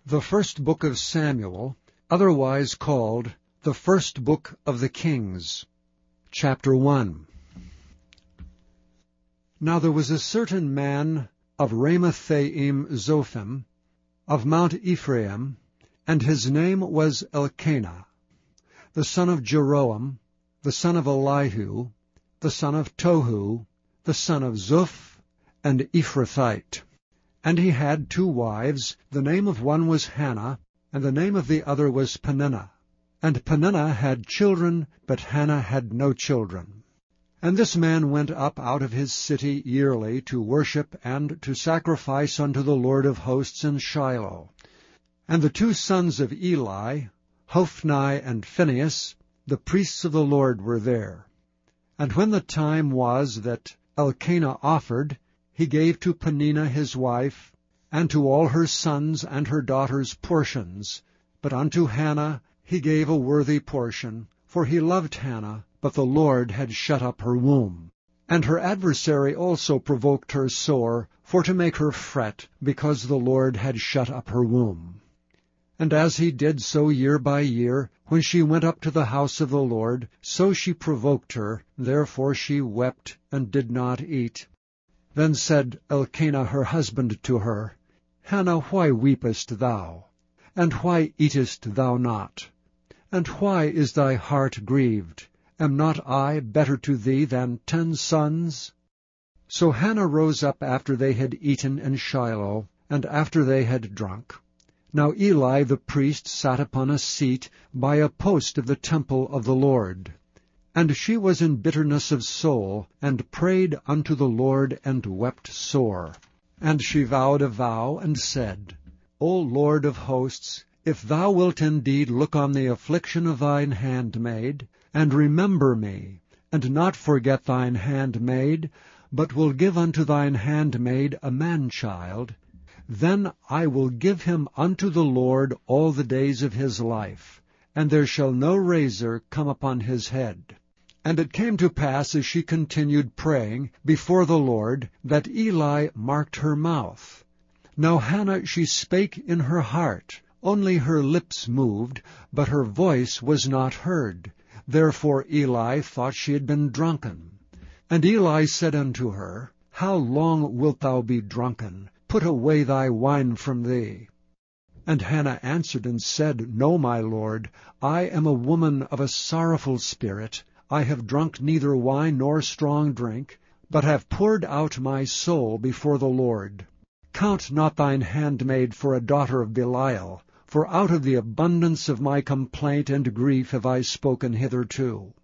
The first book of Samuel, otherwise called the first book of the Kings. Chapter 1. Now there was a certain man of Ramathaim Zophim, of Mount Ephraim, and his name was Elkanah, the son of Jeroam, the son of Elihu, the son of Tohu, the son of Zuph, and Ephrathite. And he had 2 wives. The name of one was Hannah, and the name of the other was Peninnah. And Peninnah had children, but Hannah had no children. And this man went up out of his city yearly to worship and to sacrifice unto the Lord of hosts in Shiloh. And the 2 sons of Eli, Hophni and Phinehas, the priests of the Lord, were there. And when the time was that Elkanah offered, he gave to Peninnah his wife, and to all her sons and her daughters portions. But unto Hannah he gave a worthy portion, for he loved Hannah, but the Lord had shut up her womb. And her adversary also provoked her sore, for to make her fret, because the Lord had shut up her womb. And as he did so year by year, when she went up to the house of the Lord, so she provoked her, therefore she wept and did not eat. Then said Elkanah her husband to her, Hannah, why weepest thou? And why eatest thou not? And why is thy heart grieved? Am not I better to thee than 10 sons? So Hannah rose up after they had eaten in Shiloh, and after they had drunk. Now Eli the priest sat upon a seat by a post of the temple of the Lord. And she was in bitterness of soul, and prayed unto the Lord, and wept sore. And she vowed a vow, and said, O Lord of hosts, if thou wilt indeed look on the affliction of thine handmaid, and remember me, and not forget thine handmaid, but will give unto thine handmaid a man-child, then I will give him unto the Lord all the days of his life, and there shall no razor come upon his head. And it came to pass, as she continued praying before the Lord, that Eli marked her mouth. Now Hannah she spake in her heart, only her lips moved, but her voice was not heard. Therefore Eli thought she had been drunken. And Eli said unto her, How long wilt thou be drunken? Put away thy wine from thee. And Hannah answered and said, No, my lord, I am a woman of a sorrowful spirit. I have drunk neither wine nor strong drink, but have poured out my soul before the Lord. Count not thine handmaid for a daughter of Belial, for out of the abundance of my complaint and grief have I spoken hitherto.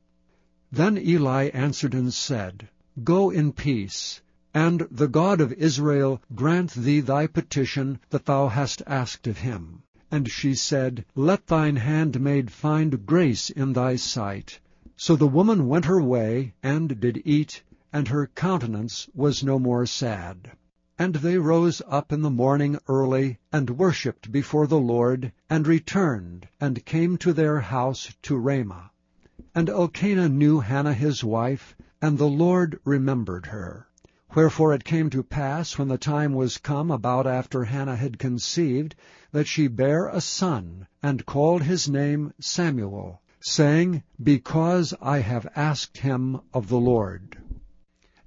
Then Eli answered and said, Go in peace, and the God of Israel grant thee thy petition that thou hast asked of him. And she said, Let thine handmaid find grace in thy sight. So the woman went her way, and did eat, and her countenance was no more sad. And they rose up in the morning early, and worshipped before the Lord, and returned, and came to their house to Ramah. And Elkanah knew Hannah his wife, and the Lord remembered her. Wherefore it came to pass, when the time was come about after Hannah had conceived, that she bare a son, and called his name Samuel, saying, Because I have asked him of the Lord.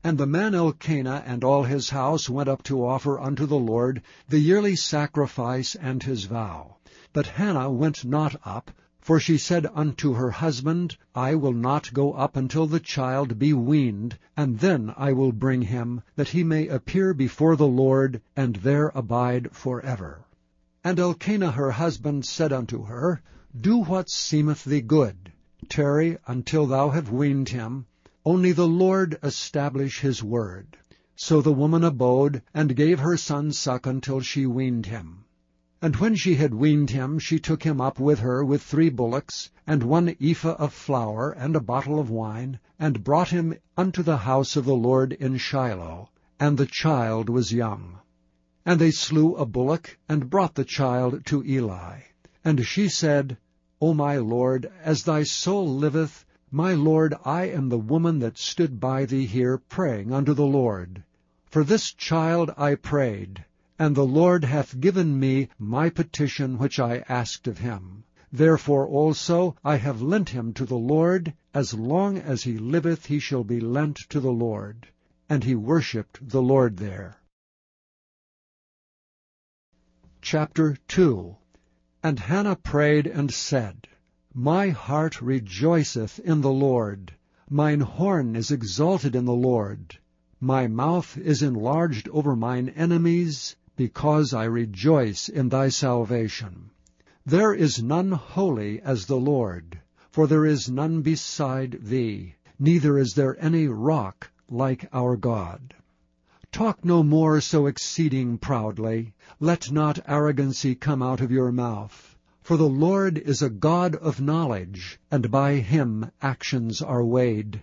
And the man Elkanah and all his house went up to offer unto the Lord the yearly sacrifice and his vow. But Hannah went not up, for she said unto her husband, I will not go up until the child be weaned, and then I will bring him, that he may appear before the Lord, and there abide forever. And Elkanah her husband said unto her, Do what seemeth thee good. Tarry until thou have weaned him. Only the Lord establish his word. So the woman abode, and gave her son suck until she weaned him. And when she had weaned him, she took him up with her with 3 bullocks, and 1 ephah of flour, and a bottle of wine, and brought him unto the house of the Lord in Shiloh. And the child was young. And they slew a bullock, and brought the child to Eli. And she said, O my Lord, as thy soul liveth, my Lord, I am the woman that stood by thee here praying unto the Lord. For this child I prayed, And the Lord hath given me my petition which I asked of him. Therefore also I have lent him to the Lord. As long as he liveth he shall be lent to the Lord. And he worshipped the Lord there. Chapter 2. And Hannah prayed and said, My heart rejoiceth in the Lord. Mine horn is exalted in the Lord. My mouth is enlarged over mine enemies, because I rejoice in thy salvation. There is none holy as the Lord, for there is none beside thee, neither is there any rock like our God. Talk no more so exceeding proudly. Let not arrogancy come out of your mouth. For the Lord is a God of knowledge, and by him actions are weighed.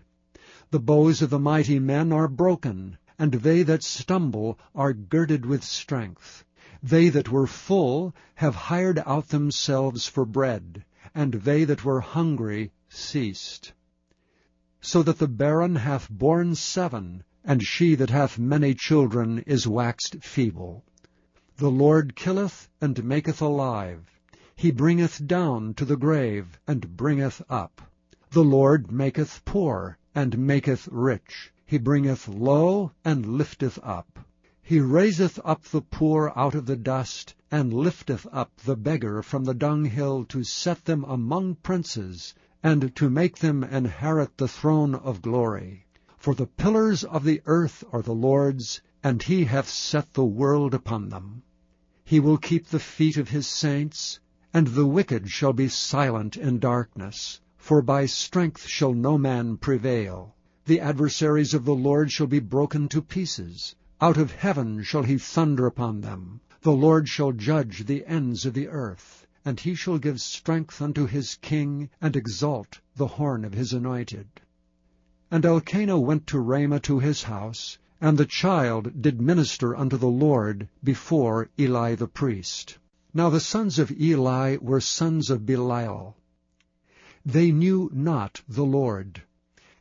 The bows of the mighty men are broken, and they that stumble are girded with strength. They that were full have hired out themselves for bread, and they that were hungry ceased. So that the barren hath borne 7, and she that hath many children is waxed feeble. The Lord killeth and maketh alive. He bringeth down to the grave, and bringeth up. The Lord maketh poor, and maketh rich. He bringeth low, and lifteth up. He raiseth up the poor out of the dust, and lifteth up the beggar from the dunghill, to set them among princes, and to make them inherit the throne of glory. For the pillars of the earth are the Lord's, and he hath set the world upon them. He will keep the feet of his saints, and the wicked shall be silent in darkness, for by strength shall no man prevail. The adversaries of the Lord shall be broken to pieces. Out of heaven shall he thunder upon them. The Lord shall judge the ends of the earth, and he shall give strength unto his king, and exalt the horn of his anointed. And Elkanah went to Ramah to his house, and the child did minister unto the Lord before Eli the priest. Now the sons of Eli were sons of Belial. They knew not the Lord.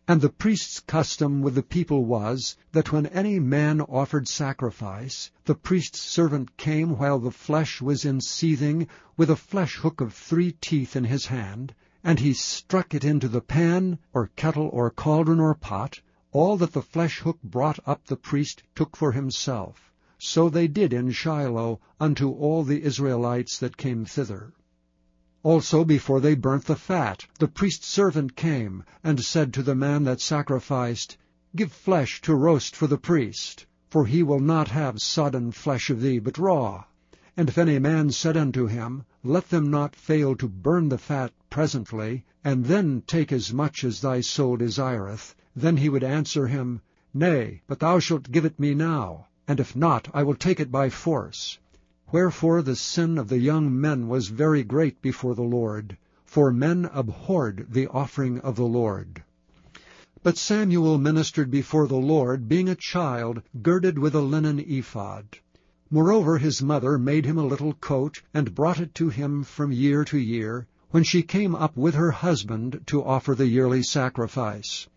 And the priest's custom with the people was, that when any man offered sacrifice, the priest's servant came while the flesh was in seething, with a flesh hook of 3 teeth in his hand, and he struck it into the pan, or kettle, or cauldron, or pot. All that the flesh hook brought up the priest took for himself. So they did in Shiloh unto all the Israelites that came thither. Also before they burnt the fat, the priest's servant came, and said to the man that sacrificed, Give flesh to roast for the priest, for he will not have sodden flesh of thee, but raw. And if any man said unto him, Let them not fail to burn the fat presently, and then take as much as thy soul desireth, then he would answer him, Nay, but thou shalt give it me now, and if not, I will take it by force. Wherefore the sin of the young men was very great before the Lord, for men abhorred the offering of the Lord. But Samuel ministered before the Lord, being a child, girded with a linen ephod. Moreover his mother made him a little coat, and brought it to him from year to year, when she came up with her husband to offer the yearly sacrifice.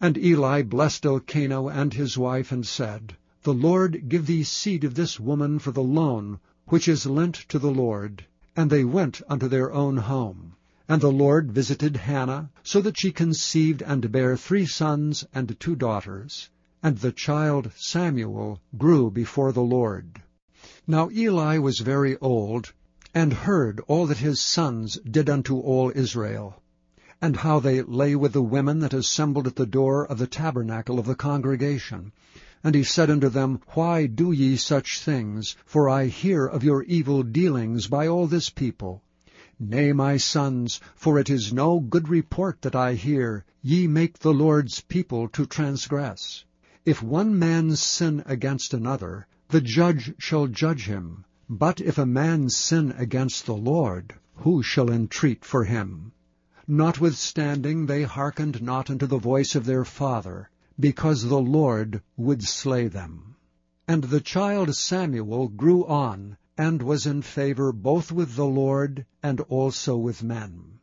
And Eli blessed Elkanah and his wife, and said, The Lord give thee seed of this woman for the loan, which is lent to the Lord. And they went unto their own home. And the Lord visited Hannah, so that she conceived and bare 3 sons and 2 daughters. And the child Samuel grew before the Lord. Now Eli was very old, and heard all that his sons did unto all Israel, and how they lay with the women that assembled at the door of the tabernacle of the congregation. And he said unto them, Why do ye such things? For I hear of your evil dealings by all this people. Nay, my sons, for it is no good report that I hear. Ye make the Lord's people to transgress. If one man sin against another, the judge shall judge him. But if a man sin against the Lord, who shall entreat for him? Notwithstanding they hearkened not unto the voice of their father, because the Lord would slay them. And the child Samuel grew on, and was in favor both with the Lord and also with men.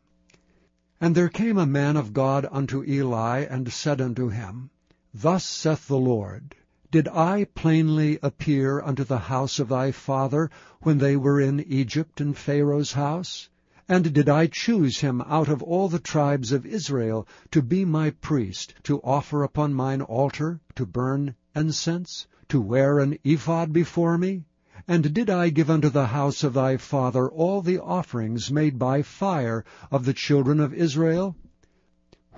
And there came a man of God unto Eli, and said unto him, Thus saith the Lord, Did I plainly appear unto the house of thy father when they were in Egypt in Pharaoh's house? And did I choose him out of all the tribes of Israel to be my priest, to offer upon mine altar, to burn incense, to wear an ephod before me? And did I give unto the house of thy father all the offerings made by fire of the children of Israel?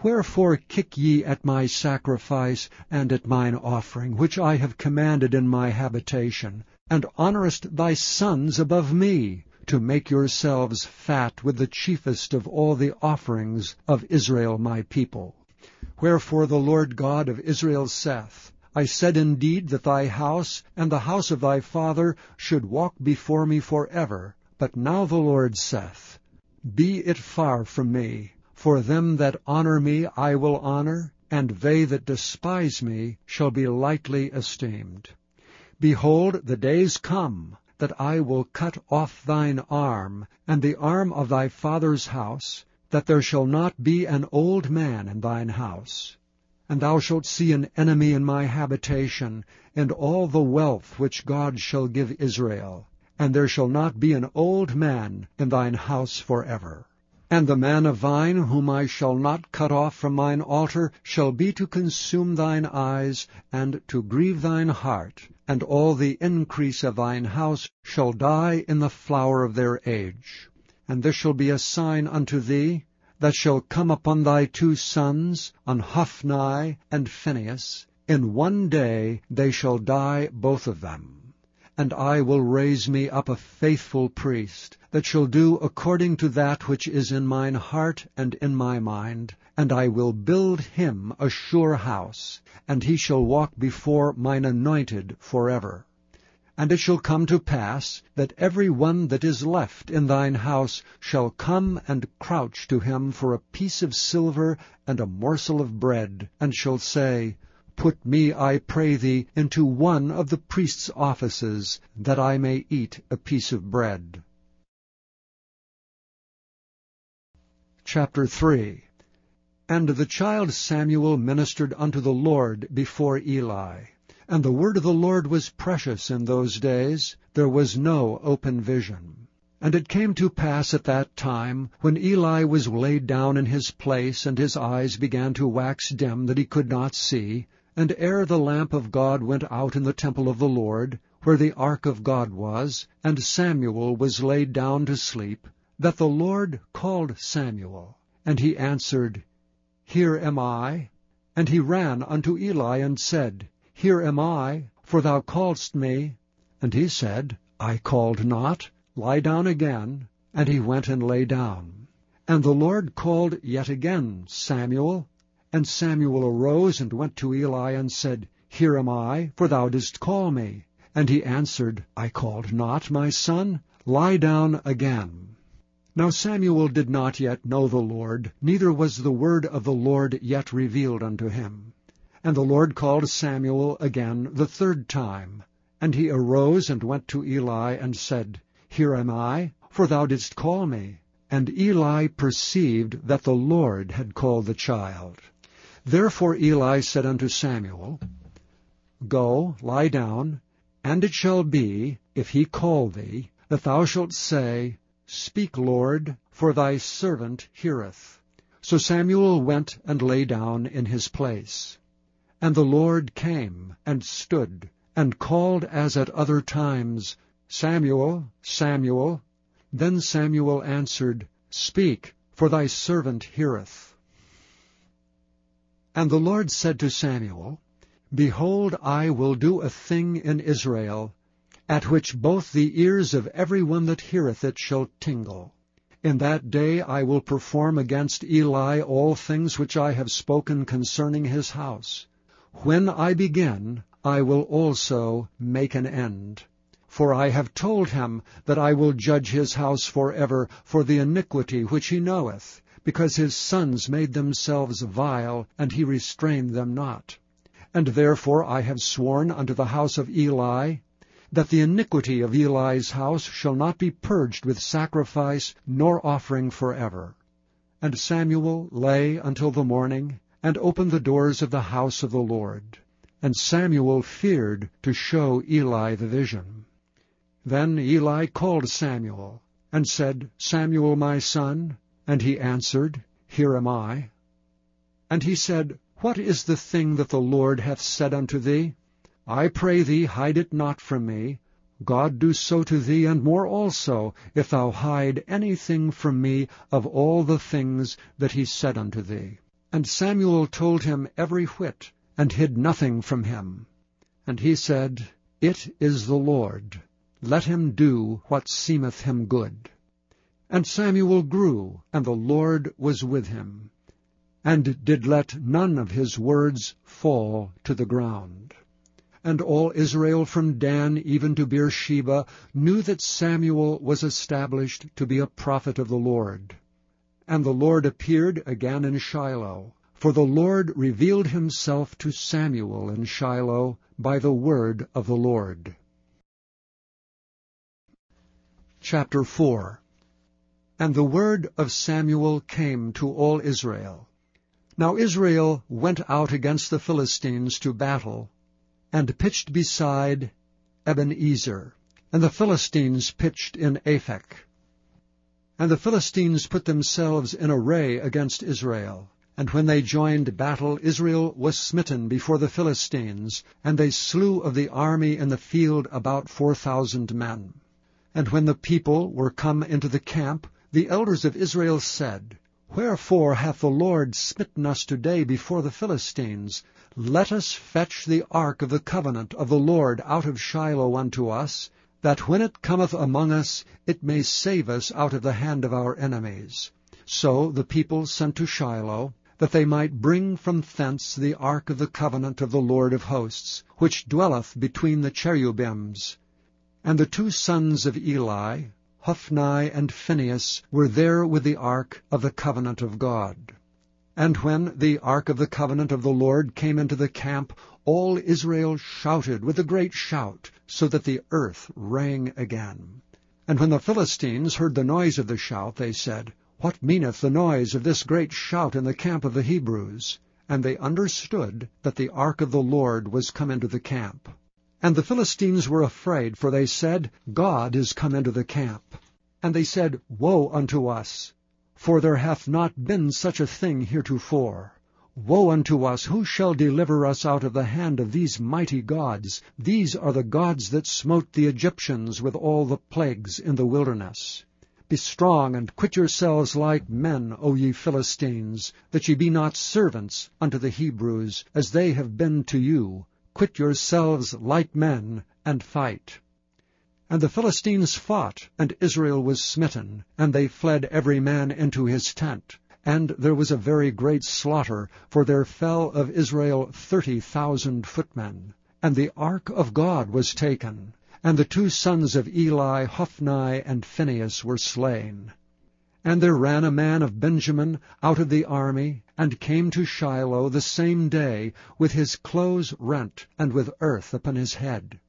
Wherefore kick ye at my sacrifice and at mine offering, which I have commanded in my habitation, and honourest thy sons above me, to make yourselves fat with the chiefest of all the offerings of Israel my people? Wherefore the Lord God of Israel saith, I said indeed that thy house and the house of thy father should walk before me for ever. But now the Lord saith, Be it far from me, for them that honour me I will honour, and they that despise me shall be lightly esteemed. Behold, the days come, that I will cut off thine arm, and the arm of thy father's house, that there shall not be an old man in thine house. And thou shalt see an enemy in my habitation, and all the wealth which God shall give Israel. And there shall not be an old man in thine house forever. And the man of thine, whom I shall not cut off from mine altar, shall be to consume thine eyes, and to grieve thine heart. And all the increase of thine house shall die in the flower of their age. And this shall be a sign unto thee, that shall come upon thy 2 sons, on Hophni and Phinehas. In one day they shall die both of them. And I will raise me up a faithful priest, that shall do according to that which is in mine heart and in my mind. And I will build him a sure house, and he shall walk before mine anointed forever. And it shall come to pass, that every one that is left in thine house shall come and crouch to him for a piece of silver and a morsel of bread, and shall say, Put me, I pray thee, into one of the priest's offices, that I may eat a piece of bread. Chapter 3. And the child Samuel ministered unto the Lord before Eli. And the word of the Lord was precious in those days. There was no open vision. And it came to pass at that time, when Eli was laid down in his place, and his eyes began to wax dim, that he could not see, and ere the lamp of God went out in the temple of the Lord, where the ark of God was, and Samuel was laid down to sleep, that the Lord called Samuel. And he answered, Here am I. And he ran unto Eli, and said, Here am I, for thou calledst me. And he said, I called not, lie down again. And he went and lay down. And the Lord called yet again, Samuel. And Samuel arose and went to Eli, and said, Here am I, for thou didst call me. And he answered, I called not, my son, lie down again. Now Samuel did not yet know the Lord, neither was the word of the Lord yet revealed unto him. And the Lord called Samuel again the 3rd time. And he arose and went to Eli, and said, Here am I, for thou didst call me. And Eli perceived that the Lord had called the child. Therefore Eli said unto Samuel, Go, lie down, and it shall be, if he call thee, that thou shalt say, Speak, Lord, for thy servant heareth. So Samuel went and lay down in his place. And the Lord came, and stood, and called as at other times, Samuel, Samuel. Then Samuel answered, Speak, for thy servant heareth. And the Lord said to Samuel, Behold, I will do a thing in Israel, at which both the ears of every one that heareth it shall tingle. In that day I will perform against Eli all things which I have spoken concerning his house. When I begin, I will also make an end. For I have told him that I will judge his house forever for the iniquity which he knoweth, because his sons made themselves vile, and he restrained them not. And therefore I have sworn unto the house of Eli, that the iniquity of Eli's house shall not be purged with sacrifice nor offering forever. And Samuel lay until the morning, and opened the doors of the house of the Lord. and Samuel feared to show Eli the vision. Then Eli called Samuel, and said, Samuel, my son. And he answered, Here am I. And he said, What is the thing that the Lord hath said unto thee? I pray thee, hide it not from me. God do so to thee, and more also, if thou hide anything from me of all the things that he said unto thee. And Samuel told him every whit, and hid nothing from him. And he said, It is the Lord. Let him do what seemeth him good. And Samuel grew, and the Lord was with him, and did let none of his words fall to the ground. And all Israel from Dan even to Beersheba knew that Samuel was established to be a prophet of the Lord. And the Lord appeared again in Shiloh, for the Lord revealed himself to Samuel in Shiloh by the word of the Lord. Chapter 4. And the word of Samuel came to all Israel. Now Israel went out against the Philistines to battle, and pitched beside Ebenezer, and the Philistines pitched in Aphek. And the Philistines put themselves in array against Israel. And when they joined battle, Israel was smitten before the Philistines, and they slew of the army in the field about 4,000 men. And when the people were come into the camp, the elders of Israel said, Wherefore hath the Lord smitten us today before the Philistines? Let us fetch the ark of the covenant of the Lord out of Shiloh unto us, that when it cometh among us, it may save us out of the hand of our enemies. So the people sent to Shiloh, that they might bring from thence the ark of the covenant of the Lord of hosts, which dwelleth between the cherubims. And the two sons of Eli, Hophni and Phinehas, were there with the ark of the covenant of God. And when the ark of the covenant of the Lord came into the camp, all Israel shouted with a great shout, so that the earth rang again. And when the Philistines heard the noise of the shout, they said, What meaneth the noise of this great shout in the camp of the Hebrews? And they understood that the ark of the Lord was come into the camp. And the Philistines were afraid, for they said, God is come into the camp. And they said, Woe unto us! For there hath not been such a thing heretofore. Woe unto us! Who shall deliver us out of the hand of these mighty gods? These are the gods that smote the Egyptians with all the plagues in the wilderness. Be strong, and quit yourselves like men, O ye Philistines, that ye be not servants unto the Hebrews, as they have been to you. Quit yourselves like men, and fight. And the Philistines fought, and Israel was smitten, and they fled every man into his tent. And there was a very great slaughter, for there fell of Israel 30,000 footmen. And the ark of God was taken, and the two sons of Eli, Hophni and Phinehas, were slain. And there ran a man of Benjamin out of the army, and came to Shiloh the same day, with his clothes rent, and with earth upon his head.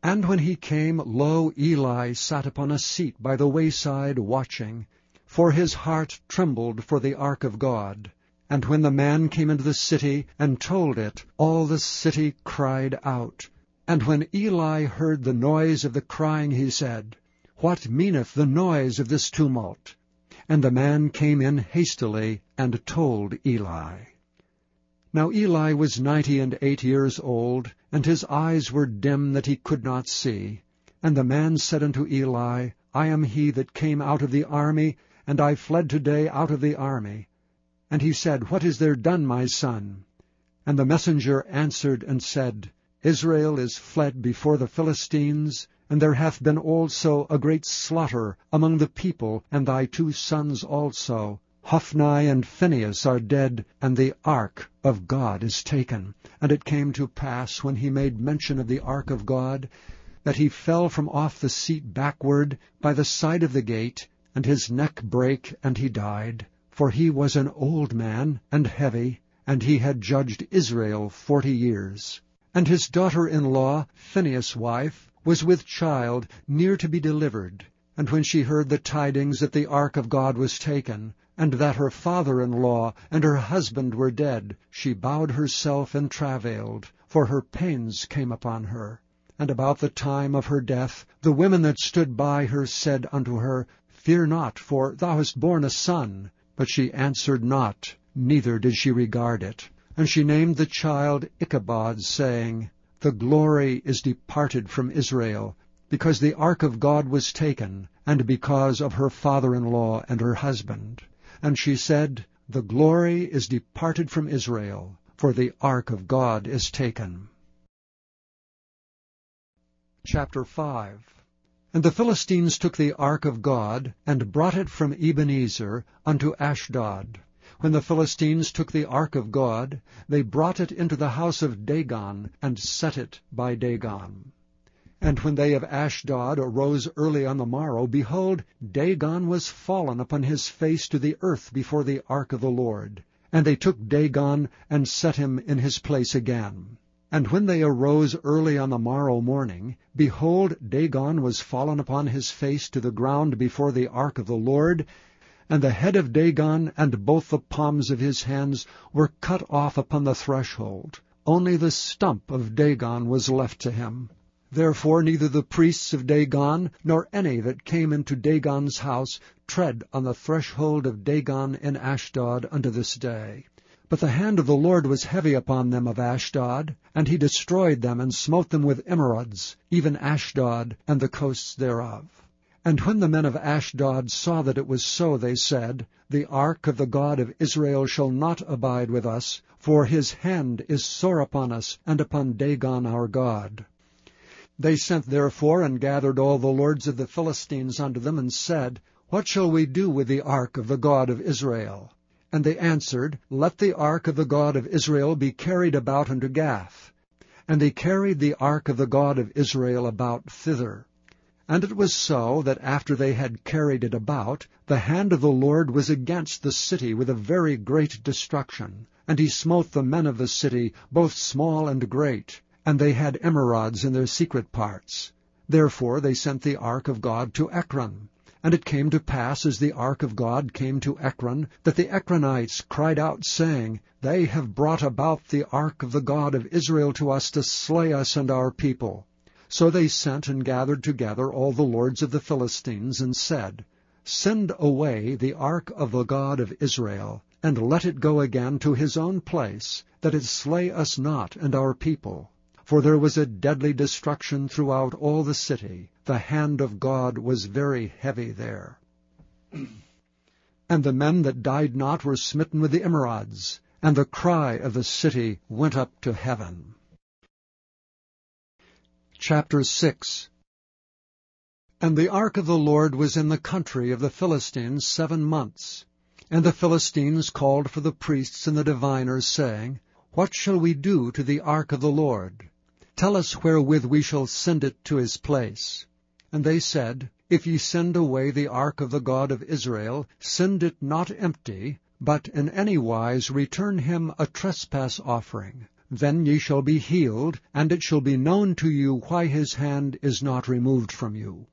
And when he came, lo, Eli sat upon a seat by the wayside watching, for his heart trembled for the ark of God. And when the man came into the city, and told it, all the city cried out. And when Eli heard the noise of the crying, he said, What meaneth the noise of this tumult? And the man came in hastily, and told Eli. Now Eli was 98 years old, and his eyes were dim that he could not see. And the man said unto Eli, I am he that came out of the army, and I fled today out of the army. And he said, What is there done, my son? And the messenger answered and said, Israel is fled before the Philistines, and there hath been also a great slaughter among the people, and thy two sons also, Hophni and Phinehas, are dead, and the ark of God is taken. And it came to pass, when he made mention of the ark of God, that he fell from off the seat backward by the side of the gate, and his neck brake, and he died. For he was an old man, and heavy, and he had judged Israel 40 years. And his daughter-in-law, Phinehas' wife, was with child, near to be delivered. And when she heard the tidings that the ark of God was taken, and that her father-in-law and her husband were dead, she bowed herself and travailed. for her pains came upon her. And about the time of her death, the women that stood by her said unto her, Fear not, for thou hast borne a son. But she answered not, neither did she regard it. And she named the child Ichabod, saying, The glory is departed from Israel, because the ark of God was taken, and because of her father-in-law and her husband. And she said, The glory is departed from Israel, for the ark of God is taken. Chapter 5. And the Philistines took the ark of God, and brought it from Ebenezer unto Ashdod. When the Philistines took the ark of God, they brought it into the house of Dagon, and set it by Dagon. And when they of Ashdod arose early on the morrow, behold, Dagon was fallen upon his face to the earth before the ark of the Lord. And they took Dagon, and set him in his place again. And when they arose early on the morrow morning, behold, Dagon was fallen upon his face to the ground before the ark of the Lord, and the head of Dagon and both the palms of his hands were cut off upon the threshold. Only the stump of Dagon was left to him. Therefore neither the priests of Dagon, nor any that came into Dagon's house, tread on the threshold of Dagon in Ashdod unto this day. But the hand of the Lord was heavy upon them of Ashdod, and he destroyed them, and smote them with emerods, even Ashdod and the coasts thereof. And when the men of Ashdod saw that it was so, they said, The ark of the God of Israel shall not abide with us, for his hand is sore upon us, and upon Dagon our God. They sent therefore and gathered all the lords of the Philistines unto them, and said, What shall we do with the ark of the God of Israel? And they answered, Let the ark of the God of Israel be carried about unto Gath. And they carried the ark of the God of Israel about thither. And it was so, that after they had carried it about, the hand of the Lord was against the city with a very great destruction. And he smote the men of the city, both small and great, and they had emerods in their secret parts. Therefore they sent the ark of God to Ekron. And it came to pass, as the ark of God came to Ekron, that the Ekronites cried out, saying, They have brought about the ark of the God of Israel to us to slay us and our people. So they sent and gathered together all the lords of the Philistines, and said, Send away the ark of the God of Israel, and let it go again to his own place, that it slay us not and our people. For there was a deadly destruction throughout all the city. The hand of God was very heavy there. And the men that died not were smitten with the emerods, and the cry of the city went up to heaven. Chapter 6. And the ark of the Lord was in the country of the Philistines 7 months. And the Philistines called for the priests and the diviners, saying, What shall we do to the ark of the Lord? Tell us wherewith we shall send it to his place. And they said, If ye send away the ark of the God of Israel, send it not empty, but in any wise return him a trespass offering. Then ye shall be healed, and it shall be known to you why his hand is not removed from you.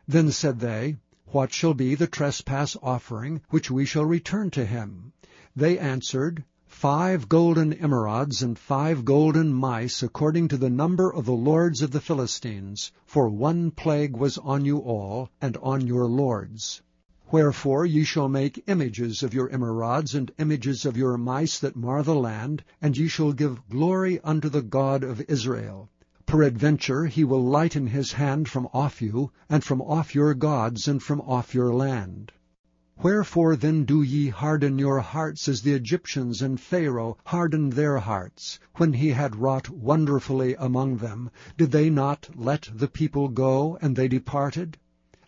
Then said they, What shall be the trespass offering which we shall return to him? They answered, 5 golden emerods and 5 golden mice, according to the number of the lords of the Philistines, for 1 plague was on you all, and on your lords. Wherefore ye shall make images of your emerods, and images of your mice that mar the land, and ye shall give glory unto the God of Israel. Peradventure he will lighten his hand from off you, and from off your gods, and from off your land. Wherefore then do ye harden your hearts, as the Egyptians and Pharaoh hardened their hearts? When he had wrought wonderfully among them, did they not let the people go, and they departed?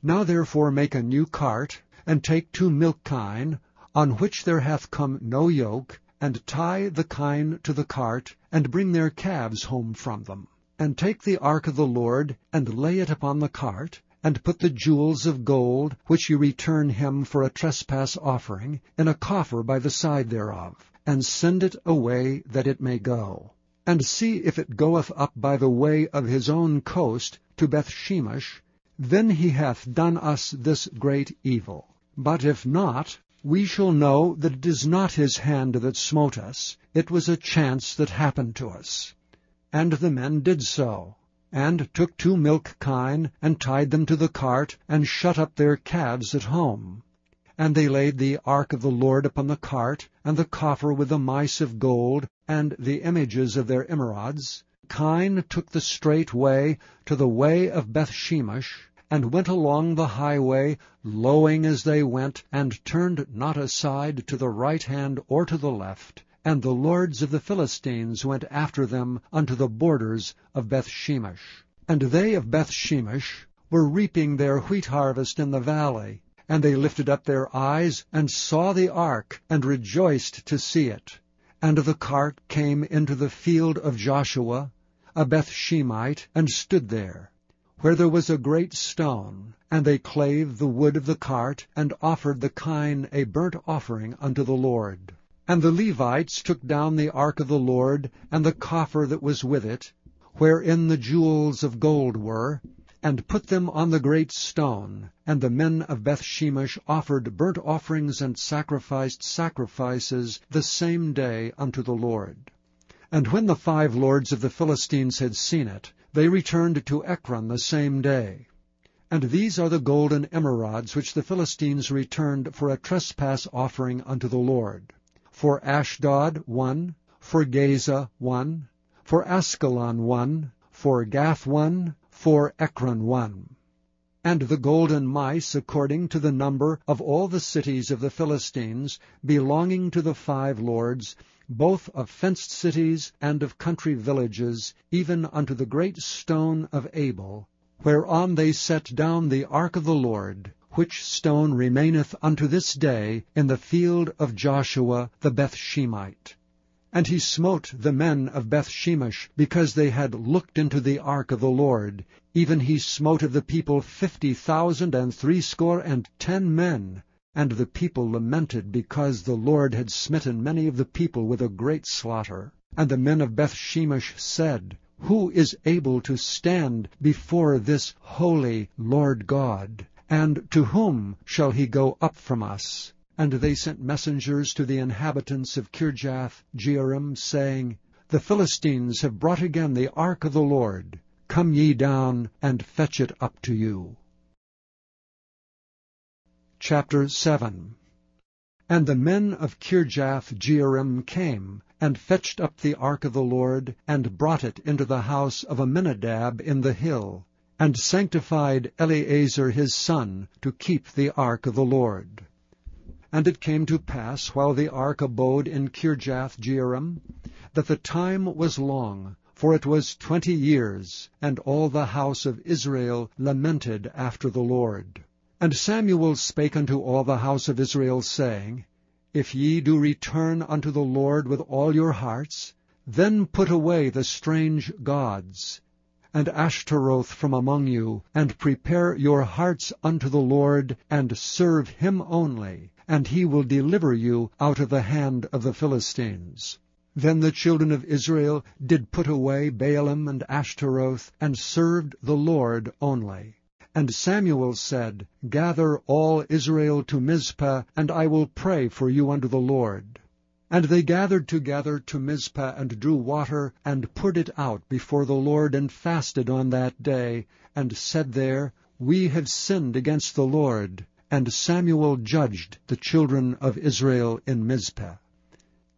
Now therefore make a new cart, and take 2 milk kine, on which there hath come no yoke, and tie the kine to the cart, and bring their calves home from them. And take the ark of the Lord, and lay it upon the cart, and put the jewels of gold, which ye return him for a trespass offering, in a coffer by the side thereof, and send it away that it may go. And see if it goeth up by the way of his own coast to Bethshemesh, then he hath done us this great evil. But if not, we shall know that it is not his hand that smote us, it was a chance that happened to us. And the men did so, and took 2 milk kine, and tied them to the cart, and shut up their calves at home. And they laid the ark of the Lord upon the cart, and the coffer with the mice of gold, and the images of their emerods. Kine took the straight way to the way of Bethshemesh, and went along the highway, lowing as they went, and turned not aside to the right hand or to the left. And the lords of the Philistines went after them unto the borders of Bethshemesh. And they of Bethshemesh were reaping their wheat harvest in the valley. And they lifted up their eyes, and saw the ark, and rejoiced to see it. And the cart came into the field of Joshua, a Bethshemite, and stood there, where there was a great stone. And they clave the wood of the cart, and offered the kine a burnt offering unto the Lord. And the Levites took down the ark of the Lord, and the coffer that was with it, wherein the jewels of gold were, and put them on the great stone. And the men of Bethshemesh offered burnt offerings and sacrificed sacrifices the same day unto the Lord. And when the 5 lords of the Philistines had seen it, they returned to Ekron the same day. And these are the golden emerods which the Philistines returned for a trespass offering unto the Lord. For Ashdod 1, for Gaza 1, for Askelon 1, for Gath 1, for Ekron 1. And the golden mice according to the number of all the cities of the Philistines, belonging to the 5 lords, both of fenced cities and of country villages, even unto the great stone of Abel, whereon they set down the ark of the Lord, which stone remaineth unto this day in the field of Joshua the Bethshemite. And he smote the men of Bethshemesh, because they had looked into the ark of the Lord. Even he smote of the people 50,010 men. And the people lamented, because the Lord had smitten many of the people with a great slaughter. And the men of Bethshemesh said, Who is able to stand before this holy Lord God? And to whom shall he go up from us? And they sent messengers to the inhabitants of Kirjath-jearim, saying, The Philistines have brought again the ark of the Lord. Come ye down, and fetch it up to you. Chapter 7. And the men of Kirjath-jearim came, and fetched up the ark of the Lord, and brought it into the house of Aminadab in the hill, and sanctified Eleazar his son to keep the ark of the Lord. And it came to pass, while the ark abode in Kirjath-jearim, that the time was long, for it was 20 years, and all the house of Israel lamented after the Lord. And Samuel spake unto all the house of Israel, saying, If ye do return unto the Lord with all your hearts, then put away the strange gods, and Ashtaroth from among you, and prepare your hearts unto the Lord, and serve him only, and he will deliver you out of the hand of the Philistines. Then the children of Israel did put away Baalim and Ashtaroth, and served the Lord only. And Samuel said, Gather all Israel to Mizpah, and I will pray for you unto the Lord. And they gathered together to Mizpah, and drew water, and poured it out before the Lord, and fasted on that day, and said there, We have sinned against the Lord. And Samuel judged the children of Israel in Mizpah.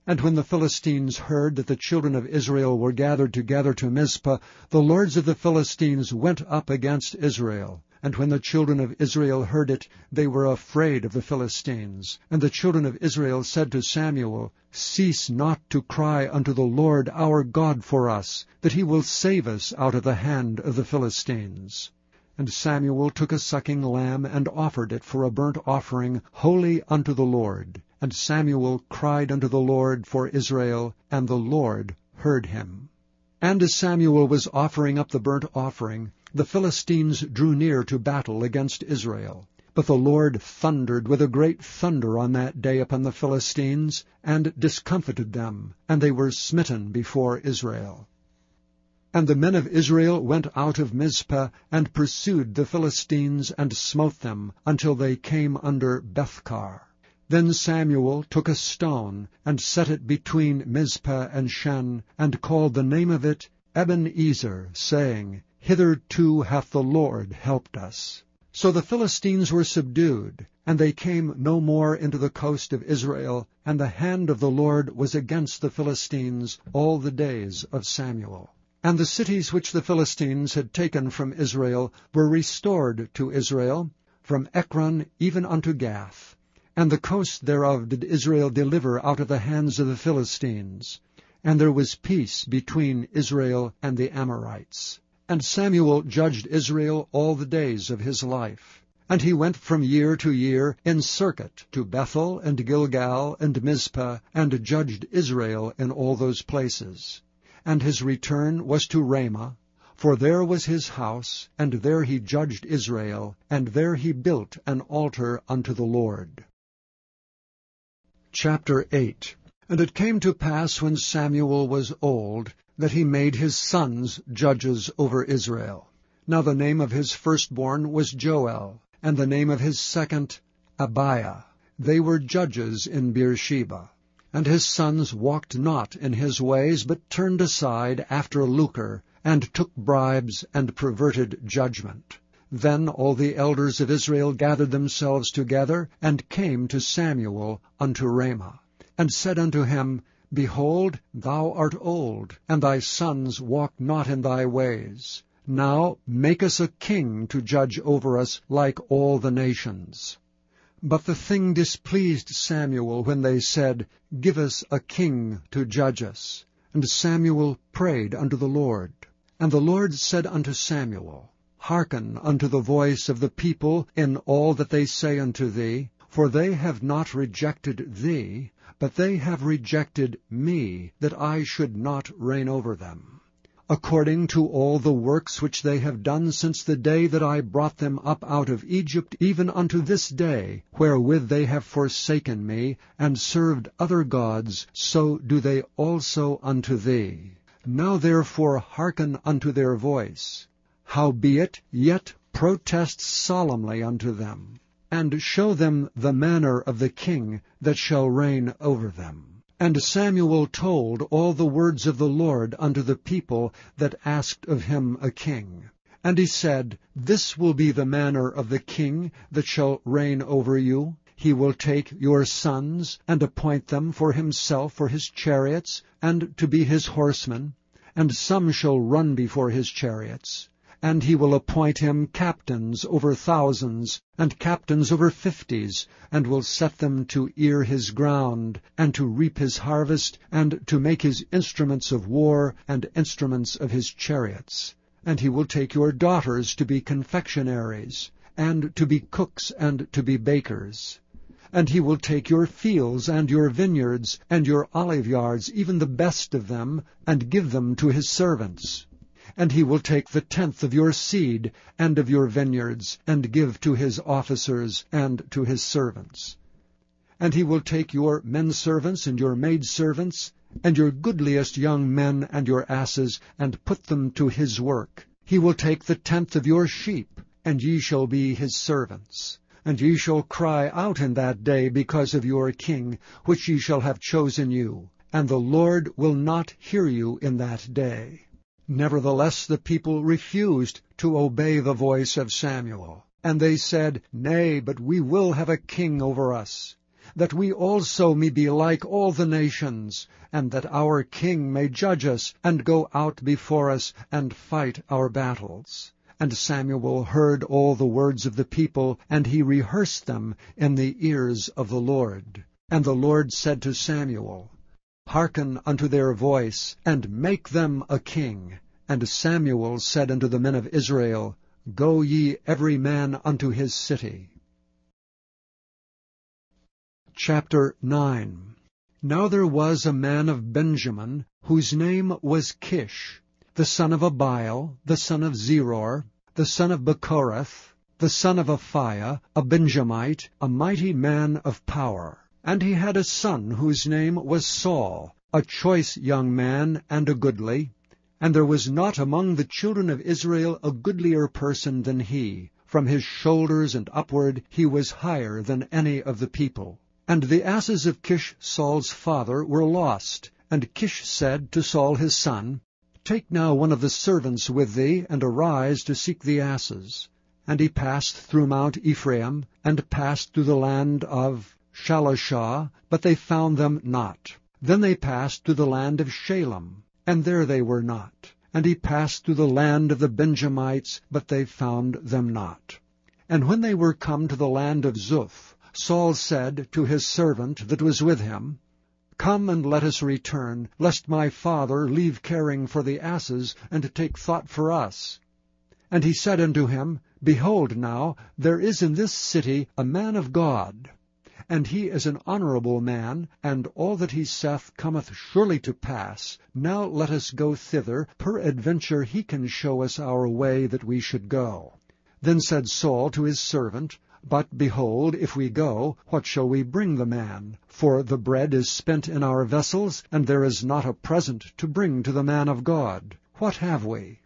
And when the Philistines heard that the children of Israel were gathered together to Mizpah, the lords of the Philistines went up against Israel. And when the children of Israel heard it, they were afraid of the Philistines. And the children of Israel said to Samuel, Cease not to cry unto the Lord our God for us, that he will save us out of the hand of the Philistines. And Samuel took a sucking lamb, and offered it for a burnt offering, holy unto the Lord. And Samuel cried unto the Lord for Israel, and the Lord heard him. And as Samuel was offering up the burnt offering, the Philistines drew near to battle against Israel. But the Lord thundered with a great thunder on that day upon the Philistines, and discomfited them, and they were smitten before Israel. And the men of Israel went out of Mizpah, and pursued the Philistines, and smote them, until they came under Bethkar. Then Samuel took a stone, and set it between Mizpah and Shen, and called the name of it Ebenezer, saying, Hitherto hath the Lord helped us. So the Philistines were subdued, and they came no more into the coast of Israel, and the hand of the Lord was against the Philistines all the days of Samuel. And the cities which the Philistines had taken from Israel were restored to Israel, from Ekron even unto Gath. And the coast thereof did Israel deliver out of the hands of the Philistines. And there was peace between Israel and the Amorites. And Samuel judged Israel all the days of his life. And he went from year to year in circuit to Bethel and Gilgal and Mizpah, and judged Israel in all those places. And his return was to Ramah, for there was his house, and there he judged Israel, and there he built an altar unto the Lord. Chapter 8. And it came to pass, when Samuel was old, that he made his sons judges over Israel. Now the name of his firstborn was Joel, and the name of his second Abiah. They were judges in Beersheba. And his sons walked not in his ways, but turned aside after lucre, and took bribes, and perverted judgment. Then all the elders of Israel gathered themselves together, and came to Samuel unto Ramah, and said unto him, Behold, thou art old, and thy sons walk not in thy ways. Now make us a king to judge over us like all the nations. But the thing displeased Samuel when they said, Give us a king to judge us. And Samuel prayed unto the Lord. And the Lord said unto Samuel, Hearken unto the voice of the people in all that they say unto thee, for they have not rejected thee, but they have rejected me, that I should not reign over them. According to all the works which they have done since the day that I brought them up out of Egypt, even unto this day, wherewith they have forsaken me, and served other gods, so do they also unto thee. Now therefore hearken unto their voice. Howbeit, yet protest solemnly unto them, and show them the manner of the king that shall reign over them. And Samuel told all the words of the Lord unto the people that asked of him a king. And he said, This will be the manner of the king that shall reign over you. He will take your sons, and appoint them for himself for his chariots, and to be his horsemen, and some shall run before his chariots. And he will appoint him captains over thousands, and captains over 50s, and will set them to ear his ground, and to reap his harvest, and to make his instruments of war, and instruments of his chariots. And he will take your daughters to be confectionaries, and to be cooks, and to be bakers. And he will take your fields, and your vineyards, and your oliveyards, even the best of them, and give them to his servants. And he will take the tenth of your seed, and of your vineyards, and give to his officers, and to his servants. And he will take your menservants, and your maidservants, and your goodliest young men, and your asses, and put them to his work. He will take the tenth of your sheep, and ye shall be his servants. And ye shall cry out in that day because of your king, which ye shall have chosen you. And the Lord will not hear you in that day. Nevertheless the people refused to obey the voice of Samuel. And they said, Nay, but we will have a king over us, that we also may be like all the nations, and that our king may judge us, and go out before us, and fight our battles. And Samuel heard all the words of the people, and he rehearsed them in the ears of the Lord. And the Lord said to Samuel, Hearken unto their voice, and make them a king. And Samuel said unto the men of Israel, Go ye every man unto his city. Chapter 9. Now there was a man of Benjamin, whose name was Kish, the son of Abiel, the son of Zeror, the son of Bechorath, the son of Aphiah, a Benjamite, a mighty man of power. And he had a son whose name was Saul, a choice young man and a goodly. And there was not among the children of Israel a goodlier person than he. From his shoulders and upward he was higher than any of the people. And the asses of Kish Saul's father were lost. And Kish said to Saul his son, Take now one of the servants with thee, and arise to seek the asses. And he passed through Mount Ephraim, and passed through the land of Shalishah, but they found them not. Then they passed through the land of Shalem, and there they were not. And he passed through the land of the Benjamites, but they found them not. And when they were come to the land of Zuph, Saul said to his servant that was with him, Come and let us return, lest my father leave caring for the asses, and take thought for us. And he said unto him, Behold now, there is in this city a man of God, and he is an honorable man, and all that he saith cometh surely to pass. Now let us go thither, peradventure he can show us our way that we should go. Then said Saul to his servant, But behold, if we go, what shall we bring the man? For the bread is spent in our vessels, and there is not a present to bring to the man of God. What have we?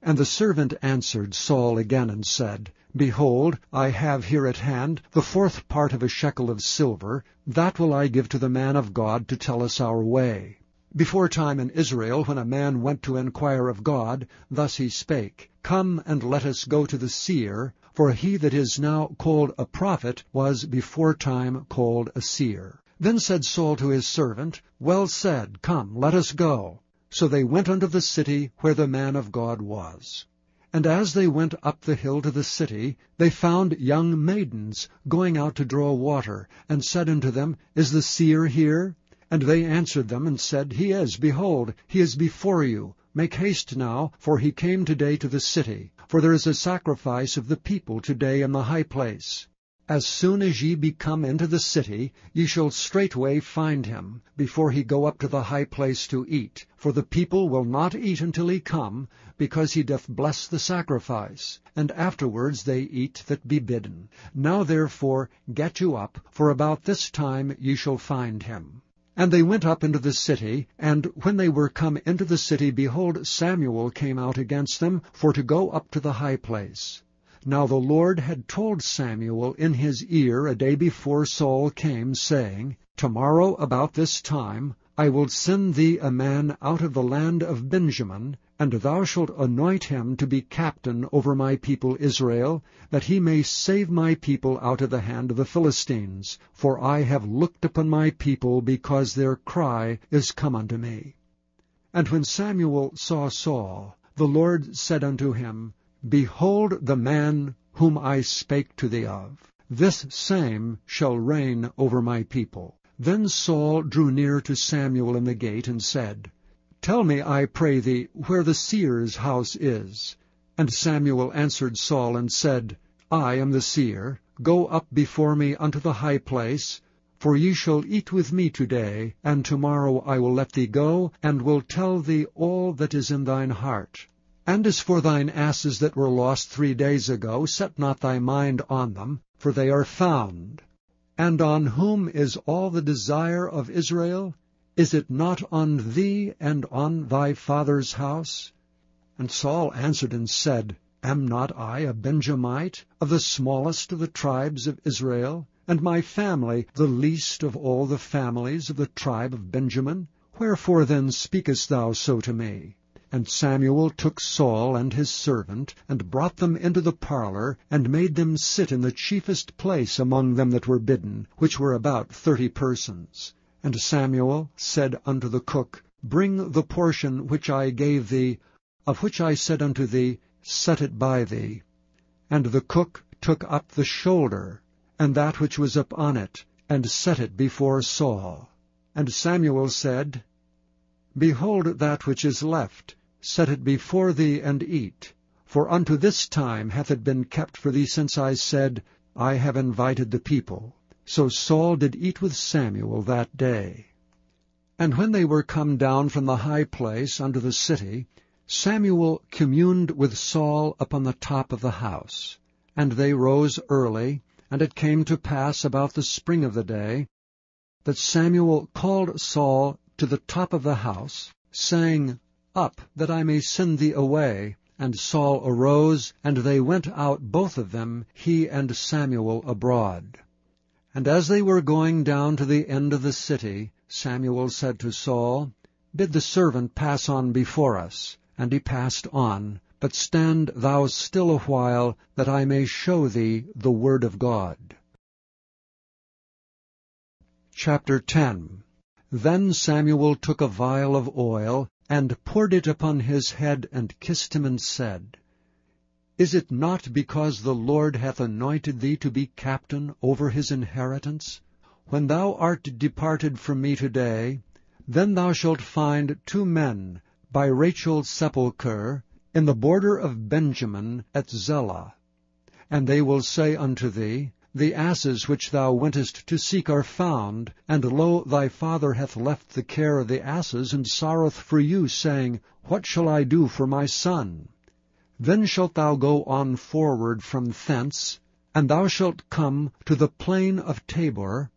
And the servant answered Saul again and said, Behold, I have here at hand the 4th part of a shekel of silver. That will I give to the man of God to tell us our way. Before time in Israel, when a man went to inquire of God, thus he spake, Come and let us go to the seer, for he that is now called a prophet was before time called a seer. Then said Saul to his servant, Well said, come, let us go. So they went unto the city where the man of God was. And as they went up the hill to the city, they found young maidens going out to draw water, and said unto them, Is the seer here? And they answered them, and said, He is, behold, he is before you. Make haste now, for he came today to the city. For there is a sacrifice of the people today in the high place. As soon as ye be come into the city, ye shall straightway find him, before he go up to the high place to eat. For the people will not eat until he come, because he doth bless the sacrifice. And afterwards they eat that be bidden. Now therefore get you up, for about this time ye shall find him. And they went up into the city, and when they were come into the city, behold, Samuel came out against them, for to go up to the high place. Now the Lord had told Samuel in his ear a day before Saul came, saying, Tomorrow about this time I will send thee a man out of the land of Benjamin, and thou shalt anoint him to be captain over my people Israel, that he may save my people out of the hand of the Philistines. For I have looked upon my people, because their cry is come unto me. And when Samuel saw Saul, the Lord said unto him, Behold the man whom I spake to thee of. This same shall reign over my people. Then Saul drew near to Samuel in the gate, and said, Tell me, I pray thee, where the seer's house is. And Samuel answered Saul, and said, I am the seer. Go up before me unto the high place, for ye shall eat with me today, and tomorrow I will let thee go, and will tell thee all that is in thine heart. And as for thine asses that were lost 3 days ago, set not thy mind on them, for they are found. And on whom is all the desire of Israel? Is it not on thee and on thy father's house? And Saul answered and said, Am not I a Benjamite, of the smallest of the tribes of Israel, and my family the least of all the families of the tribe of Benjamin? Wherefore then speakest thou so to me? And Samuel took Saul and his servant, and brought them into the parlor, and made them sit in the chiefest place among them that were bidden, which were about 30 persons. And Samuel said unto the cook, Bring the portion which I gave thee, of which I said unto thee, Set it by thee. And the cook took up the shoulder, and that which was upon it, and set it before Saul. And Samuel said, Behold that which is left, set it before thee, and eat. For unto this time hath it been kept for thee, since I said, I have invited the people. So Saul did eat with Samuel that day. And when they were come down from the high place unto the city, Samuel communed with Saul upon the top of the house. And they rose early, and it came to pass about the spring of the day, that Samuel called Saul to the top of the house, saying, Up, that I may send thee away. And Saul arose, and they went out both of them, he and Samuel, abroad. And as they were going down to the end of the city, Samuel said to Saul, Bid the servant pass on before us. And he passed on. But stand thou still a while, that I may show thee the word of God. Chapter 10. Then Samuel took a vial of oil, and poured it upon his head, and kissed him, and said, Is it not because the Lord hath anointed thee to be captain over his inheritance? When thou art departed from me today, then thou shalt find 2 men by Rachel's sepulchre, in the border of Benjamin at Zelah. And they will say unto thee, The asses which thou wentest to seek are found, and lo, thy father hath left the care of the asses, and sorroweth for you, saying, What shall I do for my son? Then shalt thou go on forward from thence, and thou shalt come to the plain of Tabor,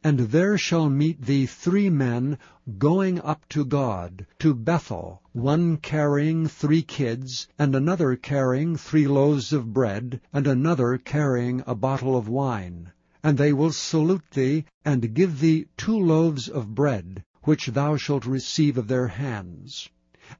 and there shall meet thee 3 men going up to God, to Bethel, one carrying 3 kids, and another carrying 3 loaves of bread, and another carrying a bottle of wine. And they will salute thee, and give thee 2 loaves of bread, which thou shalt receive of their hands.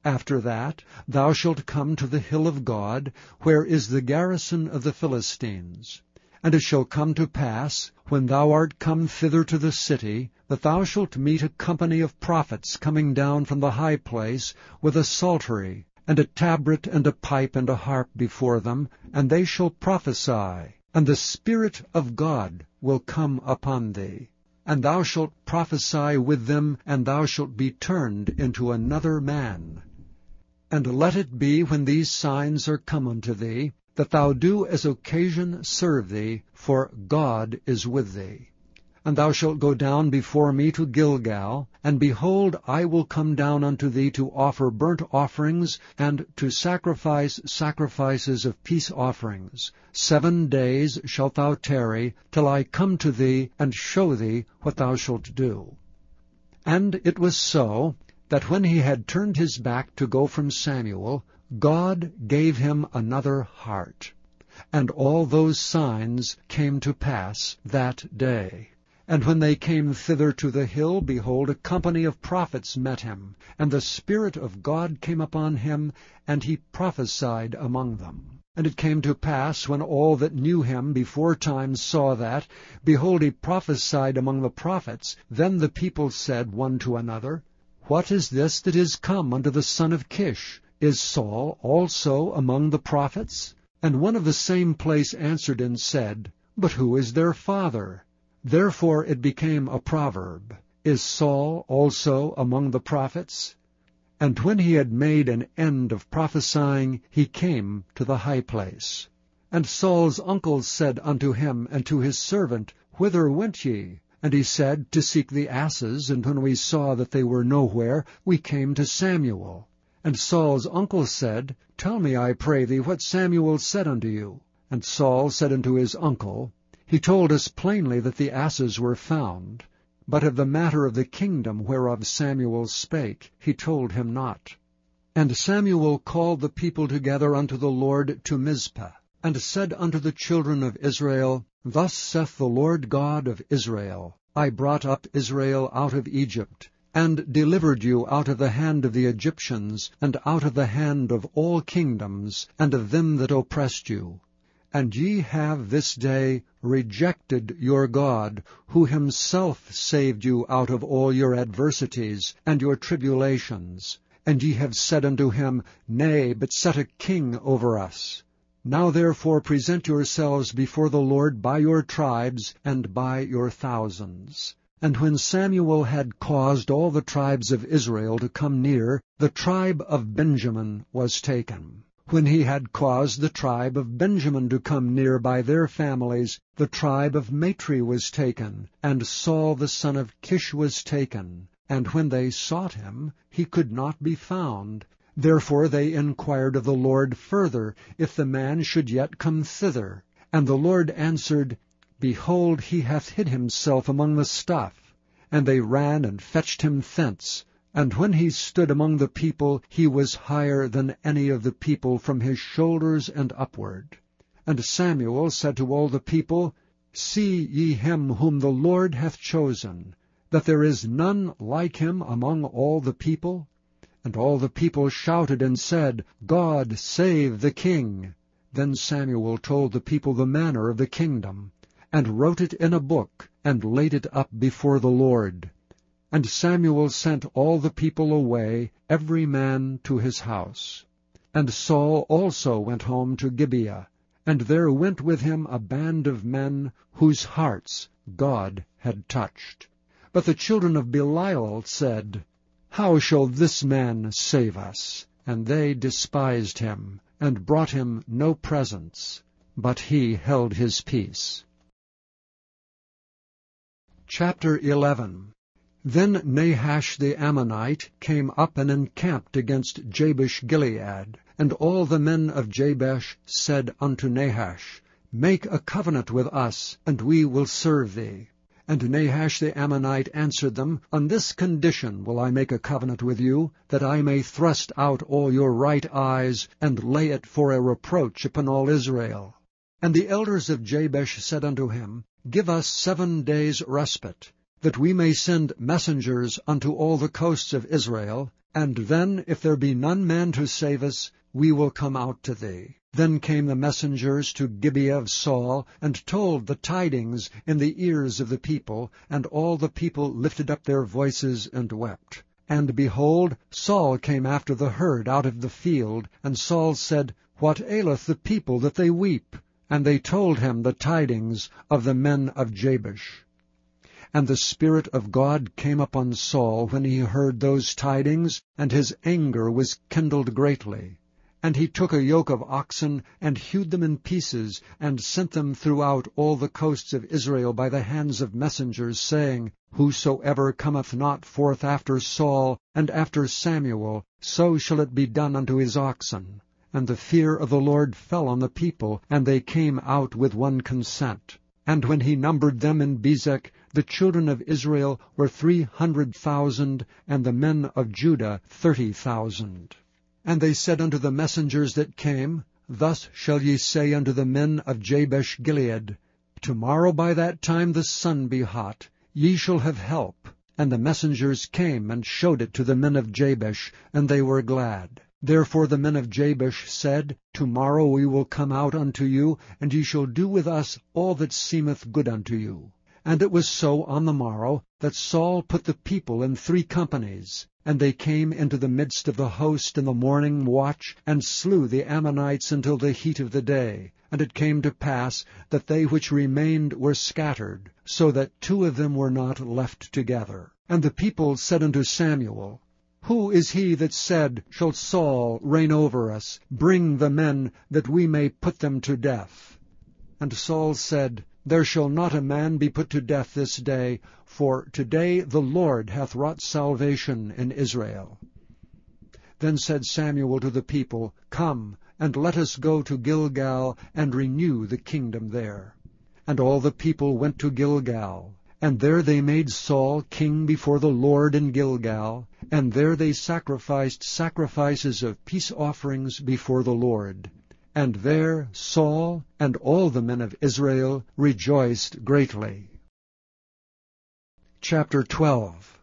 After that thou shalt come to the hill of God, where is the garrison of the Philistines. And it shall come to pass, when thou art come thither to the city, that thou shalt meet a company of prophets coming down from the high place, with a psaltery, and a tabret, and a pipe, and a harp before them, and they shall prophesy, and the Spirit of God will come upon thee. And thou shalt prophesy with them, and thou shalt be turned into another man. And let it be, when these signs are come unto thee, that thou do as occasion serve thee, for God is with thee. And thou shalt go down before me to Gilgal, and behold, I will come down unto thee to offer burnt offerings, and to sacrifice sacrifices of peace offerings. 7 days shalt thou tarry, till I come to thee, and show thee what thou shalt do. And it was so, that when he had turned his back to go from Samuel, God gave him another heart. And all those signs came to pass that day. And when they came thither to the hill, behold, a company of prophets met him, and the Spirit of God came upon him, and he prophesied among them. And it came to pass, when all that knew him beforetime saw that, behold, he prophesied among the prophets, then the people said one to another, What is this that is come unto the son of Kish? Is Saul also among the prophets? And one of the same place answered and said, But who is their father? Therefore it became a proverb, Is Saul also among the prophets? And when he had made an end of prophesying, he came to the high place. And Saul's uncles said unto him and to his servant, Whither went ye? And he said, To seek the asses, and when we saw that they were nowhere, we came to Samuel. And Saul's uncle said, Tell me, I pray thee, what Samuel said unto you. And Saul said unto his uncle, He told us plainly that the asses were found, but of the matter of the kingdom whereof Samuel spake, he told him not. And Samuel called the people together unto the Lord to Mizpah, and said unto the children of Israel, Thus saith the Lord God of Israel, I brought up Israel out of Egypt, and delivered you out of the hand of the Egyptians, and out of the hand of all kingdoms, and of them that oppressed you. And ye have this day rejected your God, who himself saved you out of all your adversities and your tribulations. And ye have said unto him, Nay, but set a king over us. Now therefore present yourselves before the Lord by your tribes and by your thousands. And when Samuel had caused all the tribes of Israel to come near, the tribe of Benjamin was taken. When he had caused the tribe of Benjamin to come near by their families, the tribe of Matri was taken, and Saul the son of Kish was taken. And when they sought him, he could not be found. Therefore they inquired of the Lord further, if the man should yet come thither. And the Lord answered, Behold, he hath hid himself among the stuff. And they ran and fetched him thence. And when he stood among the people, he was higher than any of the people from his shoulders and upward. And Samuel said to all the people, See ye him whom the Lord hath chosen, that there is none like him among all the people? And all the people shouted and said, God save the king. Then Samuel told the people the manner of the kingdom, and wrote it in a book, and laid it up before the Lord. And Samuel sent all the people away, every man to his house. And Saul also went home to Gibeah, and there went with him a band of men whose hearts God had touched. But the children of Belial said, How shall this man save us? And they despised him, and brought him no presents, but he held his peace. Chapter 11. Then Nahash the Ammonite came up and encamped against Jabesh-Gilead. And all the men of Jabesh said unto Nahash, Make a covenant with us, and we will serve thee. And Nahash the Ammonite answered them, On this condition will I make a covenant with you, that I may thrust out all your right eyes, and lay it for a reproach upon all Israel. And the elders of Jabesh said unto him, Give us 7 days' respite, that we may send messengers unto all the coasts of Israel, and then, if there be none man to save us, we will come out to thee. Then came the messengers to Gibeah of Saul, and told the tidings in the ears of the people, and all the people lifted up their voices and wept. And behold, Saul came after the herd out of the field, and Saul said, What aileth the people that they weep? And they told him the tidings of the men of Jabesh. And the Spirit of God came upon Saul when he heard those tidings, and his anger was kindled greatly. And he took a yoke of oxen, and hewed them in pieces, and sent them throughout all the coasts of Israel by the hands of messengers, saying, Whosoever cometh not forth after Saul and after Samuel, so shall it be done unto his oxen. And the fear of the Lord fell on the people, and they came out with one consent. And when he numbered them in Bezek, the children of Israel were 300,000, and the men of Judah 30,000. And they said unto the messengers that came, Thus shall ye say unto the men of Jabesh-Gilead, Tomorrow by that time the sun be hot, ye shall have help. And the messengers came and showed it to the men of Jabesh, and they were glad. Therefore the men of Jabesh said, Tomorrow we will come out unto you, and ye shall do with us all that seemeth good unto you. And it was so on the morrow, that Saul put the people in 3 companies, and they came into the midst of the host in the morning watch, and slew the Ammonites until the heat of the day. And it came to pass that they which remained were scattered, so that 2 of them were not left together. And the people said unto Samuel, Who is he that said, Shall Saul reign over us? Bring the men, that we may put them to death. And Saul said, There shall not a man be put to death this day, for today the Lord hath wrought salvation in Israel. Then said Samuel to the people, Come, and let us go to Gilgal, and renew the kingdom there. And all the people went to Gilgal. And there they made Saul king before the Lord in Gilgal, and there they sacrificed sacrifices of peace offerings before the Lord. And there Saul and all the men of Israel rejoiced greatly. Chapter 12.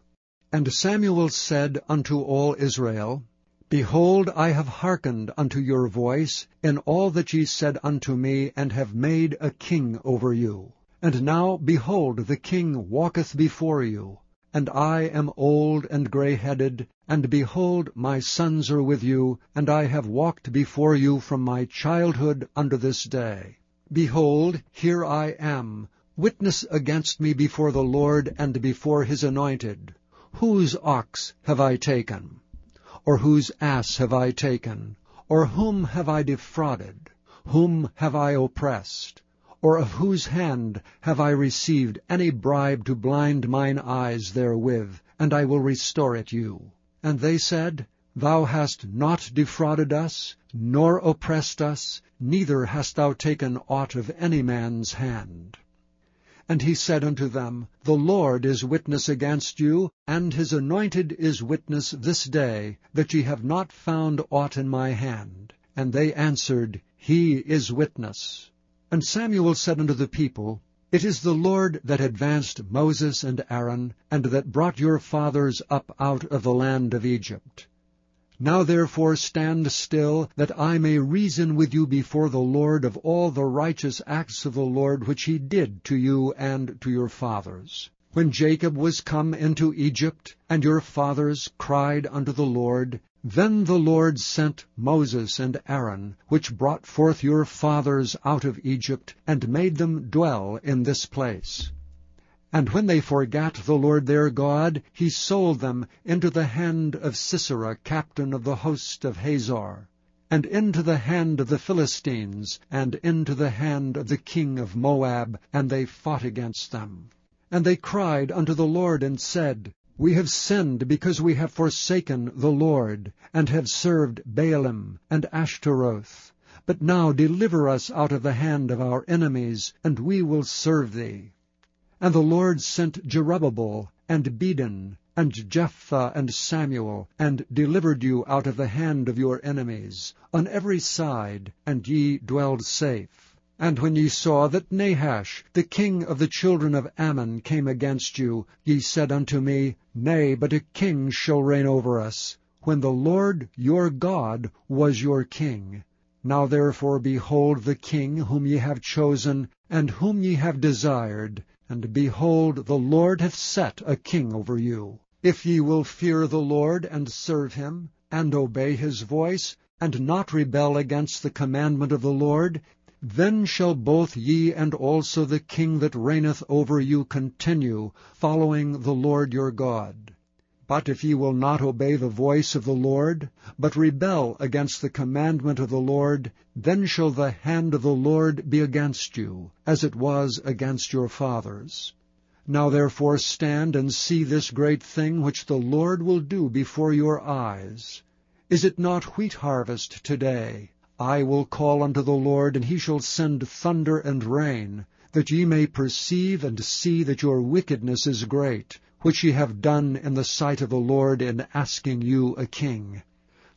And Samuel said unto all Israel, Behold, I have hearkened unto your voice in all that ye said unto me, and have made a king over you. And now, behold, the king walketh before you, and I am old and grey-headed, and behold, my sons are with you, and I have walked before you from my childhood unto this day. Behold, here I am, witness against me before the Lord and before his anointed. Whose ox have I taken? Or whose ass have I taken? Or whom have I defrauded? Whom have I oppressed? Or of whose hand have I received any bribe to blind mine eyes therewith? And I will restore it you. And they said, Thou hast not defrauded us, nor oppressed us, neither hast thou taken aught of any man's hand. And he said unto them, The Lord is witness against you, and his anointed is witness this day, that ye have not found aught in my hand. And they answered, He is witness. And Samuel said unto the people, It is the Lord that advanced Moses and Aaron, and that brought your fathers up out of the land of Egypt. Now therefore stand still, that I may reason with you before the Lord of all the righteous acts of the Lord which he did to you and to your fathers. When Jacob was come into Egypt, and your fathers cried unto the Lord, then the Lord sent Moses and Aaron, which brought forth your fathers out of Egypt, and made them dwell in this place. And when they forgat the Lord their God, he sold them into the hand of Sisera, captain of the host of Hazor, and into the hand of the Philistines, and into the hand of the king of Moab, and they fought against them. And they cried unto the Lord, and said, We have sinned, because we have forsaken the Lord, and have served Baalim and Ashtaroth. But now deliver us out of the hand of our enemies, and we will serve thee. And the Lord sent Jerubbaal, and Bedin, and Jephthah, and Samuel, and delivered you out of the hand of your enemies, on every side, and ye dwelled safe. And when ye saw that Nahash, the king of the children of Ammon, came against you, ye said unto me, Nay, but a king shall reign over us, when the Lord your God was your king. Now therefore behold the king whom ye have chosen, and whom ye have desired, and behold, the Lord hath set a king over you. If ye will fear the Lord, and serve him, and obey his voice, and not rebel against the commandment of the Lord, then shall both ye and also the king that reigneth over you continue, following the Lord your God. But if ye will not obey the voice of the Lord, but rebel against the commandment of the Lord, then shall the hand of the Lord be against you, as it was against your fathers. Now therefore stand and see this great thing which the Lord will do before your eyes. Is it not wheat harvest today? I will call unto the Lord, and he shall send thunder and rain, that ye may perceive and see that your wickedness is great, which ye have done in the sight of the Lord in asking you a king.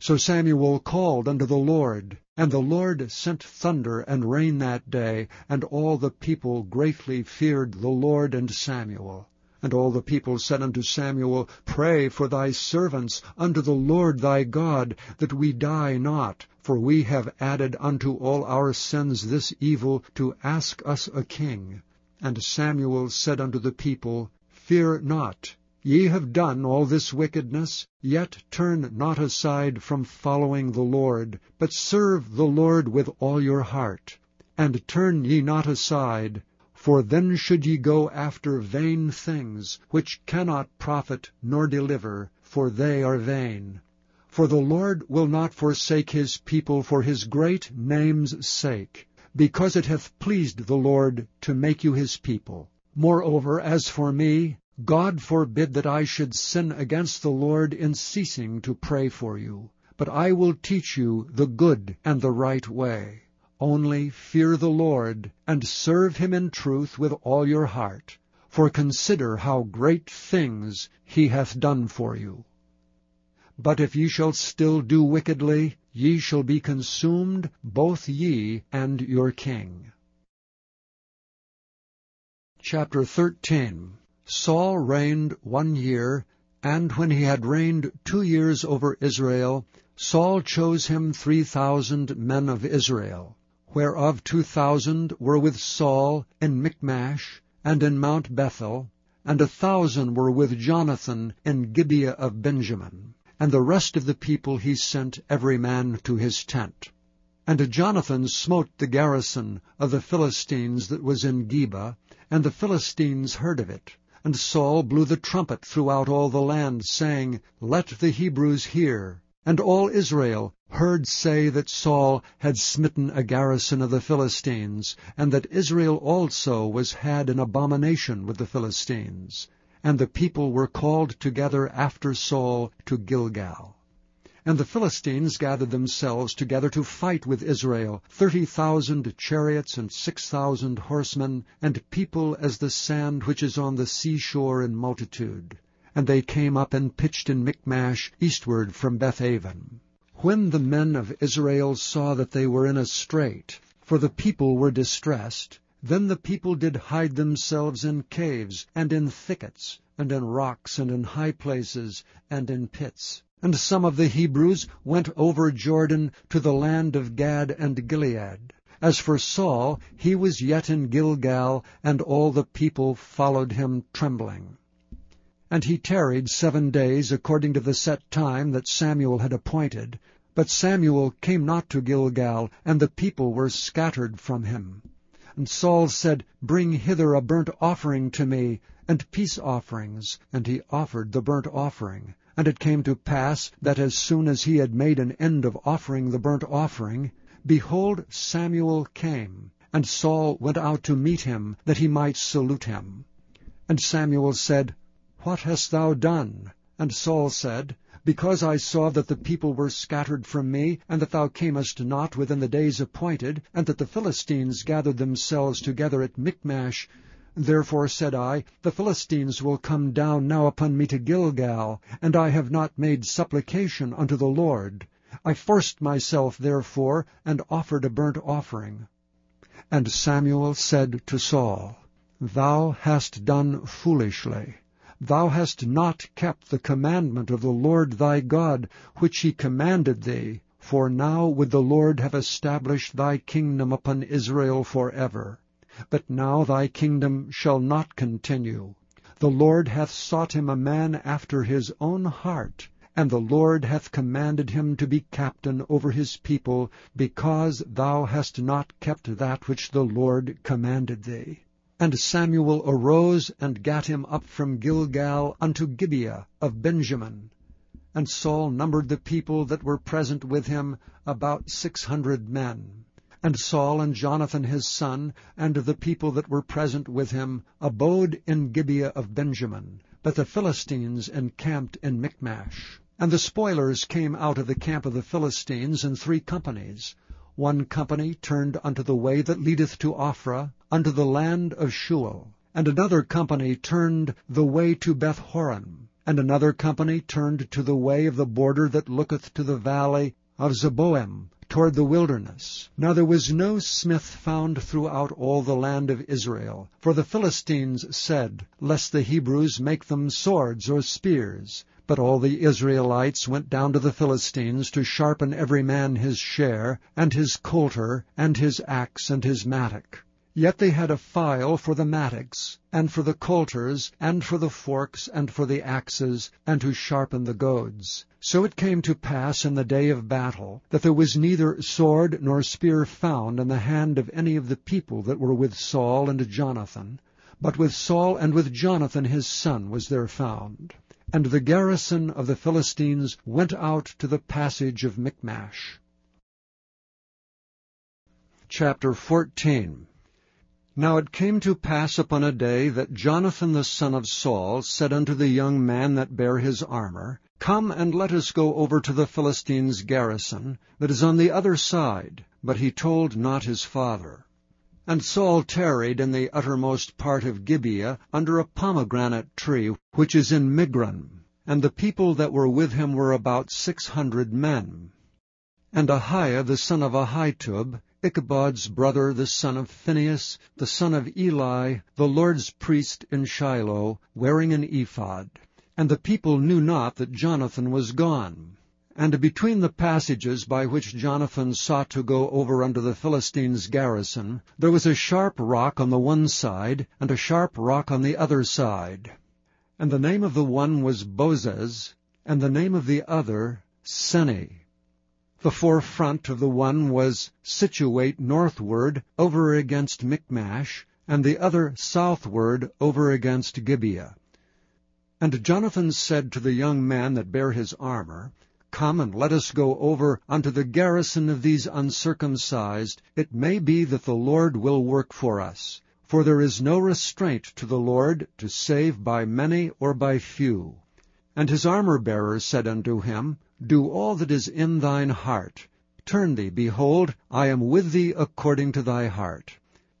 So Samuel called unto the Lord, and the Lord sent thunder and rain that day, and all the people greatly feared the Lord and Samuel. And all the people said unto Samuel, Pray for thy servants unto the Lord thy God, that we die not, for we have added unto all our sins this evil, to ask us a king. And Samuel said unto the people, Fear not. Ye have done all this wickedness, yet turn not aside from following the Lord, but serve the Lord with all your heart. And turn ye not aside, for then should ye go after vain things, which cannot profit nor deliver, for they are vain. For the Lord will not forsake his people for his great name's sake, because it hath pleased the Lord to make you his people. Moreover, as for me, God forbid that I should sin against the Lord in ceasing to pray for you. But I will teach you the good and the right way. Only fear the Lord, and serve him in truth with all your heart. For consider how great things he hath done for you. But if ye shall still do wickedly, ye shall be consumed, both ye and your king. Chapter 13. Saul reigned 1 year, and when he had reigned 2 years over Israel, Saul chose him 3,000 men of Israel, whereof 2,000 were with Saul in Michmash and in Mount Bethel, and 1,000 were with Jonathan in Gibeah of Benjamin. And the rest of the people he sent every man to his tent. And Jonathan smote the garrison of the Philistines that was in Geba, and the Philistines heard of it. And Saul blew the trumpet throughout all the land, saying, Let the Hebrews hear. And all Israel heard say that Saul had smitten a garrison of the Philistines, and that Israel also was had in abomination with the Philistines. And the people were called together after Saul to Gilgal. And the Philistines gathered themselves together to fight with Israel, 30,000 chariots and 6,000 horsemen, and people as the sand which is on the seashore in multitude. And they came up and pitched in Michmash eastward from Bethaven. When the men of Israel saw that they were in a strait, for the people were distressed, then the people did hide themselves in caves, and in thickets, and in rocks, and in high places, and in pits. And some of the Hebrews went over Jordan to the land of Gad and Gilead. As for Saul, he was yet in Gilgal, and all the people followed him trembling. And he tarried 7 days according to the set time that Samuel had appointed. But Samuel came not to Gilgal, and the people were scattered from him. And Saul said, Bring hither a burnt offering to me, and peace offerings. And he offered the burnt offering. And it came to pass that as soon as he had made an end of offering the burnt offering, behold, Samuel came, and Saul went out to meet him, that he might salute him. And Samuel said, What hast thou done? And Saul said, Because I saw that the people were scattered from me, and that thou camest not within the days appointed, and that the Philistines gathered themselves together at Michmash, therefore said I, The Philistines will come down now upon me to Gilgal, and I have not made supplication unto the Lord. I forced myself therefore, and offered a burnt offering. And Samuel said to Saul, Thou hast done foolishly. Thou hast not kept the commandment of the Lord thy God, which he commanded thee. For now would the Lord have established thy kingdom upon Israel forever. But now thy kingdom shall not continue. The Lord hath sought him a man after his own heart, and the Lord hath commanded him to be captain over his people, because thou hast not kept that which the Lord commanded thee. And Samuel arose and gat him up from Gilgal unto Gibeah of Benjamin. And Saul numbered the people that were present with him, about 600 men. And Saul and Jonathan his son, and the people that were present with him, abode in Gibeah of Benjamin. But the Philistines encamped in Michmash. And the spoilers came out of the camp of the Philistines in 3 companies. 1 company turned unto the way that leadeth to Ophrah, unto the land of Shual. And another company turned the way to Beth-horon. And another company turned to the way of the border that looketh to the valley of Zeboim, toward the wilderness. Now there was no smith found throughout all the land of Israel. For the Philistines said, Lest the Hebrews make them swords or spears. But all the Israelites went down to the Philistines to sharpen every man his share, and his coulter, and his axe, and his mattock. Yet they had a file for the mattocks, and for the coulters, and for the forks, and for the axes, and to sharpen the goads. So it came to pass in the day of battle, that there was neither sword nor spear found in the hand of any of the people that were with Saul and Jonathan, but with Saul and with Jonathan his son was there found. And the garrison of the Philistines went out to the passage of Michmash. Chapter 14. Now it came to pass upon a day that Jonathan the son of Saul said unto the young man that bare his armor, Come and let us go over to the Philistines' garrison, that is on the other side. But he told not his father. And Saul tarried in the uttermost part of Gibeah under a pomegranate tree, which is in Migron. And the people that were with him were about 600 men. And Ahiah the son of Ahitub, Ichabod's brother, the son of Phinehas, the son of Eli, the Lord's priest in Shiloh, wearing an ephod. And the people knew not that Jonathan was gone. And between the passages by which Jonathan sought to go over unto the Philistines' garrison, there was a sharp rock on the one side, and a sharp rock on the other side. And the name of the one was Bozez, and the name of the other Seni. The forefront of the one was situate northward over against Michmash, and the other southward over against Gibeah. And Jonathan said to the young man that bare his armor, Come and let us go over unto the garrison of these uncircumcised. It may be that the Lord will work for us. For there is no restraint to the Lord to save by many or by few. And his armor-bearer said unto him, Do all that is in thine heart. Turn thee, behold, I am with thee according to thy heart.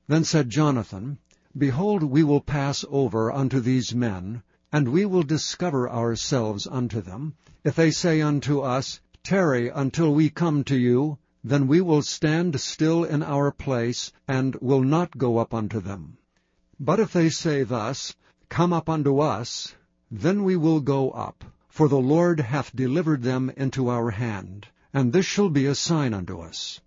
Then said Jonathan, Behold, we will pass over unto these men, and we will discover ourselves unto them. If they say unto us, Tarry until we come to you, then we will stand still in our place, and will not go up unto them. But if they say thus, Come up unto us, then we will go up, for the Lord hath delivered them into our hand, and this shall be a sign unto us.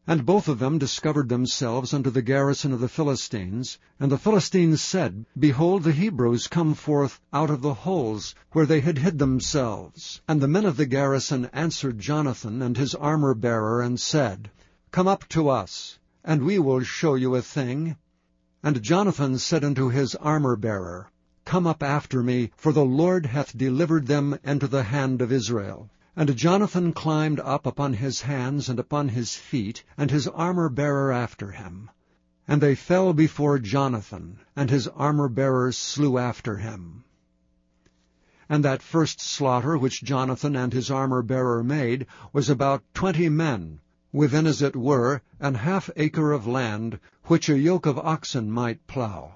And both of them discovered themselves unto the garrison of the Philistines. And the Philistines said, Behold, the Hebrews come forth out of the holes where they had hid themselves. And the men of the garrison answered Jonathan and his armor-bearer, and said, Come up to us, and we will show you a thing. And Jonathan said unto his armor-bearer, Come up after me, for the Lord hath delivered them into the hand of Israel. And Jonathan climbed up upon his hands and upon his feet, and his armor-bearer after him. And they fell before Jonathan, and his armor-bearer slew after him. And that first slaughter which Jonathan and his armor-bearer made was about 20 men, within as it were an half acre of land, which a yoke of oxen might plough.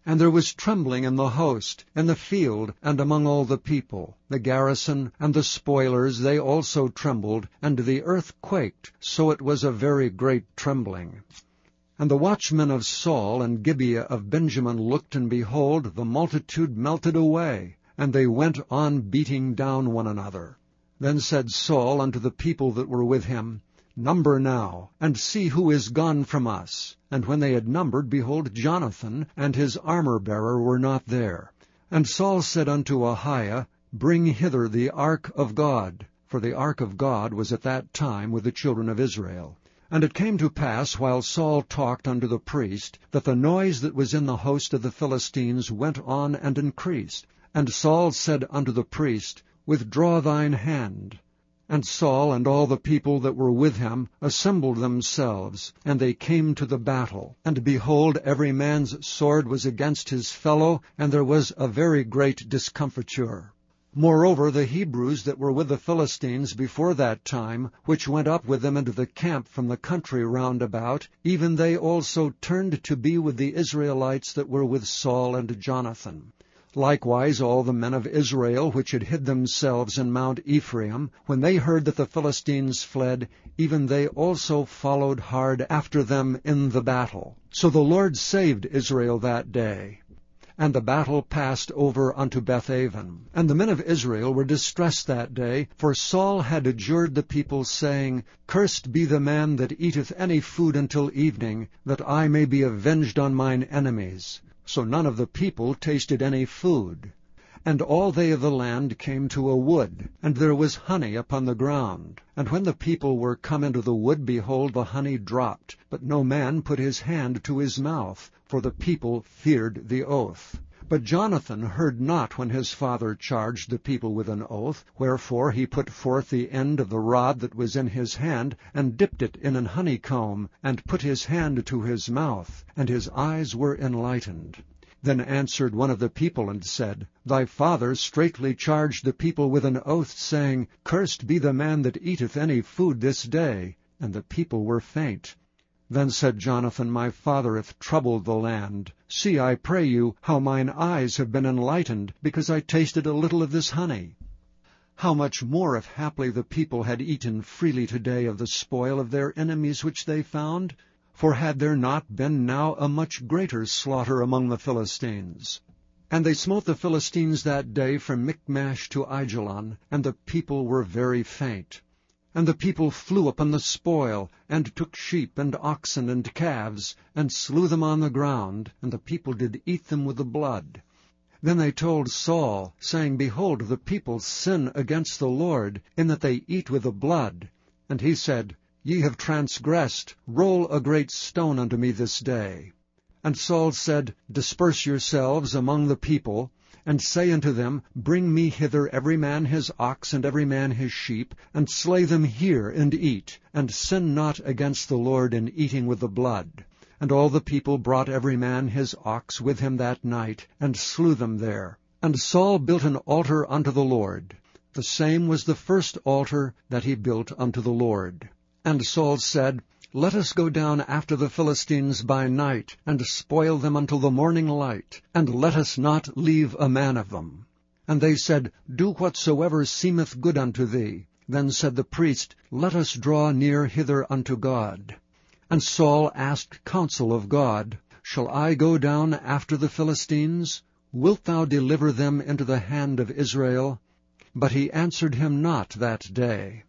And there was trembling in the host, in the field, and among all the people. The garrison and the spoilers, they also trembled, and the earth quaked, so it was a very great trembling. And the watchmen of Saul and Gibeah of Benjamin looked, and behold, the multitude melted away, and they went on beating down one another. Then said Saul unto the people that were with him, Number now, and see who is gone from us. And when they had numbered, behold, Jonathan and his armor-bearer were not there. And Saul said unto Ahiah, Bring hither the ark of God. For the ark of God was at that time with the children of Israel. And it came to pass, while Saul talked unto the priest, that the noise that was in the host of the Philistines went on and increased. And Saul said unto the priest, Withdraw thine hand. And Saul and all the people that were with him assembled themselves, and they came to the battle. And behold, every man's sword was against his fellow, and there was a very great discomfiture. Moreover, the Hebrews that were with the Philistines before that time, which went up with them into the camp from the country round about, even they also turned to be with the Israelites that were with Saul and Jonathan. Likewise all the men of Israel which had hid themselves in Mount Ephraim, when they heard that the Philistines fled, even they also followed hard after them in the battle. So the Lord saved Israel that day. And the battle passed over unto Bethaven. And the men of Israel were distressed that day, for Saul had adjured the people, saying, Cursed be the man that eateth any food until evening, that I may be avenged on mine enemies. So none of the people tasted any food. And all they of the land came to a wood, and there was honey upon the ground. And when the people were come into the wood, behold, the honey dropped, but no man put his hand to his mouth, for the people feared the oath. But Jonathan heard not when his father charged the people with an oath, wherefore he put forth the end of the rod that was in his hand, and dipped it in an honeycomb, and put his hand to his mouth, and his eyes were enlightened. Then answered one of the people, and said, Thy father straitly charged the people with an oath, saying, Cursed be the man that eateth any food this day. And the people were faint. Then said Jonathan, My father hath troubled the land. See, I pray you, how mine eyes have been enlightened, because I tasted a little of this honey. How much more if haply the people had eaten freely today of the spoil of their enemies which they found? For had there not been now a much greater slaughter among the Philistines? And they smote the Philistines that day from Michmash to Aijalon, and the people were very faint. And the people flew upon the spoil, and took sheep and oxen and calves, and slew them on the ground, and the people did eat them with the blood. Then they told Saul, saying, Behold, the people sin against the Lord, in that they eat with the blood. And he said, Ye have transgressed, roll a great stone unto me this day. And Saul said, Disperse yourselves among the people, and say unto them, Bring me hither every man his ox and every man his sheep, and slay them here and eat, and sin not against the Lord in eating with the blood. And all the people brought every man his ox with him that night, and slew them there. And Saul built an altar unto the Lord. The same was the first altar that he built unto the Lord. And Saul said, Let us go down after the Philistines by night, and spoil them until the morning light, and let us not leave a man of them. And they said, Do whatsoever seemeth good unto thee. Then said the priest, Let us draw near hither unto God. And Saul asked counsel of God, Shall I go down after the Philistines? Wilt thou deliver them into the hand of Israel? But he answered him not that day.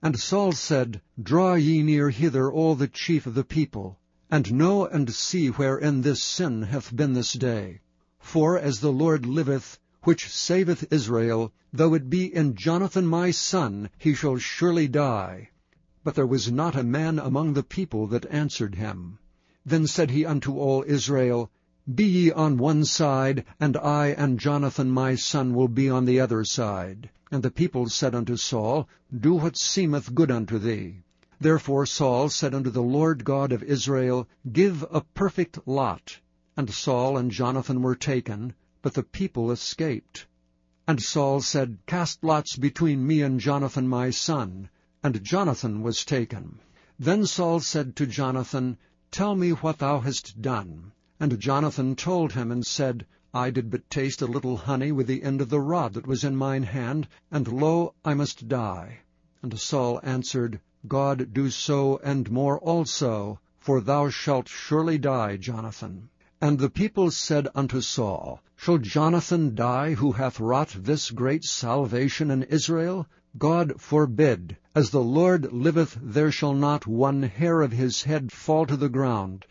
And Saul said, Draw ye near hither all the chief of the people, and know and see wherein this sin hath been this day. For as the Lord liveth, which saveth Israel, though it be in Jonathan my son, he shall surely die. But there was not a man among the people that answered him. Then said he unto all Israel, Be ye on one side, and I and Jonathan my son will be on the other side. And the people said unto Saul, Do what seemeth good unto thee. Therefore Saul said unto the Lord God of Israel, Give a perfect lot. And Saul and Jonathan were taken, but the people escaped. And Saul said, Cast lots between me and Jonathan my son. And Jonathan was taken. Then Saul said to Jonathan, Tell me what thou hast done. And Jonathan told him, and said, I did but taste a little honey with the end of the rod that was in mine hand, and lo, I must die. And Saul answered, God do so and more also, for thou shalt surely die, Jonathan. And the people said unto Saul, Shall Jonathan die, who hath wrought this great salvation in Israel? God forbid. As the Lord liveth, there shall not one hair of his head fall to the ground.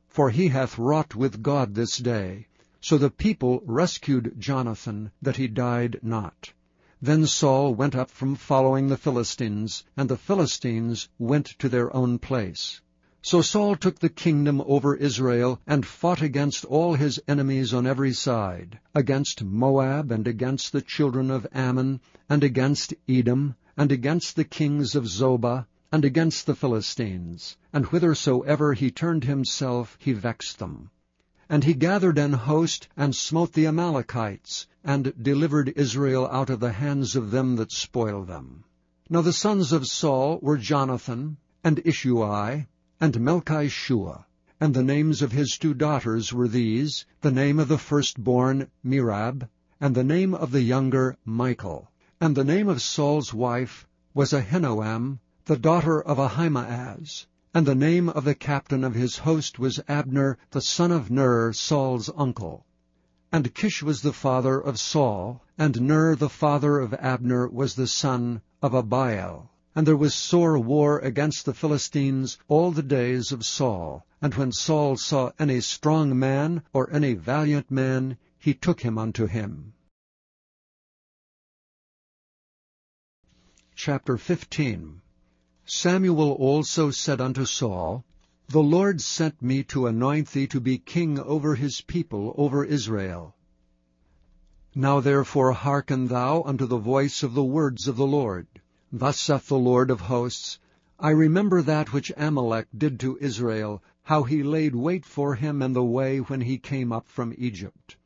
For he hath wrought with God this day. So the people rescued Jonathan, that he died not. Then Saul went up from following the Philistines, and the Philistines went to their own place. So Saul took the kingdom over Israel, and fought against all his enemies on every side, against Moab, and against the children of Ammon, and against Edom, and against the kings of Zobah, and against the Philistines. And whithersoever he turned himself, he vexed them. And he gathered an host, and smote the Amalekites, and delivered Israel out of the hands of them that spoiled them. Now the sons of Saul were Jonathan, and Ishuai, and Melchishua. And the names of his 2 daughters were these, the name of the firstborn Merab, and the name of the younger Michal. And the name of Saul's wife was Ahinoam, the daughter of Ahimaaz. And the name of the captain of his host was Abner, the son of Ner, Saul's uncle. And Kish was the father of Saul, and Ner the father of Abner was the son of Abiel. And there was sore war against the Philistines all the days of Saul. And when Saul saw any strong man or any valiant man, he took him unto him. Chapter 15. Samuel also said unto Saul, The Lord sent me to anoint thee to be king over his people, over Israel. Now therefore hearken thou unto the voice of the words of the Lord. Thus saith the Lord of hosts, I remember that which Amalek did to Israel, how he laid wait for him in the way when he came up from Egypt.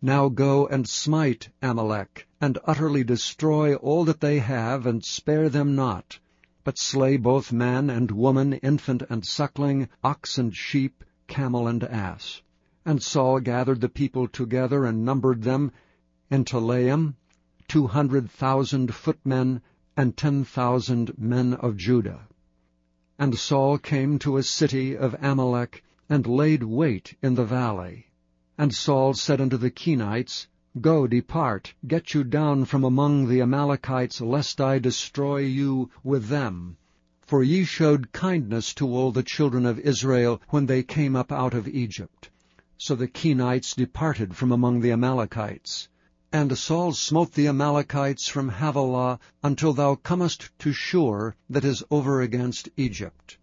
Now go and smite Amalek, and utterly destroy all that they have, and spare them not, but slay both man and woman, infant and suckling, ox and sheep, camel and ass. And Saul gathered the people together, and numbered them in Telaim, 200,000 footmen, and 10,000 men of Judah. And Saul came to a city of Amalek, and laid wait in the valley. And Saul said unto the Kenites, Go, depart, get you down from among the Amalekites, lest I destroy you with them. For ye showed kindness to all the children of Israel when they came up out of Egypt. So the Kenites departed from among the Amalekites. And Saul smote the Amalekites from Havilah until thou comest to Shur, that is over against Egypt.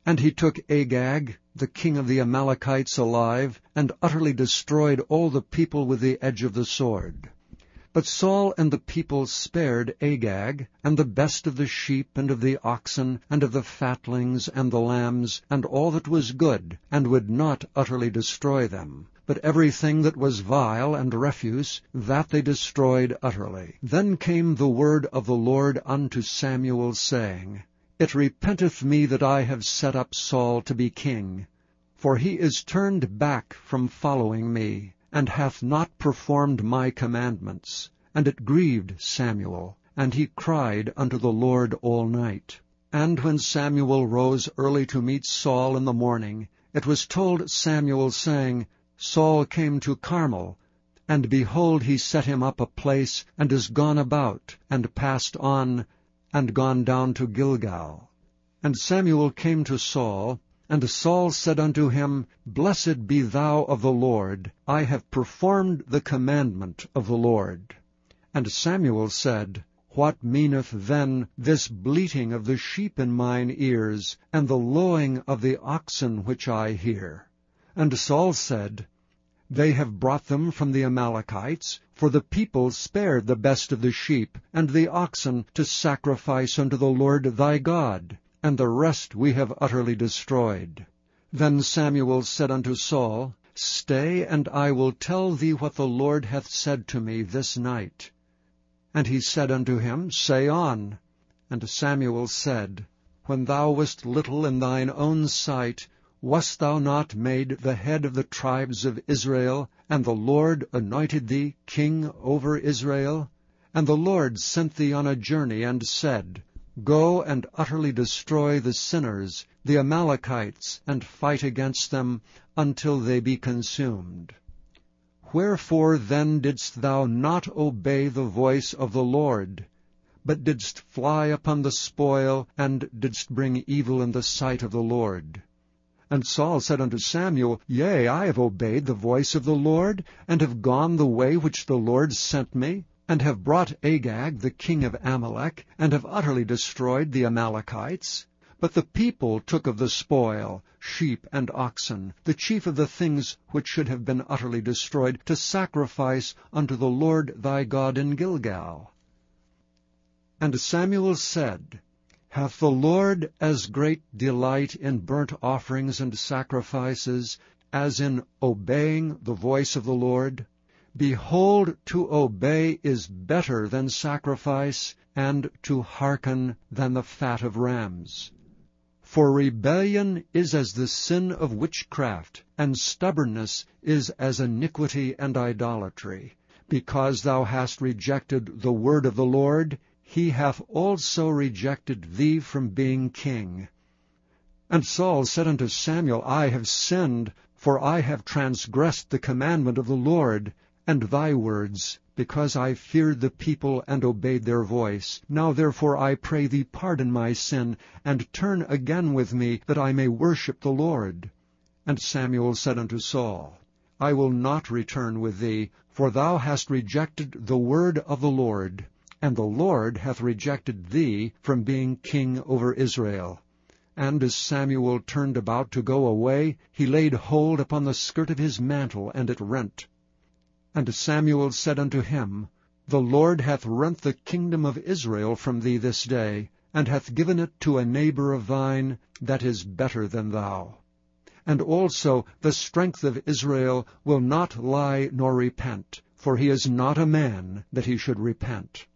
And he took Agag, the king of the Amalekites, alive, and utterly destroyed all the people with the edge of the sword. But Saul and the people spared Agag, and the best of the sheep, and of the oxen, and of the fatlings, and the lambs, and all that was good, and would not utterly destroy them. But everything that was vile and refuse, that they destroyed utterly. Then came the word of the Lord unto Samuel, saying, It repenteth me that I have set up Saul to be king, for he is turned back from following me, and hath not performed my commandments. And it grieved Samuel, and he cried unto the Lord all night. And when Samuel rose early to meet Saul in the morning, it was told Samuel, saying, Saul came to Carmel, And behold, he set him up a place, and is gone about, and passed on, and gone down to Gilgal. And Samuel came to Saul, and Saul said unto him, Blessed be thou of the Lord, I have performed the commandment of the Lord. And Samuel said, What meaneth then this bleating of the sheep in mine ears, and the lowing of the oxen which I hear? And Saul said, They have brought them from the Amalekites, for the people spared the best of the sheep and the oxen to sacrifice unto the Lord thy God, and the rest we have utterly destroyed. Then Samuel said unto Saul, Stay, and I will tell thee what the Lord hath said to me this night. And he said unto him, Say on. And Samuel said, When thou wast little in thine own sight, wast thou not made the head of the tribes of Israel, and the Lord anointed thee king over Israel? And the Lord sent thee on a journey, and said, Go and utterly destroy the sinners, the Amalekites, and fight against them until they be consumed. Wherefore then didst thou not obey the voice of the Lord, but didst fly upon the spoil, and didst bring evil in the sight of the Lord? And Saul said unto Samuel, Yea, I have obeyed the voice of the Lord, and have gone the way which the Lord sent me, and have brought Agag the king of Amalek, and have utterly destroyed the Amalekites. But the people took of the spoil, sheep and oxen, the chief of the things which should have been utterly destroyed, to sacrifice unto the Lord thy God in Gilgal. And Samuel said, Hath the Lord as great delight in burnt offerings and sacrifices as in obeying the voice of the Lord? Behold, to obey is better than sacrifice, and to hearken than the fat of rams. For rebellion is as the sin of witchcraft, and stubbornness is as iniquity and idolatry. Because thou hast rejected the word of the Lord, he hath also rejected thee from being king. And Saul said unto Samuel, I have sinned, for I have transgressed the commandment of the Lord, and thy words, because I feared the people and obeyed their voice. Now therefore I pray thee pardon my sin, and turn again with me, that I may worship the Lord. And Samuel said unto Saul, I will not return with thee, for thou hast rejected the word of the Lord, and the Lord hath rejected thee from being king over Israel. And as Samuel turned about to go away, he laid hold upon the skirt of his mantle, and it rent. And Samuel said unto him, The Lord hath rent the kingdom of Israel from thee this day, and hath given it to a neighbor of thine that is better than thou. And also the strength of Israel will not lie nor repent, for he is not a man that he should repent.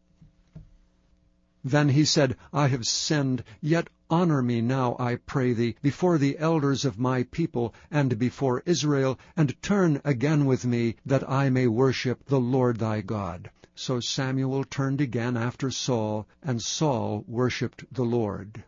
Then he said, I have sinned, yet honor me now, I pray thee, before the elders of my people, and before Israel, and turn again with me, that I may worship the Lord thy God. So Samuel turned again after Saul, and Saul worshipped the Lord.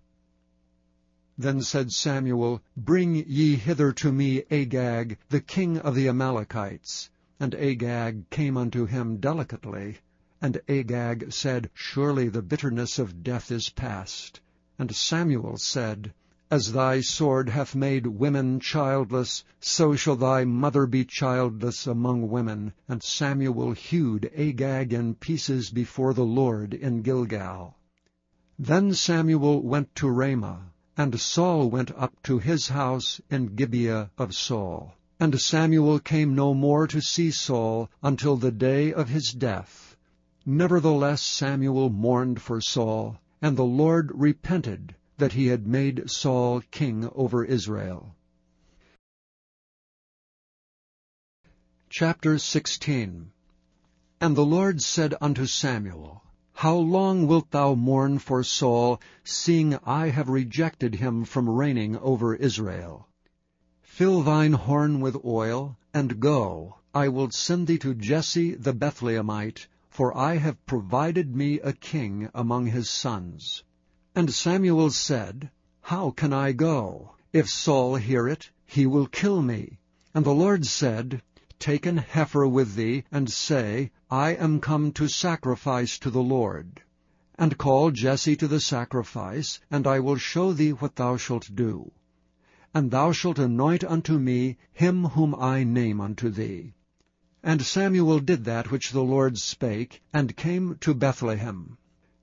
Then said Samuel, Bring ye hither to me Agag, the king of the Amalekites. And Agag came unto him delicately. And Agag said, Surely the bitterness of death is past. And Samuel said, As thy sword hath made women childless, so shall thy mother be childless among women. And Samuel hewed Agag in pieces before the Lord in Gilgal. Then Samuel went to Ramah, and Saul went up to his house in Gibeah of Saul. And Samuel came no more to see Saul until the day of his death. Nevertheless Samuel mourned for Saul, and the Lord repented that he had made Saul king over Israel. Chapter 16. And the Lord said unto Samuel, How long wilt thou mourn for Saul, seeing I have rejected him from reigning over Israel? Fill thine horn with oil, and go. I will send thee to Jesse the Bethlehemite, for I have provided me a king among his sons. And Samuel said, How can I go? If Saul hear it, he will kill me. And the Lord said, take an heifer with thee, and say, I am come to sacrifice to the Lord. And call Jesse to the sacrifice, and I will show thee what thou shalt do. And thou shalt anoint unto me him whom I name unto thee. And Samuel did that which the Lord spake, and came to Bethlehem.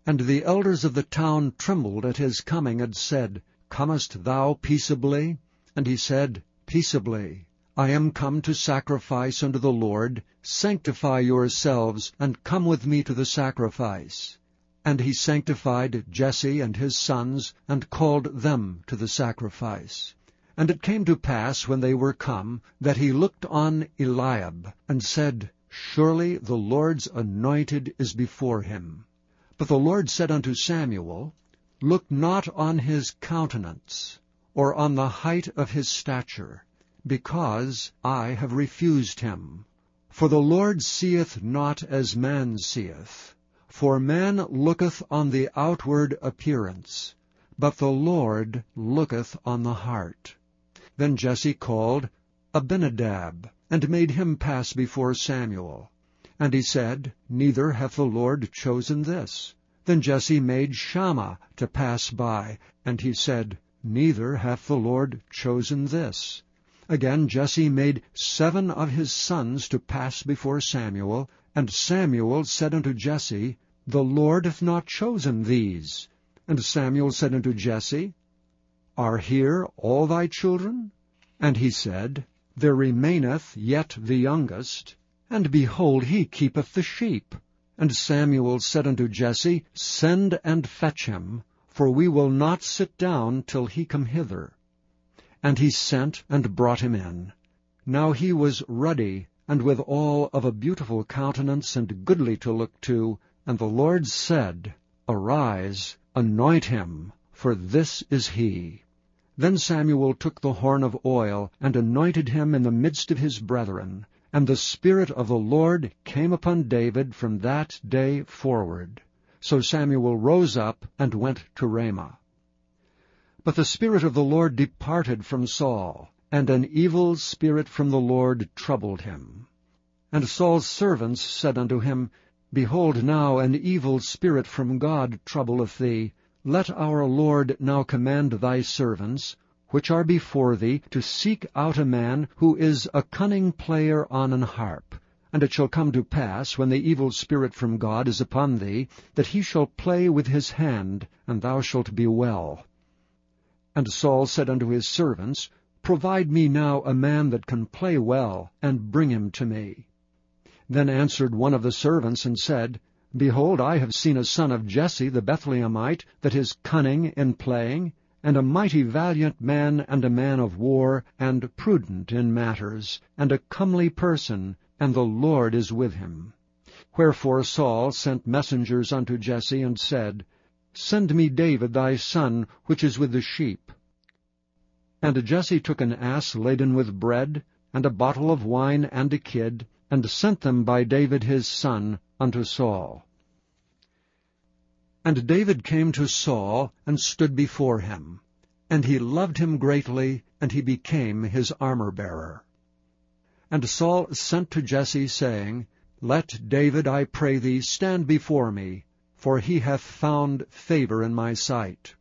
And the elders of the town trembled at his coming, and said, Comest thou peaceably? And he said, Peaceably. I am come to sacrifice unto the Lord. Sanctify yourselves, and come with me to the sacrifice. And he sanctified Jesse and his sons, and called them to the sacrifice. And it came to pass, when they were come, that he looked on Eliab, and said, Surely the Lord's anointed is before him. But the Lord said unto Samuel, Look not on his countenance, or on the height of his stature, because I have refused him. For the Lord seeth not as man seeth. For man looketh on the outward appearance, but the Lord looketh on the heart. Then Jesse called Abinadab, and made him pass before Samuel. And he said, Neither hath the Lord chosen this. Then Jesse made Shammah to pass by, and he said, Neither hath the Lord chosen this. Again Jesse made 7 of his sons to pass before Samuel, and Samuel said unto Jesse, The Lord hath not chosen these. And Samuel said unto Jesse, Are here all thy children? And he said, There remaineth yet the youngest, and behold, he keepeth the sheep. And Samuel said unto Jesse, Send and fetch him, for we will not sit down till he come hither. And he sent and brought him in. Now he was ruddy, and withal of a beautiful countenance, and goodly to look to. And the Lord said, Arise, anoint him, for this is he. Then Samuel took the horn of oil, and anointed him in the midst of his brethren. And the Spirit of the Lord came upon David from that day forward. So Samuel rose up and went to Ramah. But the Spirit of the Lord departed from Saul, and an evil spirit from the Lord troubled him. And Saul's servants said unto him, Behold, now an evil spirit from God troubleth thee. Let our Lord now command thy servants, which are before thee, to seek out a man who is a cunning player on an harp. And it shall come to pass, when the evil spirit from God is upon thee, that he shall play with his hand, and thou shalt be well. And Saul said unto his servants, Provide me now a man that can play well, and bring him to me. Then answered one of the servants, and said, Behold, I have seen a son of Jesse the Bethlehemite, that is cunning in playing, and a mighty valiant man, and a man of war, and prudent in matters, and a comely person, and the Lord is with him. Wherefore Saul sent messengers unto Jesse, and said, Send me David thy son, which is with the sheep. And Jesse took an ass laden with bread, and a bottle of wine, and a kid, and sent them by David his son unto Saul. And David came to Saul, and stood before him. And he loved him greatly, and he became his armor-bearer. And Saul sent to Jesse, saying, Let David, I pray thee, stand before me, for he hath found favor in my sight.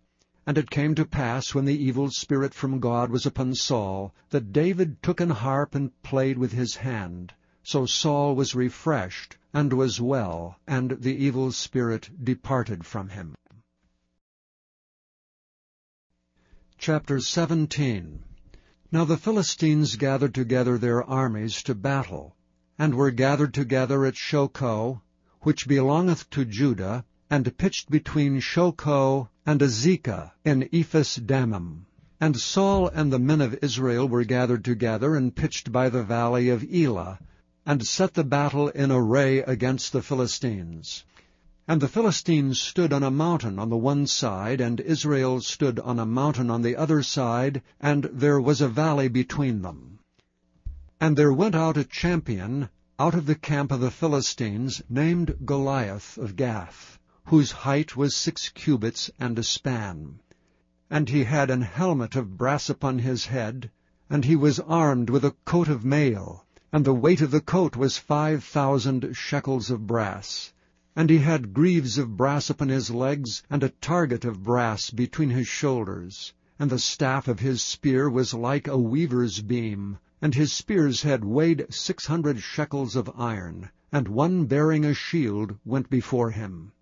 And it came to pass, when the evil spirit from God was upon Saul, that David took an harp and played with his hand. So Saul was refreshed, and was well, and the evil spirit departed from him. Chapter 17. Now the Philistines gathered together their armies to battle, and were gathered together at Shochoh, which belongeth to Judah, and pitched between Shochoh and Azekah in Ephes-dammim. And Saul and the men of Israel were gathered together, and pitched by the valley of Elah, and set the battle in array against the Philistines. And the Philistines stood on a mountain on the one side, and Israel stood on a mountain on the other side, and there was a valley between them. And there went out a champion out of the camp of the Philistines, named Goliath of Gath, whose height was 6 cubits and a span. And he had an helmet of brass upon his head, and he was armed with a coat of mail, and the weight of the coat was 5,000 shekels of brass. And he had greaves of brass upon his legs, and a target of brass between his shoulders. And the staff of his spear was like a weaver's beam, and his spear's head weighed 600 shekels of iron, and one bearing a shield went before him.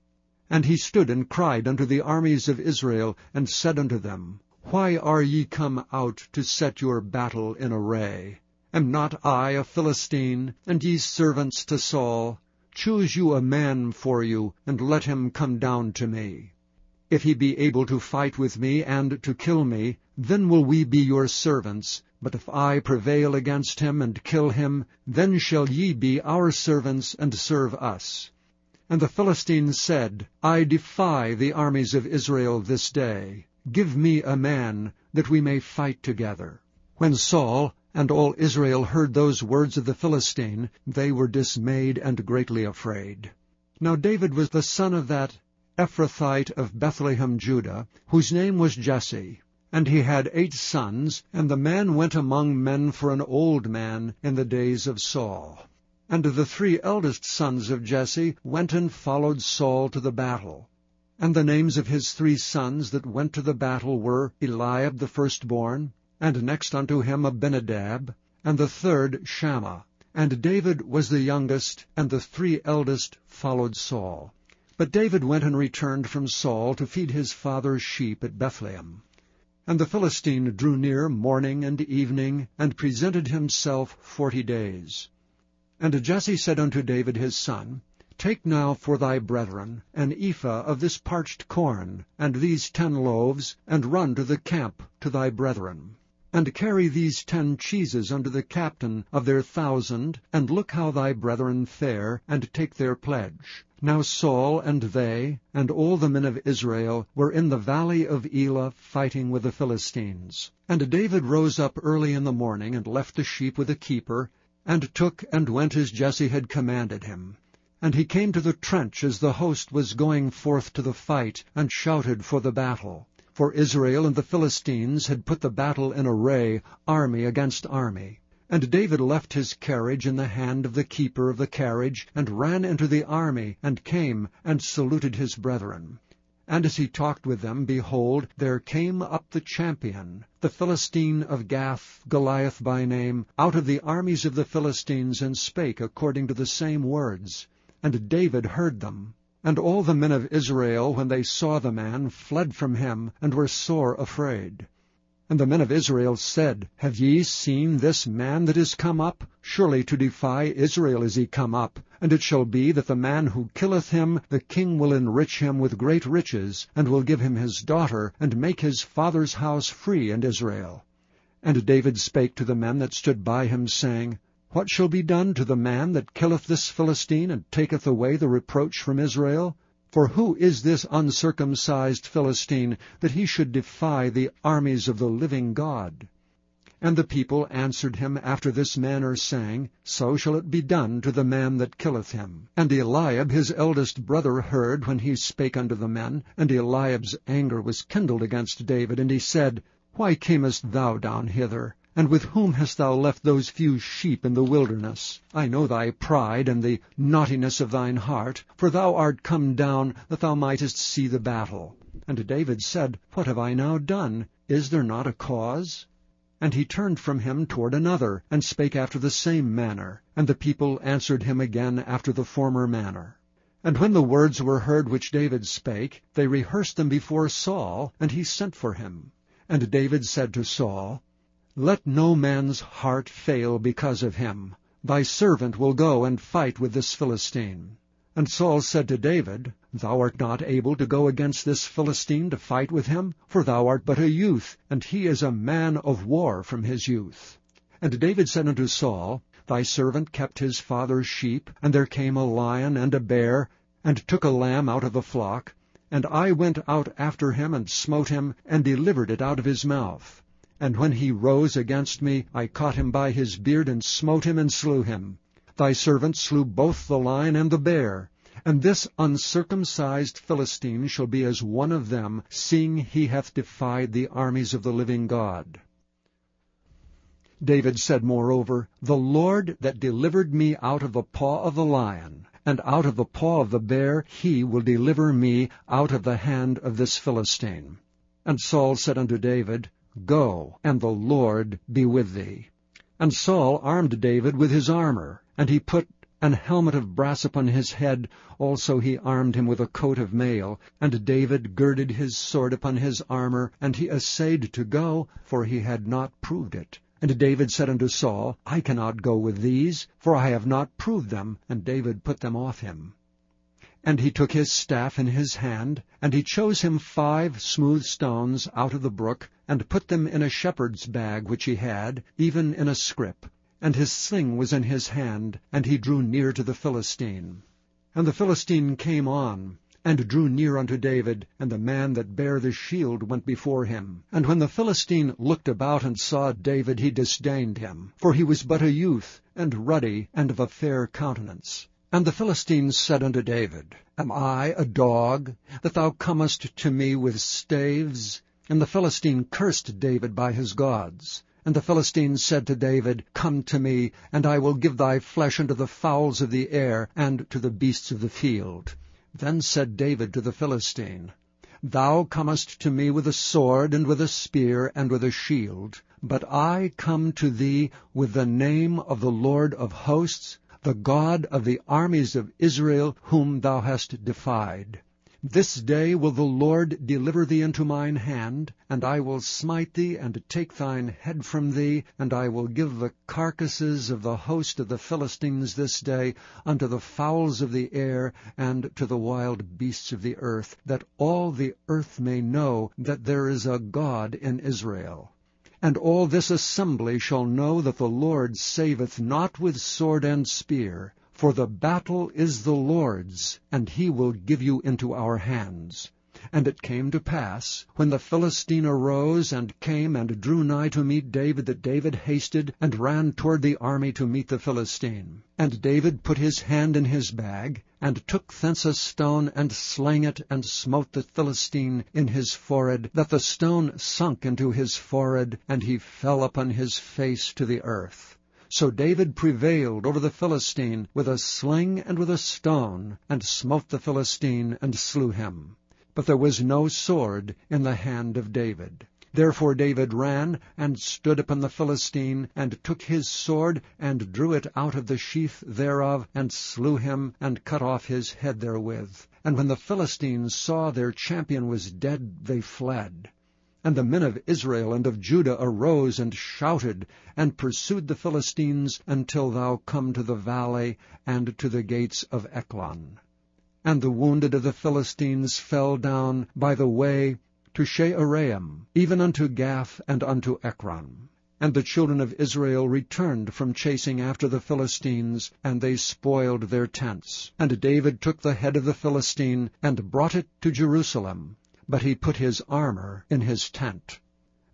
And he stood and cried unto the armies of Israel, and said unto them, Why are ye come out to set your battle in array? Am not I a Philistine, and ye servants to Saul? Choose you a man for you, and let him come down to me. If he be able to fight with me, and to kill me, then will we be your servants. But if I prevail against him, and kill him, then shall ye be our servants, and serve us. And the Philistines said, I defy the armies of Israel this day. Give me a man, that we may fight together. When Saul and all Israel heard those words of the Philistine, they were dismayed and greatly afraid. Now David was the son of that Ephrathite of Bethlehem, Judah, whose name was Jesse. And he had 8 sons, and the man went among men for an old man in the days of Saul. And the 3 eldest sons of Jesse went and followed Saul to the battle. And the names of his 3 sons that went to the battle were Eliab the firstborn, and next unto him Abinadab, and the 3rd Shammah. And David was the youngest, and the 3 eldest followed Saul. But David went and returned from Saul to feed his father's sheep at Bethlehem. And the Philistine drew near morning and evening, and presented himself 40 days. And Jesse said unto David his son, Take now for thy brethren an ephah of this parched corn, and these 10 loaves, and run to the camp to thy brethren. And carry these 10 cheeses unto the captain of their 1,000, and look how thy brethren fare, and take their pledge. Now Saul and they, and all the men of Israel, were in the valley of Elah fighting with the Philistines. And David rose up early in the morning, and left the sheep with a keeper, and took and went as Jesse had commanded him. And he came to the trench as the host was going forth to the fight, and shouted for the battle. For Israel and the Philistines had put the battle in array, army against army. And David left his carriage in the hand of the keeper of the carriage, and ran into the army, and came and saluted his brethren. And as he talked with them, behold, there came up the champion, the Philistine of Gath, Goliath by name, out of the armies of the Philistines, and spake according to the same words. And David heard them. And all the men of Israel, when they saw the man, fled from him, and were sore afraid. And the men of Israel said, Have ye seen this man that is come up? Surely to defy Israel is he come up. And it shall be that the man who killeth him, the king will enrich him with great riches, and will give him his daughter, and make his father's house free in Israel. And David spake to the men that stood by him, saying, What shall be done to the man that killeth this Philistine, and taketh away the reproach from Israel? For who is this uncircumcised Philistine, that he should defy the armies of the living God? And the people answered him after this manner, saying, So shall it be done to the man that killeth him. And Eliab his eldest brother heard when he spake unto the men, and Eliab's anger was kindled against David, and he said, Why camest thou down hither? And with whom hast thou left those few sheep in the wilderness? I know thy pride and the naughtiness of thine heart, for thou art come down that thou mightest see the battle. And David said, What have I now done? Is there not a cause? And he turned from him toward another, and spake after the same manner. And the people answered him again after the former manner. And when the words were heard which David spake, they rehearsed them before Saul, and he sent for him. And David said to Saul, Let no man's heart fail because of him. Thy servant will go and fight with this Philistine. And Saul said to David, Thou art not able to go against this Philistine to fight with him, for thou art but a youth, and he is a man of war from his youth. And David said unto Saul, Thy servant kept his father's sheep, and there came a lion and a bear, and took a lamb out of the flock. And I went out after him, and smote him, and delivered it out of his mouth. And when he rose against me, I caught him by his beard, and smote him, and slew him. Thy servant slew both the lion and the bear. And this uncircumcised Philistine shall be as one of them, seeing he hath defied the armies of the living God. David said moreover, The Lord that delivered me out of the paw of the lion, and out of the paw of the bear, he will deliver me out of the hand of this Philistine. And Saul said unto David, Go, and the Lord be with thee. And Saul armed David with his armor, and he put an helmet of brass upon his head. Also he armed him with a coat of mail. And David girded his sword upon his armor, and he essayed to go, for he had not proved it. And David said unto Saul, I cannot go with these, for I have not proved them. And David put them off him. And he took his staff in his hand, and he chose him 5 smooth stones out of the brook, and put them in a shepherd's bag which he had, even in a scrip. And his sling was in his hand, and he drew near to the Philistine. And the Philistine came on, and drew near unto David, and the man that bare the shield went before him. And when the Philistine looked about and saw David, he disdained him, for he was but a youth, and ruddy, and of a fair countenance. And the Philistine said unto David, Am I a dog, that thou comest to me with staves? And the Philistine cursed David by his gods. And the Philistine said to David, Come to me, and I will give thy flesh unto the fowls of the air, and to the beasts of the field. Then said David to the Philistine, Thou comest to me with a sword, and with a spear, and with a shield. But I come to thee with the name of the Lord of hosts, the God of the armies of Israel, whom thou hast defied. This day will the Lord deliver thee into mine hand, and I will smite thee, and take thine head from thee, and I will give the carcasses of the host of the Philistines this day unto the fowls of the air, and to the wild beasts of the earth, that all the earth may know that there is a God in Israel. And all this assembly shall know that the Lord saveth not with sword and spear, for the battle is the Lord's, and he will give you into our hands. And it came to pass, when the Philistine arose and came and drew nigh to meet David, that David hasted and ran toward the army to meet the Philistine. And David put his hand in his bag, and took thence a stone, and slang it, and smote the Philistine in his forehead, that the stone sunk into his forehead, and he fell upon his face to the earth. So David prevailed over the Philistine with a sling and with a stone, and smote the Philistine, and slew him. But there was no sword in the hand of David. Therefore David ran, and stood upon the Philistine, and took his sword, and drew it out of the sheath thereof, and slew him, and cut off his head therewith. And when the Philistines saw their champion was dead, they fled. And the men of Israel and of Judah arose and shouted, and pursued the Philistines until thou come to the valley, and to the gates of Eklon. And the wounded of the Philistines fell down by the way to Shearaim, even unto Gath and unto Ekron. And the children of Israel returned from chasing after the Philistines, and they spoiled their tents. And David took the head of the Philistine, and brought it to Jerusalem. But he put his armor in his tent.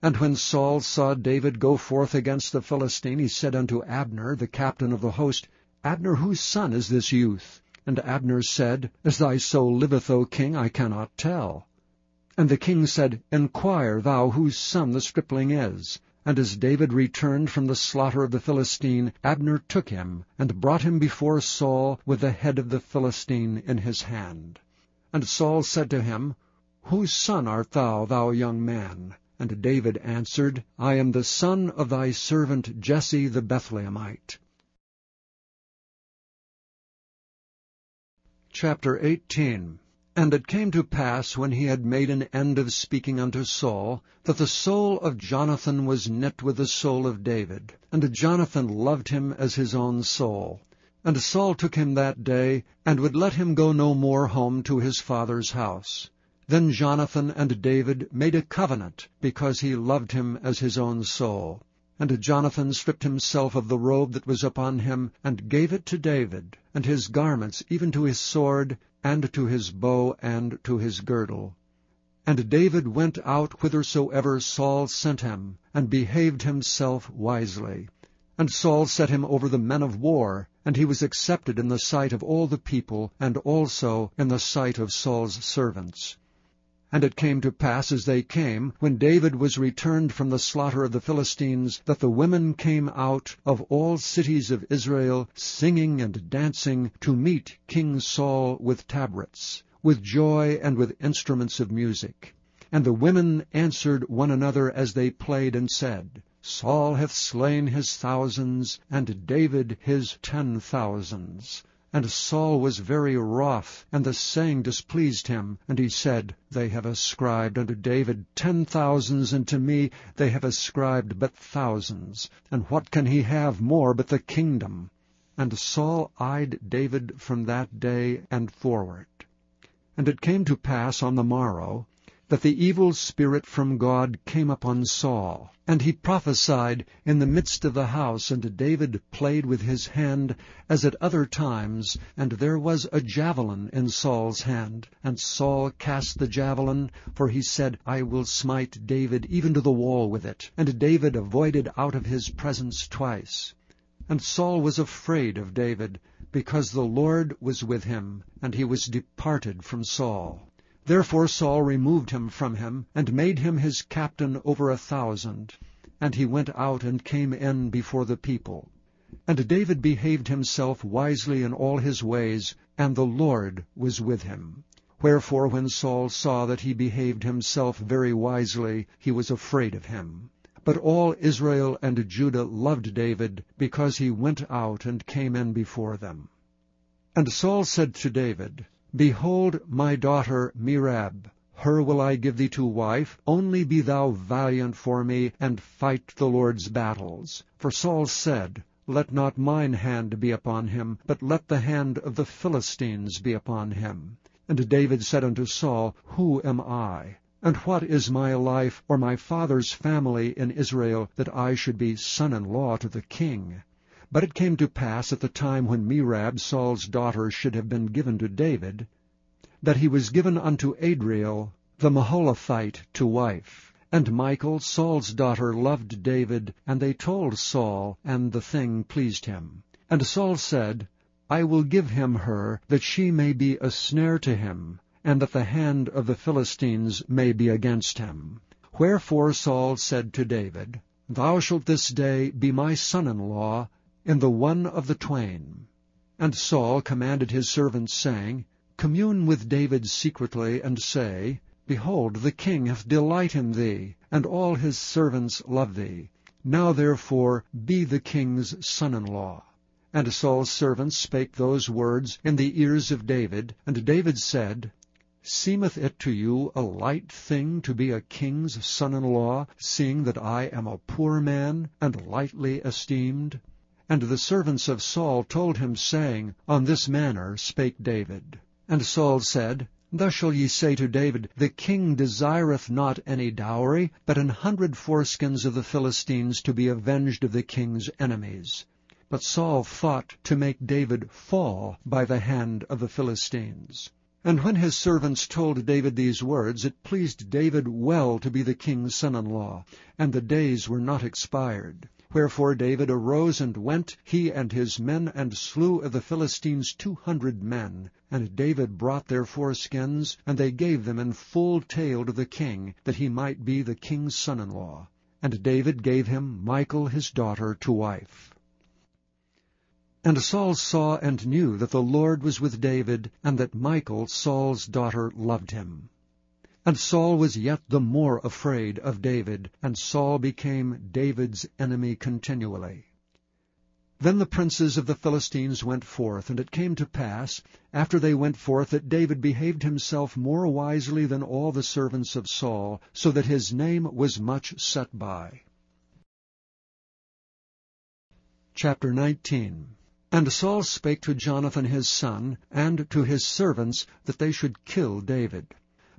And when Saul saw David go forth against the Philistine, he said unto Abner, the captain of the host, Abner, whose son is this youth? And Abner said, As thy soul liveth, O king, I cannot tell. And the king said, Enquire thou whose son the stripling is. And as David returned from the slaughter of the Philistine, Abner took him, and brought him before Saul with the head of the Philistine in his hand. And Saul said to him, Whose son art thou, thou young man? And David answered, I am the son of thy servant Jesse the Bethlehemite. Chapter 18. And it came to pass, when he had made an end of speaking unto Saul, that the soul of Jonathan was knit with the soul of David, and Jonathan loved him as his own soul. And Saul took him that day, and would let him go no more home to his father's house. Then Jonathan and David made a covenant, because he loved him as his own soul. And Jonathan stripped himself of the robe that was upon him, and gave it to David, and his garments, even to his sword, and to his bow, and to his girdle. And David went out whithersoever Saul sent him, and behaved himself wisely. And Saul set him over the men of war, and he was accepted in the sight of all the people, and also in the sight of Saul's servants. And it came to pass, as they came, when David was returned from the slaughter of the Philistines, that the women came out of all cities of Israel, singing and dancing, to meet King Saul with tabrets, with joy and with instruments of music. And the women answered one another as they played, and said, Saul hath slain his thousands, and David his 10,000s. And Saul was very wroth, and the saying displeased him. And he said, They have ascribed unto David 10,000s, and to me they have ascribed but thousands. And what can he have more but the kingdom? And Saul eyed David from that day and forward. And it came to pass on the morrow, that the evil spirit from God came upon Saul, and he prophesied in the midst of the house, and David played with his hand as at other times, and there was a javelin in Saul's hand. And Saul cast the javelin, for he said, I will smite David even to the wall with it. And David avoided out of his presence twice. And Saul was afraid of David, because the Lord was with him, and he was departed from Saul. Therefore Saul removed him from him, and made him his captain over 1,000. And he went out and came in before the people. And David behaved himself wisely in all his ways, and the Lord was with him. Wherefore when Saul saw that he behaved himself very wisely, he was afraid of him. But all Israel and Judah loved David, because he went out and came in before them. And Saul said to David, Behold my daughter Merab, her will I give thee to wife, only be thou valiant for me, and fight the Lord's battles. For Saul said, Let not mine hand be upon him, but let the hand of the Philistines be upon him. And David said unto Saul, Who am I? And what is my life, or my father's family in Israel, that I should be son-in-law to the king? But it came to pass at the time when Merab, Saul's daughter, should have been given to David, that he was given unto Adriel the Maholathite to wife. And Michal, Saul's daughter, loved David, and they told Saul, and the thing pleased him. And Saul said, I will give him her, that she may be a snare to him, and that the hand of the Philistines may be against him. Wherefore Saul said to David, Thou shalt this day be my son-in-law, in the one of the twain. And Saul commanded his servants, saying, Commune with David secretly, and say, Behold, the king hath delight in thee, and all his servants love thee. Now therefore be the king's son-in-law. And Saul's servants spake those words in the ears of David. And David said, Seemeth it to you a light thing to be a king's son-in-law, seeing that I am a poor man, and lightly esteemed? And the servants of Saul told him, saying, On this manner spake David. And Saul said, Thus shall ye say to David, The king desireth not any dowry, but 100 foreskins of the Philistines, to be avenged of the king's enemies. But Saul thought to make David fall by the hand of the Philistines. And when his servants told David these words, it pleased David well to be the king's son-in-law, and the days were not expired. Wherefore David arose and went, he and his men, and slew of the Philistines 200 men. And David brought their foreskins, and they gave them in full tale to the king, that he might be the king's son-in-law. And David gave him Michal his daughter to wife. And Saul saw and knew that the Lord was with David, and that Michal, Saul's daughter, loved him. And Saul was yet the more afraid of David, and Saul became David's enemy continually. Then the princes of the Philistines went forth, and it came to pass, after they went forth, that David behaved himself more wisely than all the servants of Saul, so that his name was much set by. Chapter 19. And Saul spake to Jonathan his son, and to his servants, that they should kill David.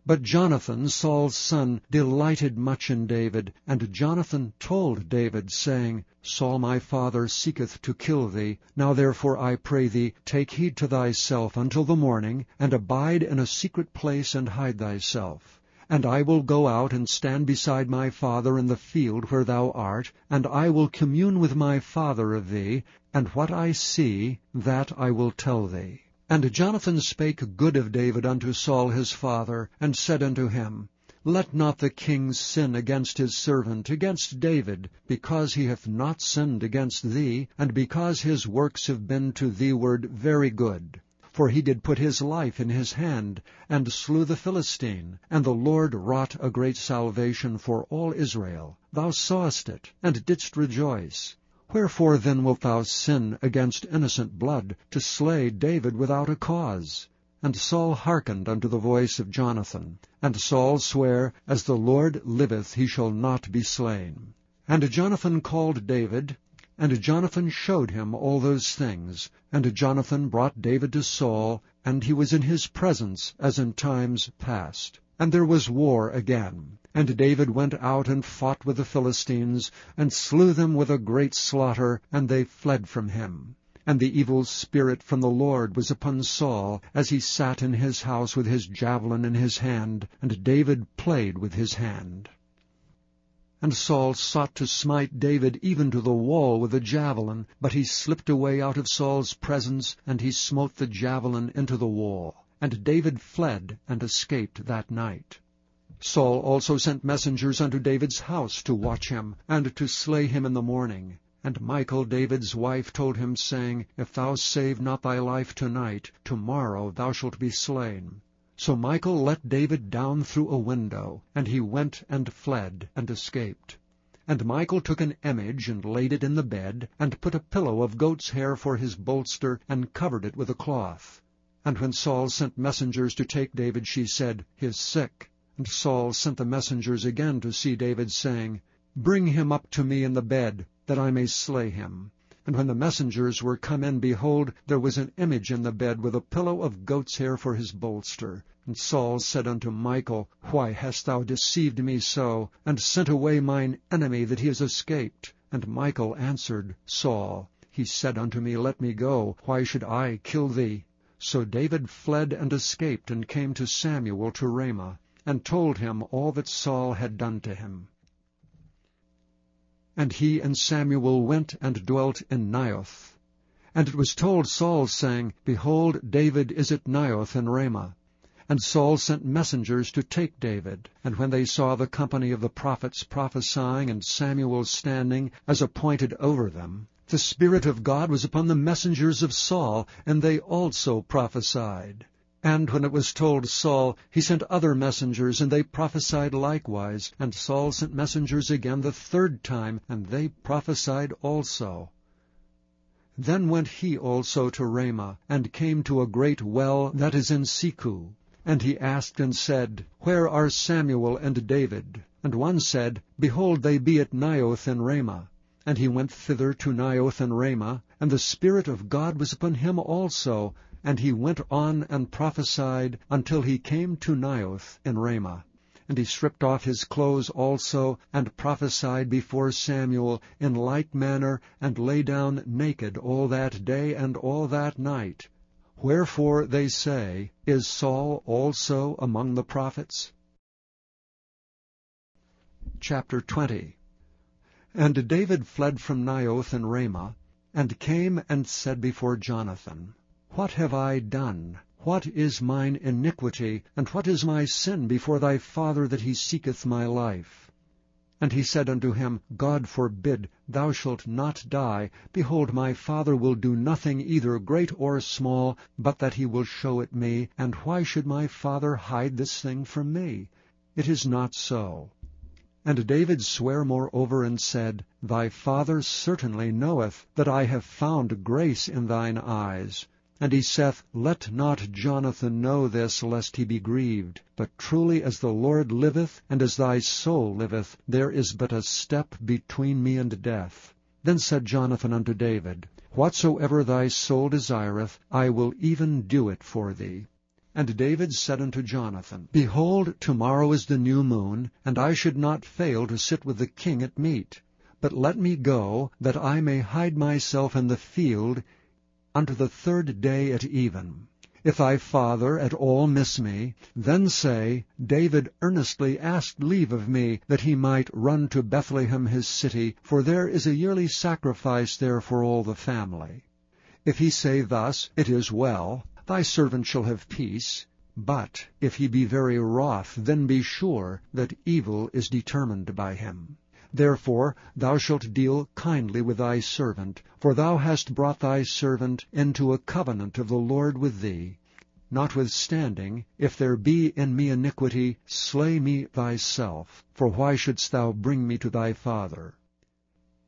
But Jonathan, Saul's son, delighted much in David. And Jonathan told David, saying, Saul my father seeketh to kill thee. Now therefore I pray thee, take heed to thyself until the morning, and abide in a secret place, and hide thyself. And I will go out and stand beside my father in the field where thou art, and I will commune with my father of thee, and what I see, that I will tell thee. And Jonathan spake good of David unto Saul his father, and said unto him, Let not the king sin against his servant, against David, because he hath not sinned against thee, and because his works have been to thee ward very good. For he did put his life in his hand, and slew the Philistine, and the Lord wrought a great salvation for all Israel. Thou sawest it, and didst rejoice. Wherefore then wilt thou sin against innocent blood, to slay David without a cause? And Saul hearkened unto the voice of Jonathan. And Saul sware, As the Lord liveth, he shall not be slain. And Jonathan called David, and Jonathan showed him all those things. And Jonathan brought David to Saul, and he was in his presence as in times past. And there was war again. And David went out and fought with the Philistines, and slew them with a great slaughter, and they fled from him. And the evil spirit from the Lord was upon Saul, as he sat in his house with his javelin in his hand, and David played with his hand. And Saul sought to smite David even to the wall with a javelin, but he slipped away out of Saul's presence, and he smote the javelin into the wall. And David fled and escaped that night. Saul also sent messengers unto David's house to watch him, and to slay him in the morning. And Michal David's wife told him, saying, If thou save not thy life tonight, tomorrow thou shalt be slain. So Michal let David down through a window, and he went and fled, and escaped. And Michal took an image, and laid it in the bed, and put a pillow of goat's hair for his bolster, and covered it with a cloth. And when Saul sent messengers to take David, she said, He is sick. And Saul sent the messengers again to see David, saying, Bring him up to me in the bed, that I may slay him. And when the messengers were come in, behold, there was an image in the bed, with a pillow of goat's hair for his bolster. And Saul said unto Michal, Why hast thou deceived me so, and sent away mine enemy, that he is escaped? And Michal answered Saul, He said unto me, Let me go, why should I kill thee? So David fled and escaped, and came to Samuel to Ramah, and told him all that Saul had done to him. And he and Samuel went and dwelt in Naioth. And it was told Saul, saying, Behold, David is at Naioth in Ramah. And Saul sent messengers to take David. And when they saw the company of the prophets prophesying, and Samuel standing as appointed over them, the Spirit of God was upon the messengers of Saul, and they also prophesied. And when it was told Saul, he sent other messengers, and they prophesied likewise. And Saul sent messengers again the third time, and they prophesied also. Then went he also to Ramah, and came to a great well that is in Siku. And he asked and said, Where are Samuel and David? And one said, Behold, they be at Naioth in Ramah. And he went thither to Naioth in Ramah, and the Spirit of God was upon him also. And he went on and prophesied until he came to Naioth in Ramah. And he stripped off his clothes also, and prophesied before Samuel in like manner, and lay down naked all that day and all that night. Wherefore they say, Is Saul also among the prophets? Chapter 20. And David fled from Naioth in Ramah, and came and said before Jonathan, What have I done? What is mine iniquity, and what is my sin before thy father, that he seeketh my life? And he said unto him, God forbid, thou shalt not die. Behold, my father will do nothing either great or small, but that he will show it me. And why should my father hide this thing from me? It is not so. And David sware moreover, and said, Thy father certainly knoweth that I have found grace in thine eyes. And he saith, Let not Jonathan know this, lest he be grieved. But truly as the Lord liveth, and as thy soul liveth, there is but a step between me and death. Then said Jonathan unto David, Whatsoever thy soul desireth, I will even do it for thee. And David said unto Jonathan, Behold, tomorrow is the new moon, and I should not fail to sit with the king at meat. But let me go, that I may hide myself in the field, unto the third day at even. If thy father at all miss me, then say, David earnestly asked leave of me, that he might run to Bethlehem his city, for there is a yearly sacrifice there for all the family. If he say thus, It is well, thy servant shall have peace. But if he be very wroth, then be sure that evil is determined by him. Therefore thou shalt deal kindly with thy servant, for thou hast brought thy servant into a covenant of the Lord with thee. Notwithstanding, if there be in me iniquity, slay me thyself, for why shouldst thou bring me to thy father?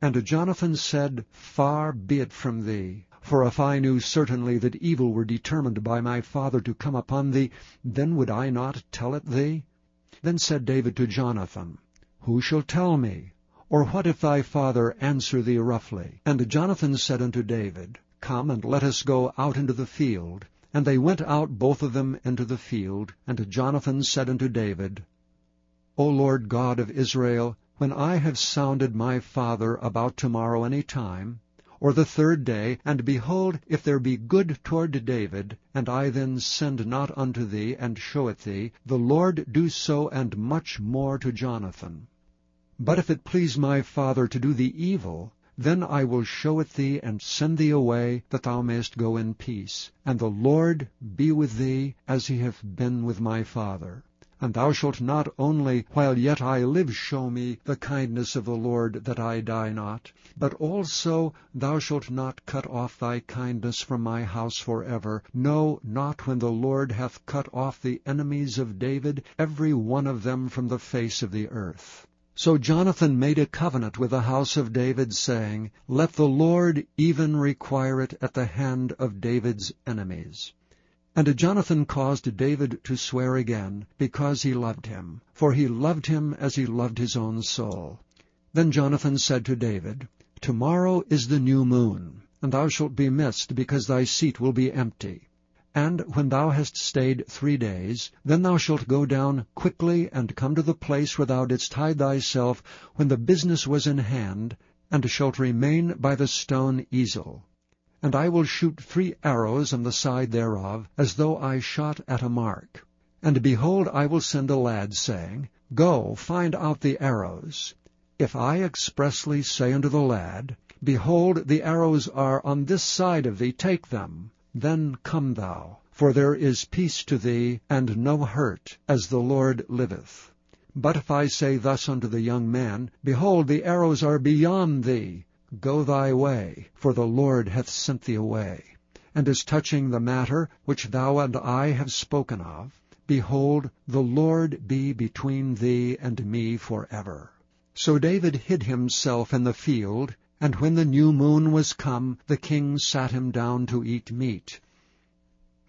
And Jonathan said, Far be it from thee. For if I knew certainly that evil were determined by my father to come upon thee, then would I not tell it thee? Then said David to Jonathan, Who shall tell me? Or what if thy father answer thee roughly? And Jonathan said unto David, Come, and let us go out into the field. And they went out both of them into the field. And Jonathan said unto David, O Lord God of Israel, when I have sounded my father about tomorrow any time, or the third day, and behold, if there be good toward David, and I then send not unto thee, and show it thee, the Lord do so and much more to Jonathan. But if it please my father to do thee evil, then I will show it thee, and send thee away, that thou mayest go in peace. And the Lord be with thee, as he hath been with my father. And thou shalt not only, while yet I live, show me the kindness of the Lord, that I die not, but also thou shalt not cut off thy kindness from my house forever, no, not when the Lord hath cut off the enemies of David, every one of them from the face of the earth. So Jonathan made a covenant with the house of David, saying, Let the Lord even require it at the hand of David's enemies. And Jonathan caused David to swear again, because he loved him, for he loved him as he loved his own soul. Then Jonathan said to David, Tomorrow is the new moon, and thou shalt be missed, because thy seat will be empty. And when thou hast stayed 3 days, then thou shalt go down quickly, and come to the place where thou didst hide thyself when the business was in hand, and shalt remain by the stone Ezel. And I will shoot 3 arrows on the side thereof, as though I shot at a mark. And behold, I will send a lad, saying, Go, find out the arrows. If I expressly say unto the lad, Behold, the arrows are on this side of thee, take them, then come thou, for there is peace to thee, and no hurt, as the Lord liveth. But if I say thus unto the young man, Behold, the arrows are beyond thee, go thy way, for the Lord hath sent thee away. And as touching the matter which thou and I have spoken of, behold, the Lord be between thee and me forever. So David hid himself in the field, and when the new moon was come, the king sat him down to eat meat.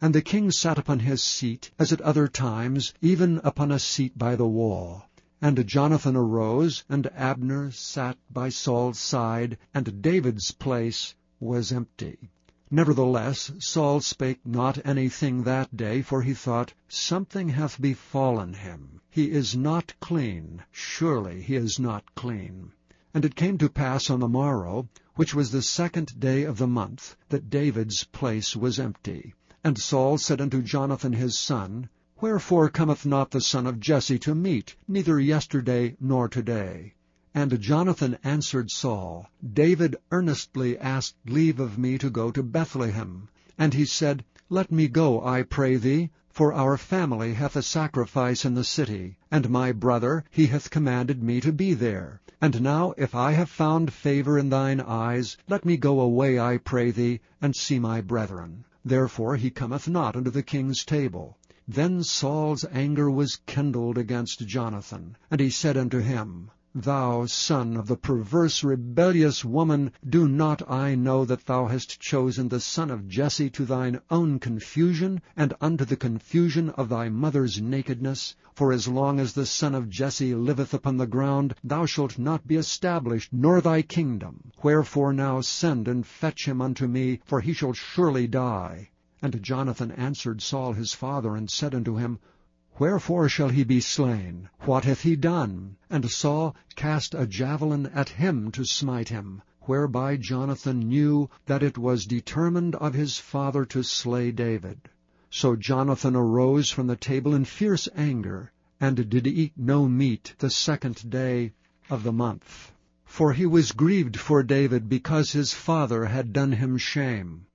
And the king sat upon his seat, as at other times, even upon a seat by the wall. And Jonathan arose, and Abner sat by Saul's side, and David's place was empty. Nevertheless Saul spake not anything that day, for he thought, Something hath befallen him. He is not clean. Surely he is not clean. And it came to pass on the morrow, which was the 2nd day of the month, that David's place was empty. And Saul said unto Jonathan his son, Wherefore cometh not the son of Jesse to meat, neither yesterday nor today? And Jonathan answered Saul, David earnestly asked leave of me to go to Bethlehem. And he said, Let me go, I pray thee, for our family hath a sacrifice in the city, and my brother, he hath commanded me to be there. And now, if I have found favor in thine eyes, let me go away, I pray thee, and see my brethren. Therefore he cometh not unto the king's table. Then Saul's anger was kindled against Jonathan, and he said unto him, Thou son of the perverse rebellious woman, do not I know that thou hast chosen the son of Jesse to thine own confusion, and unto the confusion of thy mother's nakedness? For as long as the son of Jesse liveth upon the ground, thou shalt not be established, nor thy kingdom. Wherefore now send and fetch him unto me, for he shall surely die. And Jonathan answered Saul his father, and said unto him, Wherefore shall he be slain? What hath he done? And Saul cast a javelin at him to smite him, whereby Jonathan knew that it was determined of his father to slay David. So Jonathan arose from the table in fierce anger, and did eat no meat the 2nd day of the month. For he was grieved for David, because his father had done him shame.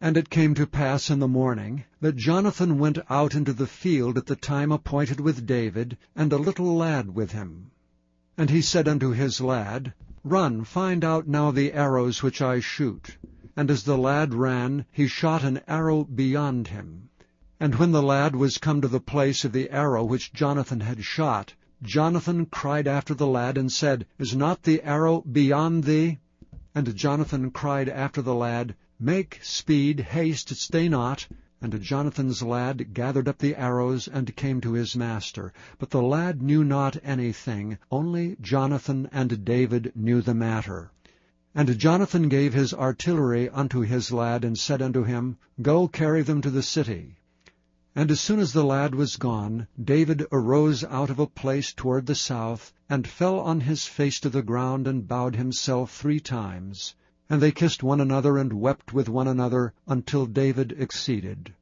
And it came to pass in the morning, that Jonathan went out into the field at the time appointed with David, and a little lad with him. And he said unto his lad, Run, find out now the arrows which I shoot. And as the lad ran, he shot an arrow beyond him. And when the lad was come to the place of the arrow which Jonathan had shot, Jonathan cried after the lad, and said, Is not the arrow beyond thee? And Jonathan cried after the lad, Make speed, haste, stay not. And Jonathan's lad gathered up the arrows, and came to his master. But the lad knew not anything, only Jonathan and David knew the matter. And Jonathan gave his artillery unto his lad, and said unto him, Go carry them to the city. And as soon as the lad was gone, David arose out of a place toward the south, and fell on his face to the ground, and bowed himself 3 times. And they kissed one another, and wept with one another, until David exceeded.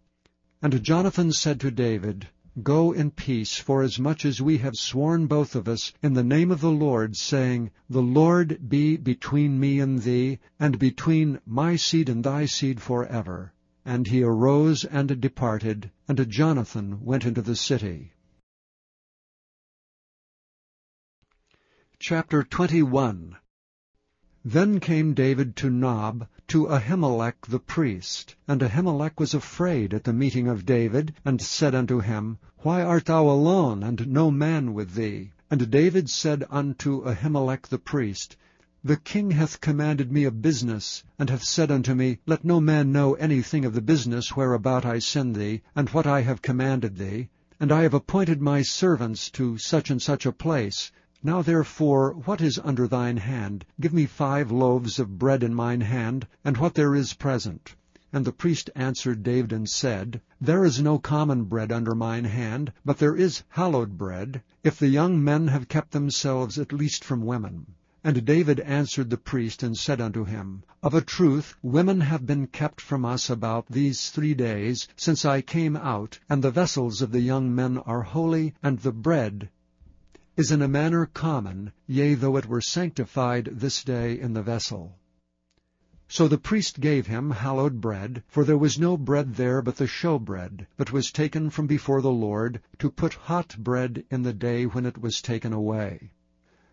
And Jonathan said to David, Go in peace, forasmuch as we have sworn both of us in the name of the Lord, saying, The Lord be between me and thee, and between my seed and thy seed forever. And he arose and departed, and Jonathan went into the city. Chapter 21. Then came David to Nob, to Ahimelech the priest. And Ahimelech was afraid at the meeting of David, and said unto him, Why art thou alone, and no man with thee? And David said unto Ahimelech the priest, The king hath commanded me a business, and hath said unto me, Let no man know anything of the business whereabout I send thee, and what I have commanded thee. And I have appointed my servants to such and such a place. Now therefore, what is under thine hand? Give me 5 loaves of bread in mine hand, and what there is present. And the priest answered David and said, There is no common bread under mine hand, but there is hallowed bread, if the young men have kept themselves at least from women. And David answered the priest and said unto him, Of a truth, women have been kept from us about these 3 days, since I came out, and the vessels of the young men are holy, and the bread is in a manner common, yea, though it were sanctified this day in the vessel. So the priest gave him hallowed bread, for there was no bread there but the showbread, but was taken from before the Lord, to put hot bread in the day when it was taken away.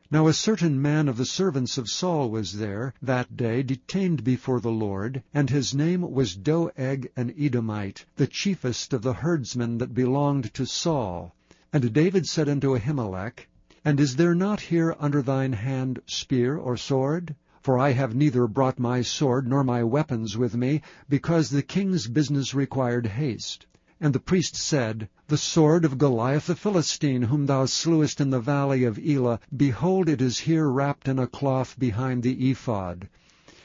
Now a certain man of the servants of Saul was there that day, detained before the Lord, and his name was Doeg an Edomite, the chiefest of the herdsmen that belonged to Saul. And David said unto Ahimelech, And is there not here under thine hand spear or sword? For I have neither brought my sword nor my weapons with me, because the king's business required haste. And the priest said, The sword of Goliath the Philistine, whom thou slewest in the valley of Elah, behold, it is here wrapped in a cloth behind the ephod.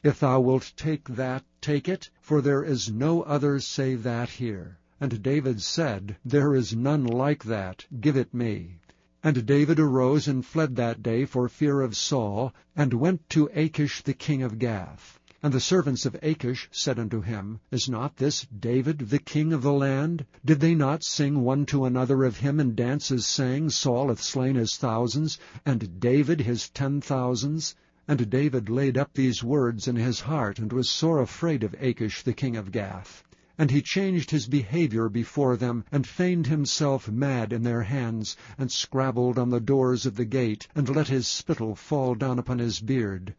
If thou wilt take that, take it, for there is no other save that here. And David said, There is none like that, give it me. And David arose and fled that day for fear of Saul, and went to Achish the king of Gath. And the servants of Achish said unto him, Is not this David the king of the land? Did they not sing one to another of him in dances, saying, Saul hath slain his thousands, and David his 10,000s? And David laid up these words in his heart, and was sore afraid of Achish the king of Gath. And he changed his behavior before them, and feigned himself mad in their hands, and scrabbled on the doors of the gate, and let his spittle fall down upon his beard.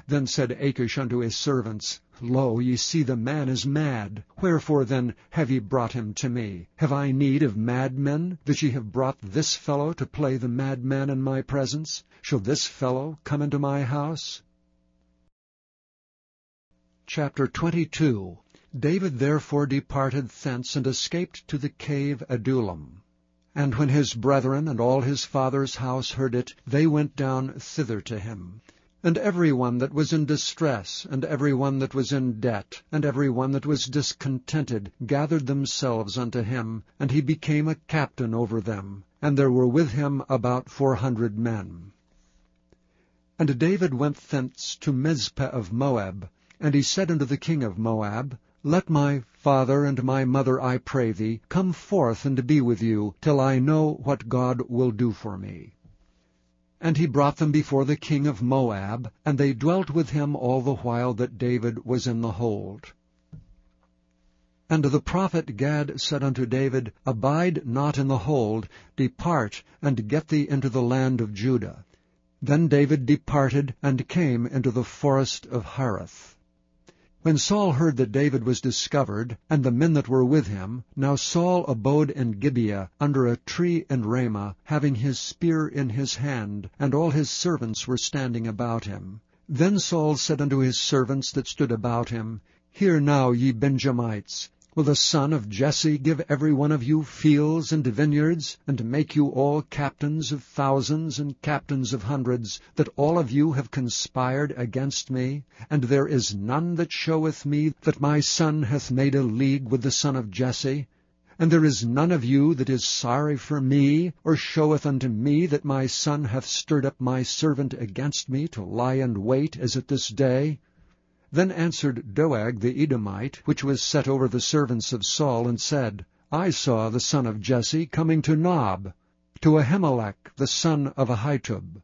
Then said Achish unto his servants, Lo, ye see the man is mad. Wherefore then have ye brought him to me? Have I need of madmen, that ye have brought this fellow to play the madman in my presence? Shall this fellow come into my house? Chapter 22. David therefore departed thence, and escaped to the cave Adullam. And when his brethren and all his father's house heard it, they went down thither to him. And every one that was in distress, and every one that was in debt, and every one that was discontented, gathered themselves unto him, and he became a captain over them. And there were with him about 400 men. And David went thence to Mizpeh of Moab, and he said unto the king of Moab, Let my father and my mother, I pray thee, come forth and be with you, till I know what God will do for me. And he brought them before the king of Moab, and they dwelt with him all the while that David was in the hold. And the prophet Gad said unto David, Abide not in the hold, depart, and get thee into the land of Judah. Then David departed, and came into the forest of Hareth. When Saul heard that David was discovered, and the men that were with him, now Saul abode in Gibeah under a tree in Ramah, having his spear in his hand, and all his servants were standing about him. Then Saul said unto his servants that stood about him, Hear now, ye Benjamites, will the son of Jesse give every one of you fields and vineyards, and make you all captains of thousands and captains of hundreds, that all of you have conspired against me? And there is none that showeth me that my son hath made a league with the son of Jesse? And there is none of you that is sorry for me, or showeth unto me that my son hath stirred up my servant against me to lie in wait as at this day? Then answered Doeg the Edomite, which was set over the servants of Saul, and said, I saw the son of Jesse coming to Nob, to Ahimelech the son of Ahitub.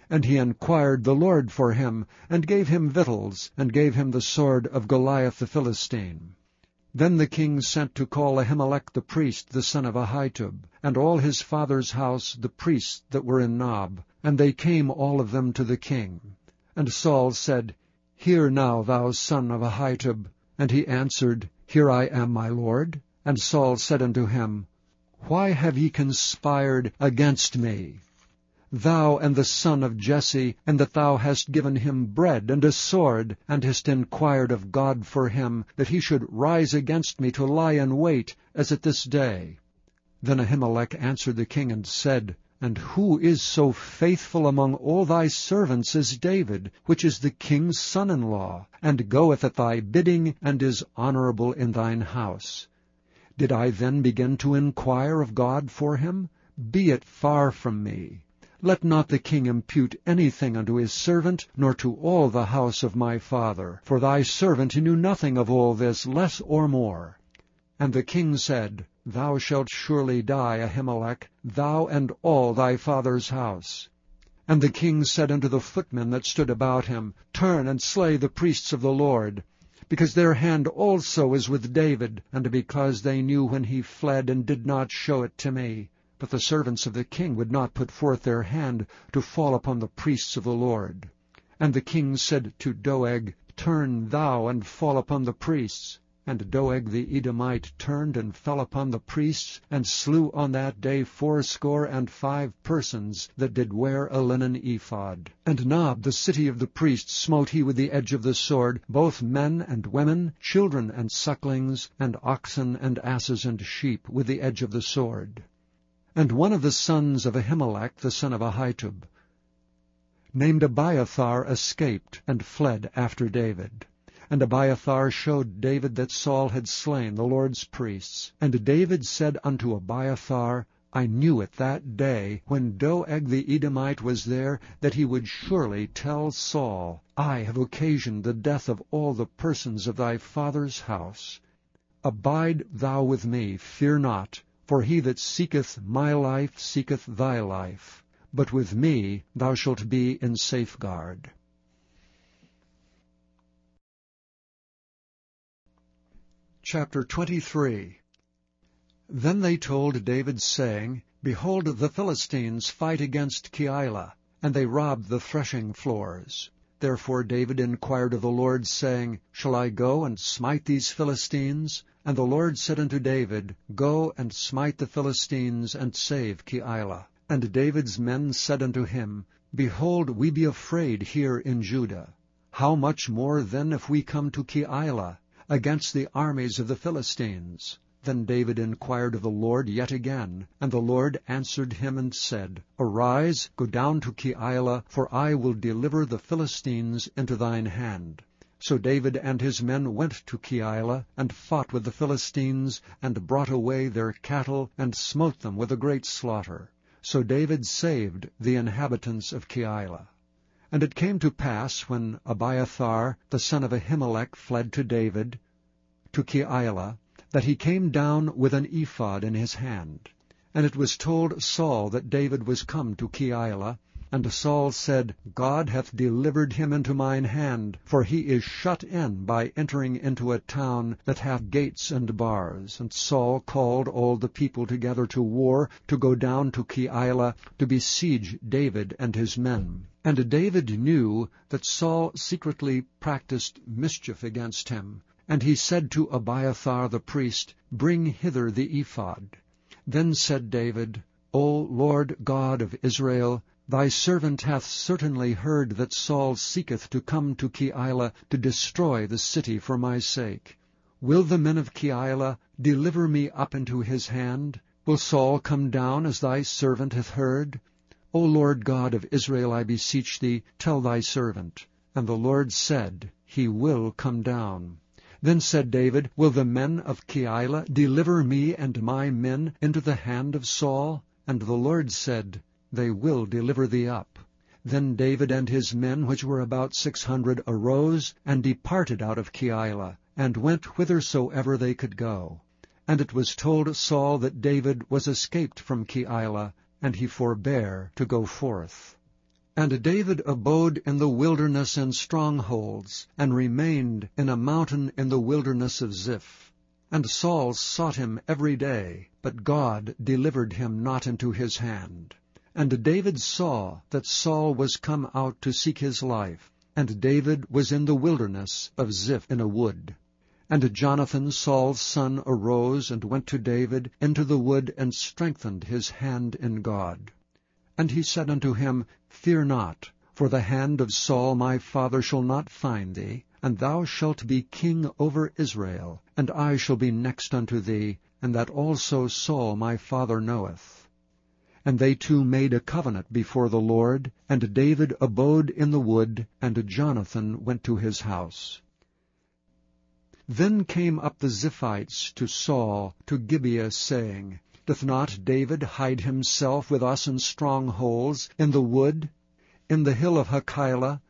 And he inquired the Lord for him, and gave him victuals, and gave him the sword of Goliath the Philistine. Then the king sent to call Ahimelech the priest, the son of Ahitub, and all his father's house, the priests that were in Nob, and they came all of them to the king. And Saul said, Hear now, thou son of Ahitub. And he answered, Here I am, my lord. And Saul said unto him, Why have ye conspired against me, thou and the son of Jesse, and that thou hast given him bread and a sword, and hast inquired of God for him, that he should rise against me to lie in wait, as at this day? Then Ahimelech answered the king and said, And who is so faithful among all thy servants as David, which is the king's son-in-law, and goeth at thy bidding, and is honorable in thine house? Did I then begin to inquire of God for him? Be it far from me. Let not the king impute anything unto his servant, nor to all the house of my father, for thy servant knew nothing of all this, less or more. And the king said, Thou shalt surely die, Ahimelech, thou and all thy father's house. And the king said unto the footmen that stood about him, Turn and slay the priests of the Lord, because their hand also is with David, and because they knew when he fled, and did not show it to me. But the servants of the king would not put forth their hand to fall upon the priests of the Lord. And the king said to Doeg, Turn thou and fall upon the priests. And Doeg the Edomite turned and fell upon the priests, and slew on that day 75 persons that did wear a linen ephod. And Nob, the city of the priests, smote he with the edge of the sword, both men and women, children and sucklings, and oxen and asses and sheep, with the edge of the sword. And one of the sons of Ahimelech, the son of Ahitub, named Abiathar, escaped, and fled after David. And Abiathar showed David that Saul had slain the Lord's priests. And David said unto Abiathar, I knew it that day, when Doeg the Edomite was there, that he would surely tell Saul, I have occasioned the death of all the persons of thy father's house. Abide thou with me, fear not, for he that seeketh my life seeketh thy life. But with me thou shalt be in safeguard. Chapter 23. Then they told David, saying, Behold, the Philistines fight against Keilah, and they rob the threshing floors. Therefore David inquired of the Lord, saying, Shall I go and smite these Philistines? And the Lord said unto David, Go and smite the Philistines, and save Keilah. And David's men said unto him, Behold, we be afraid here in Judah. How much more then if we come to Keilah, against the armies of the Philistines? Then David inquired of the Lord yet again, and the Lord answered him and said, Arise, go down to Keilah, for I will deliver the Philistines into thine hand. So David and his men went to Keilah, and fought with the Philistines, and brought away their cattle, and smote them with a great slaughter. So David saved the inhabitants of Keilah. And it came to pass, when Abiathar the son of Ahimelech fled to David, to Keilah, that he came down with an ephod in his hand. And it was told Saul that David was come to Keilah, And Saul said, God hath delivered him into mine hand, for he is shut in by entering into a town that hath gates and bars. And Saul called all the people together to war, to go down to Keilah, to besiege David and his men. And David knew that Saul secretly practiced mischief against him. And he said to Abiathar the priest, Bring hither the ephod. Then said David, O Lord God of Israel, thy servant hath certainly heard that Saul seeketh to come to Keilah to destroy the city for my sake. Will the men of Keilah deliver me up into his hand? Will Saul come down as thy servant hath heard? O Lord God of Israel, I beseech thee, tell thy servant. And the Lord said, He will come down. Then said David, Will the men of Keilah deliver me and my men into the hand of Saul? And the Lord said, They will deliver thee up. Then David and his men, which were about 600, arose, and departed out of Keilah, and went whithersoever they could go. And it was told Saul that David was escaped from Keilah, and he forbare to go forth. And David abode in the wilderness and strongholds, and remained in a mountain in the wilderness of Ziph. And Saul sought him every day, but God delivered him not into his hand. And David saw that Saul was come out to seek his life, and David was in the wilderness of Ziph in a wood. And Jonathan Saul's son arose and went to David into the wood, and strengthened his hand in God. And he said unto him, Fear not, for the hand of Saul my father shall not find thee, and thou shalt be king over Israel, and I shall be next unto thee, and that also Saul my father knoweth. And they two made a covenant before the Lord, and David abode in the wood, and Jonathan went to his house. Then came up the Ziphites to Saul to Gibeah, saying, Doth not David hide himself with us in strongholds, in the wood, in the hill of Hachilah,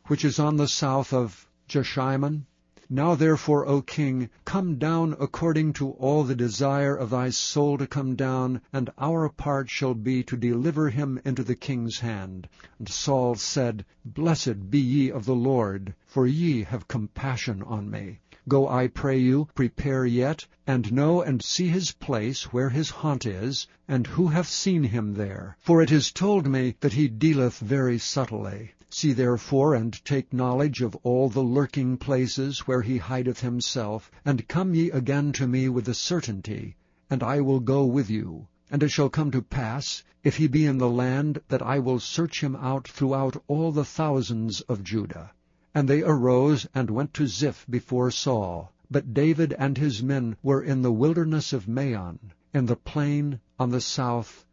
which is on the south of Jeshimon? Now therefore, O king, come down according to all the desire of thy soul to come down, and our part shall be to deliver him into the king's hand. And Saul said, Blessed be ye of the Lord, for ye have compassion on me. Go, I pray you, prepare yet, and know and see his place where his haunt is, and who hath seen him there. For it is told me that he dealeth very subtly. See therefore, and take knowledge of all the lurking places where he hideth himself, and come ye again to me with a certainty, and I will go with you. And it shall come to pass, if he be in the land, that I will search him out throughout all the thousands of Judah. And they arose and went to Ziph before Saul. But David and his men were in the wilderness of Maon, in the plain on the south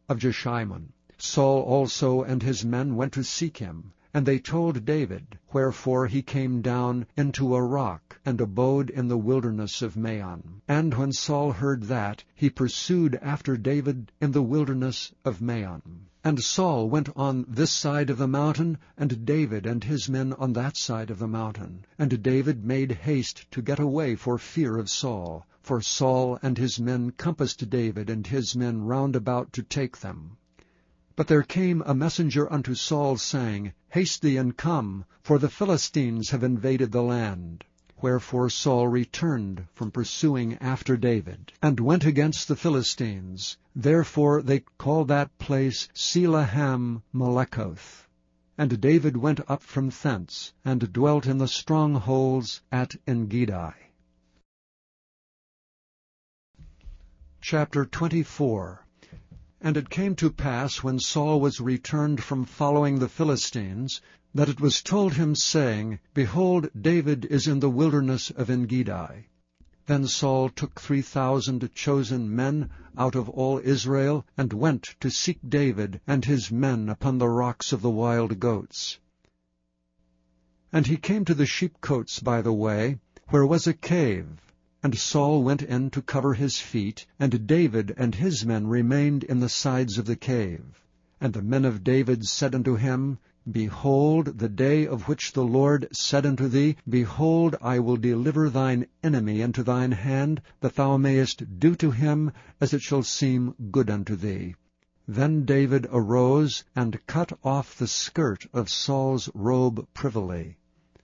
of Jeshimon. Saul also and his men went to seek him, and they told David, wherefore he came down into a rock, and abode in the wilderness of Maon. And when Saul heard that, he pursued after David in the wilderness of Maon. And Saul went on this side of the mountain, and David and his men on that side of the mountain. And David made haste to get away for fear of Saul, for Saul and his men compassed David and his men round about to take them. But there came a messenger unto Saul, saying, Haste thee and come, for the Philistines have invaded the land. Wherefore Saul returned from pursuing after David, and went against the Philistines. Therefore they called that place Selahem Melekoth. And David went up from thence, and dwelt in the strongholds at Engedi. Chapter 24. And it came to pass, when Saul was returned from following the Philistines, that it was told him, saying, Behold, David is in the wilderness of Engedi. Then Saul took 3,000 chosen men out of all Israel, and went to seek David and his men upon the rocks of the wild goats. And he came to the sheepcotes by the way, where was a cave. And Saul went in to cover his feet, and David and his men remained in the sides of the cave. And the men of David said unto him, Behold, the day of which the Lord said unto thee, Behold, I will deliver thine enemy into thine hand, that thou mayest do to him as it shall seem good unto thee. Then David arose and cut off the skirt of Saul's robe privily.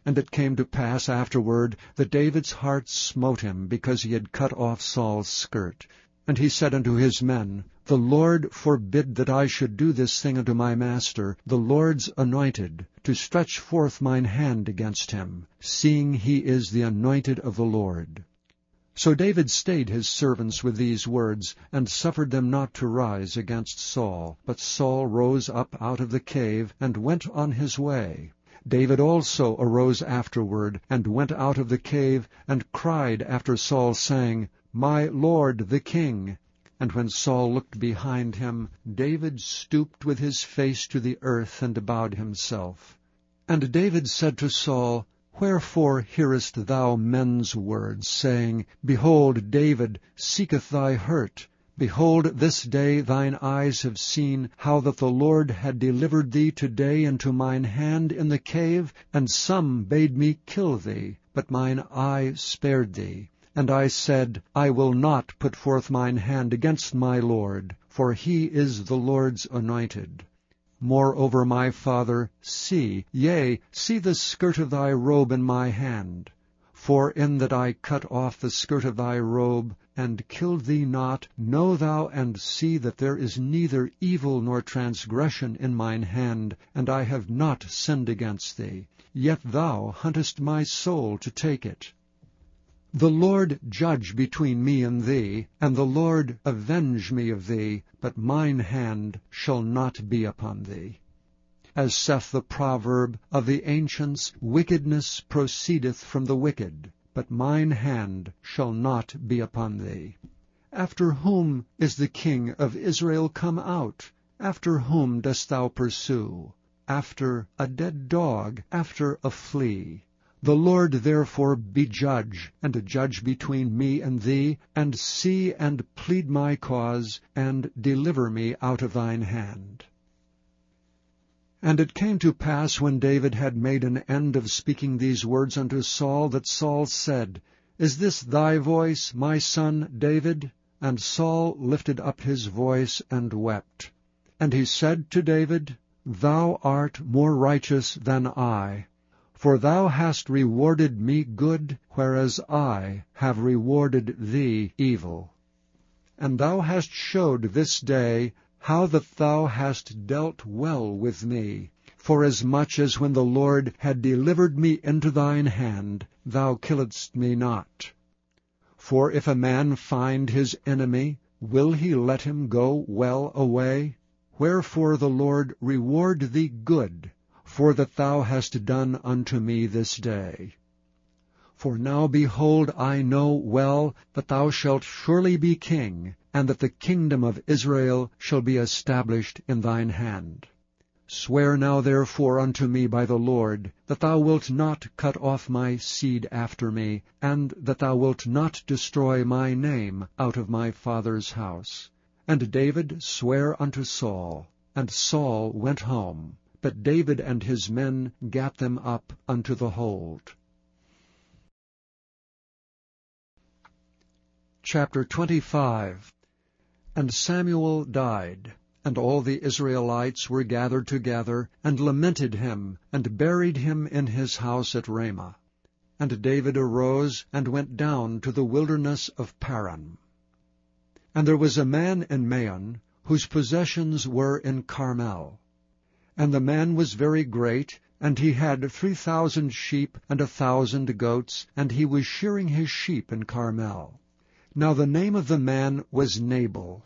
And it came to pass afterward that David's heart smote him, because he had cut off Saul's skirt. And he said unto his men, The Lord forbid that I should do this thing unto my master, the Lord's anointed, to stretch forth mine hand against him, seeing he is the anointed of the Lord. So David stayed his servants with these words, and suffered them not to rise against Saul. But Saul rose up out of the cave, and went on his way. David also arose afterward, and went out of the cave, and cried after Saul, saying, My lord the king. And when Saul looked behind him, David stooped with his face to the earth, and bowed himself. And David said to Saul, Wherefore hearest thou men's words, saying, Behold, David seeketh thy hurt? Behold, this day thine eyes have seen how that the Lord had delivered thee today into mine hand in the cave, and some bade me kill thee, but mine eye spared thee. And I said, I will not put forth mine hand against my Lord, for he is the Lord's anointed. Moreover, my father, see the skirt of thy robe in my hand. For in that I cut off the skirt of thy robe, and killed thee not, know thou and see that there is neither evil nor transgression in mine hand, and I have not sinned against thee. Yet thou huntest my soul to take it. The Lord judge between me and thee, and the Lord avenge me of thee, but mine hand shall not be upon thee. As saith the proverb of the ancients, wickedness proceedeth from the wicked, but mine hand shall not be upon thee. After whom is the king of Israel come out? After whom dost thou pursue? After a dead dog, after a flea. The Lord therefore be judge, and judge between me and thee, and see and plead my cause, and deliver me out of thine hand. And it came to pass, when David had made an end of speaking these words unto Saul, that Saul said, Is this thy voice, my son David? And Saul lifted up his voice and wept. And he said to David, Thou art more righteous than I, for thou hast rewarded me good, whereas I have rewarded thee evil. And thou hast showed this day how that thou hast dealt well with me, forasmuch as when the Lord had delivered me into thine hand, thou killedst me not. For if a man find his enemy, will he let him go well away? Wherefore the Lord reward thee good, for that thou hast done unto me this day. For now, behold, I know well that thou shalt surely be king, and that the kingdom of Israel shall be established in thine hand. Swear now therefore unto me by the Lord, that thou wilt not cut off my seed after me, and that thou wilt not destroy my name out of my father's house. And David sware unto Saul, and Saul went home. But David and his men gat them up unto the hold. Chapter 25. And Samuel died, and all the Israelites were gathered together, and lamented him, and buried him in his house at Ramah. And David arose, and went down to the wilderness of Paran. And there was a man in Maon, whose possessions were in Carmel. And the man was very great, and he had 3,000 sheep and 1,000 goats, and he was shearing his sheep in Carmel. Now the name of the man was Nabal,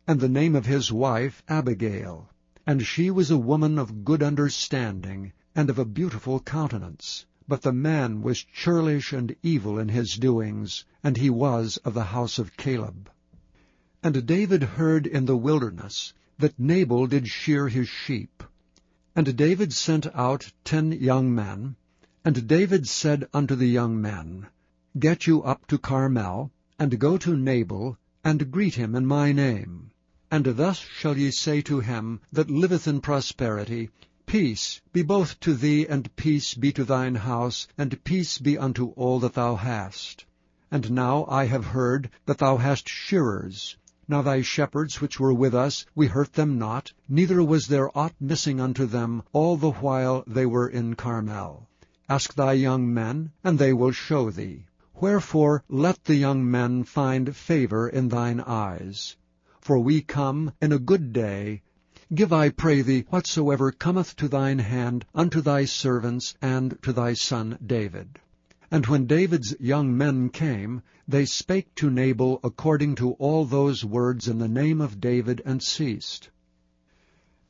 and the name of his wife Abigail. And she was a woman of good understanding, and of a beautiful countenance. But the man was churlish and evil in his doings, and he was of the house of Caleb. And David heard in the wilderness that Nabal did shear his sheep. And David sent out 10 young men. And David said unto the young men, Get you up to Carmel, and go to Nabal, and greet him in my name. And thus shall ye say to him that liveth in prosperity, Peace be both to thee, and peace be to thine house, and peace be unto all that thou hast. And now I have heard that thou hast shearers. Now thy shepherds which were with us, we hurt them not, neither was there aught missing unto them all the while they were in Carmel. Ask thy young men, and they will show thee. Wherefore let the young men find favor in thine eyes. For we come in a good day. Give, I pray thee, whatsoever cometh to thine hand unto thy servants and to thy son David. And when David's young men came, they spake to Nabal according to all those words in the name of David, and ceased.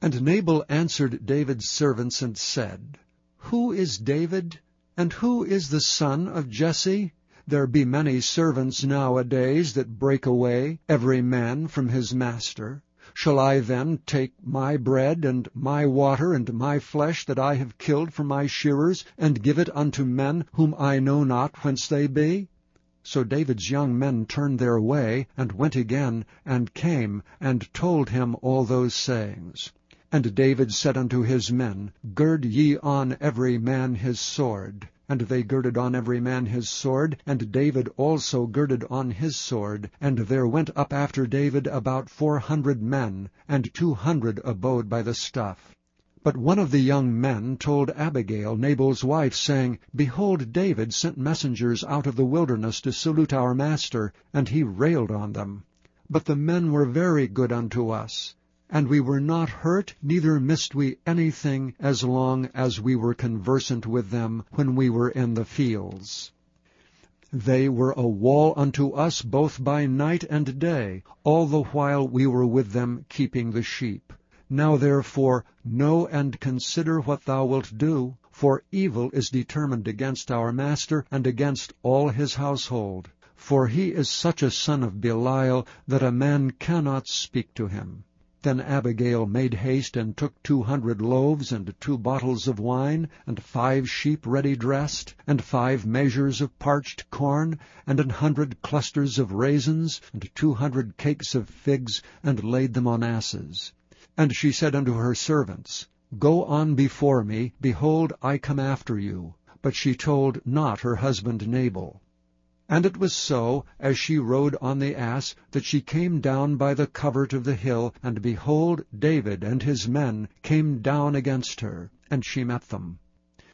And Nabal answered David's servants and said, Who is David, and who is the son of Jesse? There be many servants nowadays that break away, every man from his master. Shall I then take my bread, and my water, and my flesh that I have killed from my shearers, and give it unto men whom I know not whence they be? So David's young men turned their way, and went again, and came, and told him all those sayings. And David said unto his men, Gird ye on every man his sword. And they girded on every man his sword, and David also girded on his sword. And there went up after David about 400 men, and 200 abode by the stuff. But one of the young men told Abigail, Nabal's wife, saying, Behold, David sent messengers out of the wilderness to salute our master, and he railed on them. But the men were very good unto us, and we were not hurt, neither missed we anything, as long as we were conversant with them when we were in the fields. They were a wall unto us both by night and day, all the while we were with them keeping the sheep. Now therefore know and consider what thou wilt do, for evil is determined against our master and against all his household. For he is such a son of Belial that a man cannot speak to him. Then Abigail made haste, and took 200 loaves, and 2 bottles of wine, and 5 sheep ready dressed, and 5 measures of parched corn, and 100 clusters of raisins, and 200 cakes of figs, and laid them on asses. And she said unto her servants, Go on before me, behold, I come after you. But she told not her husband Nabal. And it was so, as she rode on the ass, that she came down by the covert of the hill, and behold, David and his men came down against her, and she met them.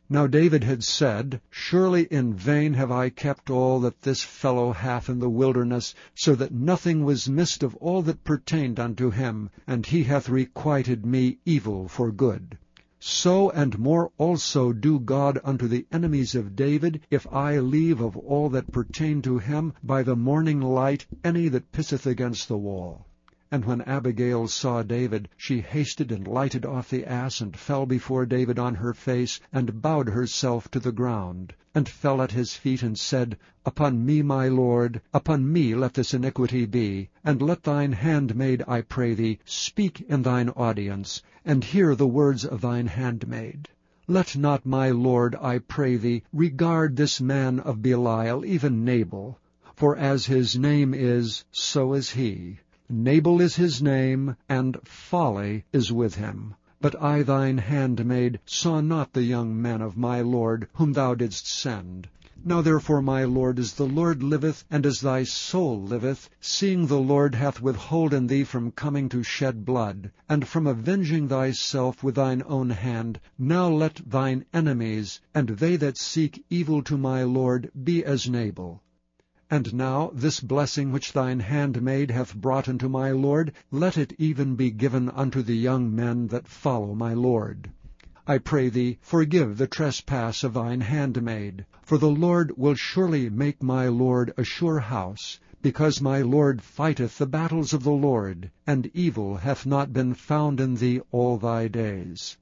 Now David had said, Surely in vain have I kept all that this fellow hath in the wilderness, so that nothing was missed of all that pertained unto him, and he hath requited me evil for good. So and more also do God unto the enemies of David, if I leave of all that pertain to him by the morning light any that pisseth against the wall. And when Abigail saw David, she hasted and lighted off the ass, and fell before David on her face, and bowed herself to the ground, and fell at his feet, and said, Upon me, my lord, upon me let this iniquity be, and let thine handmaid, I pray thee, speak in thine audience, and hear the words of thine handmaid. Let not my lord, I pray thee, regard this man of Belial, even Nabal, for as his name is, so is he. Nabal is his name, and folly is with him. But I thine handmaid saw not the young men of my lord, whom thou didst send. Now therefore, my lord, as the Lord liveth, and as thy soul liveth, seeing the Lord hath withholden thee from coming to shed blood, and from avenging thyself with thine own hand, now let thine enemies, and they that seek evil to my lord, be as Nabal. And now this blessing which thine handmaid hath brought unto my lord, let it even be given unto the young men that follow my lord. I pray thee, forgive the trespass of thine handmaid, for the Lord will surely make my lord a sure house, because my lord fighteth the battles of the Lord, and evil hath not been found in thee all thy days.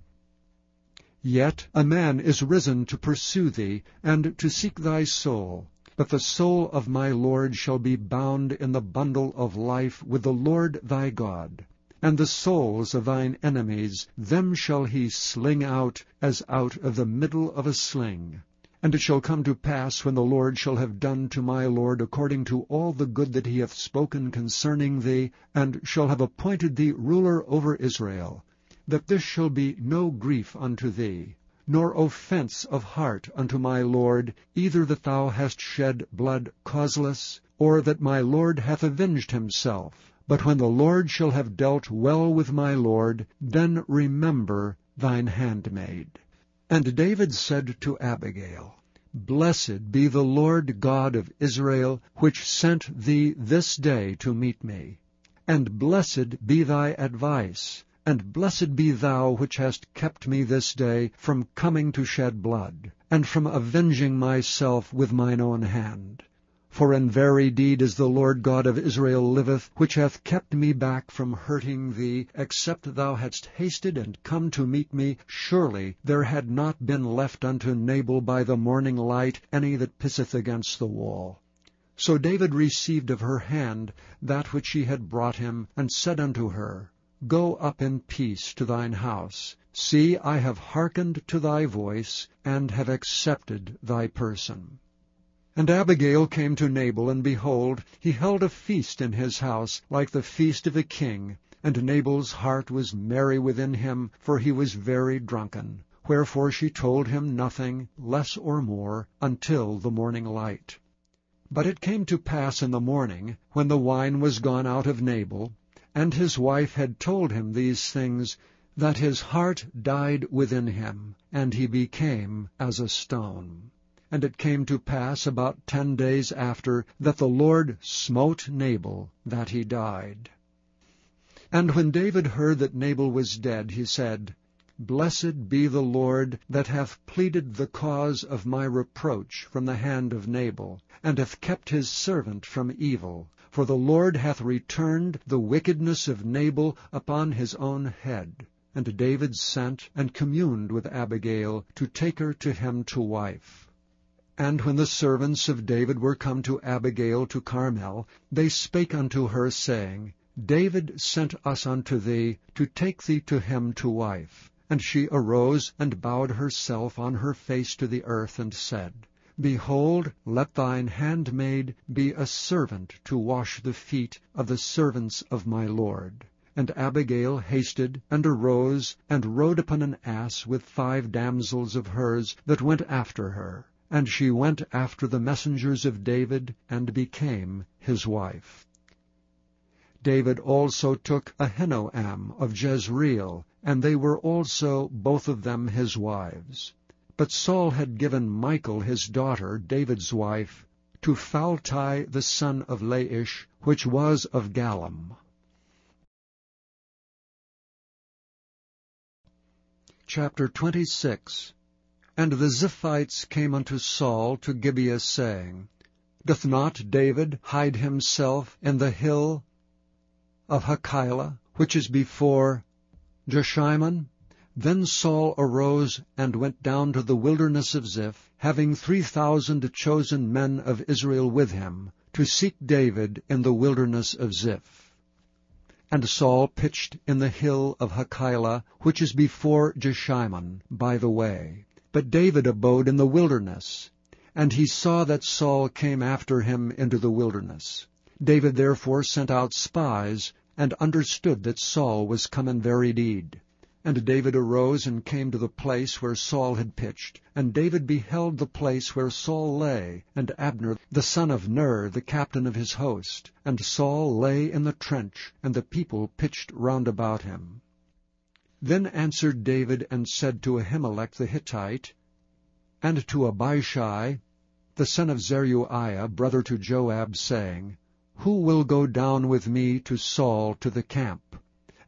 Yet a man is risen to pursue thee, and to seek thy soul. But the soul of my Lord shall be bound in the bundle of life with the Lord thy God. And the souls of thine enemies, them shall he sling out, as out of the middle of a sling. And it shall come to pass, when the Lord shall have done to my Lord according to all the good that he hath spoken concerning thee, and shall have appointed thee ruler over Israel, that this shall be no grief unto thee, nor offense of heart unto my lord, either that thou hast shed blood causeless, or that my lord hath avenged himself, But when the Lord shall have dealt well with my lord, then remember thine handmaid. And David said to Abigail, Blessed be the Lord God of Israel, which sent thee this day to meet me. And blessed be thy advice, and blessed be thou which hast kept me this day from coming to shed blood, and from avenging myself with mine own hand. For in very deed as the Lord God of Israel liveth, which hath kept me back from hurting thee, except thou hadst hasted and come to meet me, surely there had not been left unto Nabal by the morning light any that pisseth against the wall. So David received of her hand that which she had brought him, and said unto her, Go up in peace to thine house. See, I have hearkened to thy voice, and have accepted thy person. And Abigail came to Nabal, and behold, he held a feast in his house, like the feast of a king. And Nabal's heart was merry within him, for he was very drunken. Wherefore she told him nothing, less or more, until the morning light. But it came to pass in the morning, when the wine was gone out of Nabal, and his wife had told him these things, that his heart died within him, and he became as a stone. And it came to pass about 10 days after, that the Lord smote Nabal, that he died. And when David heard that Nabal was dead, he said, Blessed be the Lord, that hath pleaded the cause of my reproach from the hand of Nabal, and hath kept his servant from evil. For the Lord hath returned the wickedness of Nabal upon his own head. And David sent and communed with Abigail, to take her to him to wife. And when the servants of David were come to Abigail to Carmel, they spake unto her, saying, David sent us unto thee, to take thee to him to wife. And she arose, and bowed herself on her face to the earth, and said, Behold, let thine handmaid be a servant to wash the feet of the servants of my lord. And Abigail hasted, and arose, and rode upon an ass with 5 damsels of hers that went after her. And she went after the messengers of David, and became his wife. David also took Ahinoam of Jezreel, and they were also both of them his wives. But Saul had given Michal his daughter, David's wife, to Phalti the son of Laish, which was of Gallim. Chapter 26. And the Ziphites came unto Saul to Gibeah, saying, Doth not David hide himself in the hill of Hachilah, which is before Jeshimon? Then Saul arose and went down to the wilderness of Ziph, having 3,000 chosen men of Israel with him, to seek David in the wilderness of Ziph. And Saul pitched in the hill of Hachilah, which is before Jeshimon, by the way. But David abode in the wilderness, and he saw that Saul came after him into the wilderness. David therefore sent out spies, and understood that Saul was come in very deed. And David arose and came to the place where Saul had pitched. And David beheld the place where Saul lay, and Abner the son of Ner, the captain of his host. And Saul lay in the trench, and the people pitched round about him. Then answered David and said to Ahimelech the Hittite, and to Abishai, the son of Zeruiah, brother to Joab, saying, Who will go down with me to Saul to the camp?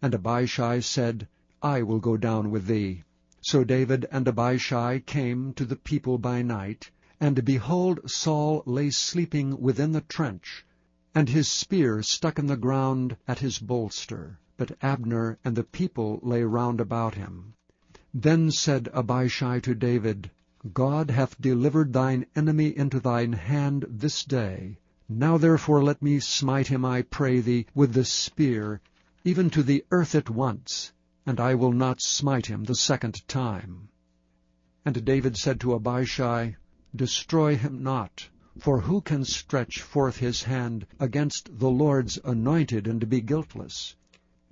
And Abishai said, I will go down with thee. So David and Abishai came to the people by night, and behold, Saul lay sleeping within the trench, and his spear stuck in the ground at his bolster. But Abner and the people lay round about him. Then said Abishai to David, God hath delivered thine enemy into thine hand this day. Now therefore let me smite him, I pray thee, with the spear, even to the earth at once, and I will not smite him the second time. And David said to Abishai, Destroy him not, for who can stretch forth his hand against the Lord's anointed and be guiltless?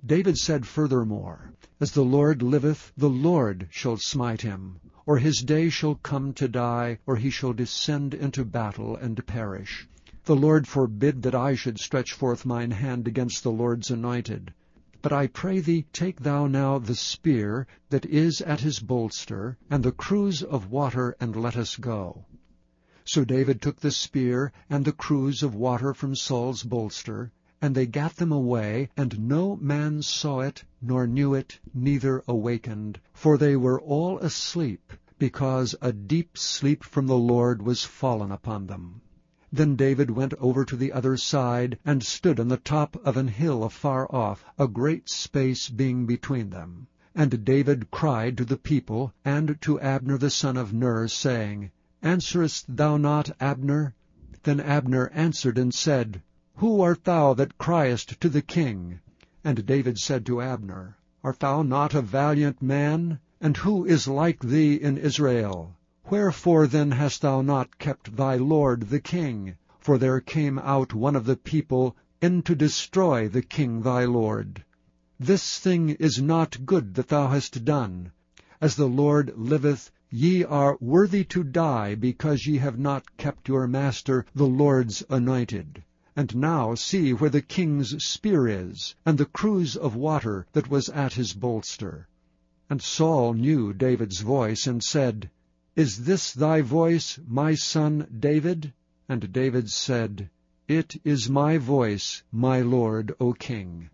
David said furthermore, As the Lord liveth, the Lord shall smite him, or his day shall come to die, or he shall descend into battle and perish. The Lord forbid that I should stretch forth mine hand against the Lord's anointed. But I pray thee, take thou now the spear that is at his bolster, and the cruse of water, and let us go. So David took the spear and the cruse of water from Saul's bolster, and they gat them away, and no man saw it, nor knew it, neither awakened, for they were all asleep, because a deep sleep from the Lord was fallen upon them. Then David went over to the other side, and stood on the top of an hill afar off, a great space being between them. And David cried to the people, and to Abner the son of Ner, saying, Answerest thou not, Abner? Then Abner answered and said, Who art thou that criest to the king? And David said to Abner, Art thou not a valiant man? And who is like thee in Israel? Wherefore then hast thou not kept thy lord the king? For there came out one of the people in to destroy the king thy lord. This thing is not good that thou hast done. As the Lord liveth, ye are worthy to die, because ye have not kept your master the Lord's anointed. And now see where the king's spear is, and the cruse of water that was at his bolster. And Saul knew David's voice, and said, Is this thy voice, my son David? And David said, It is my voice, my lord, O king.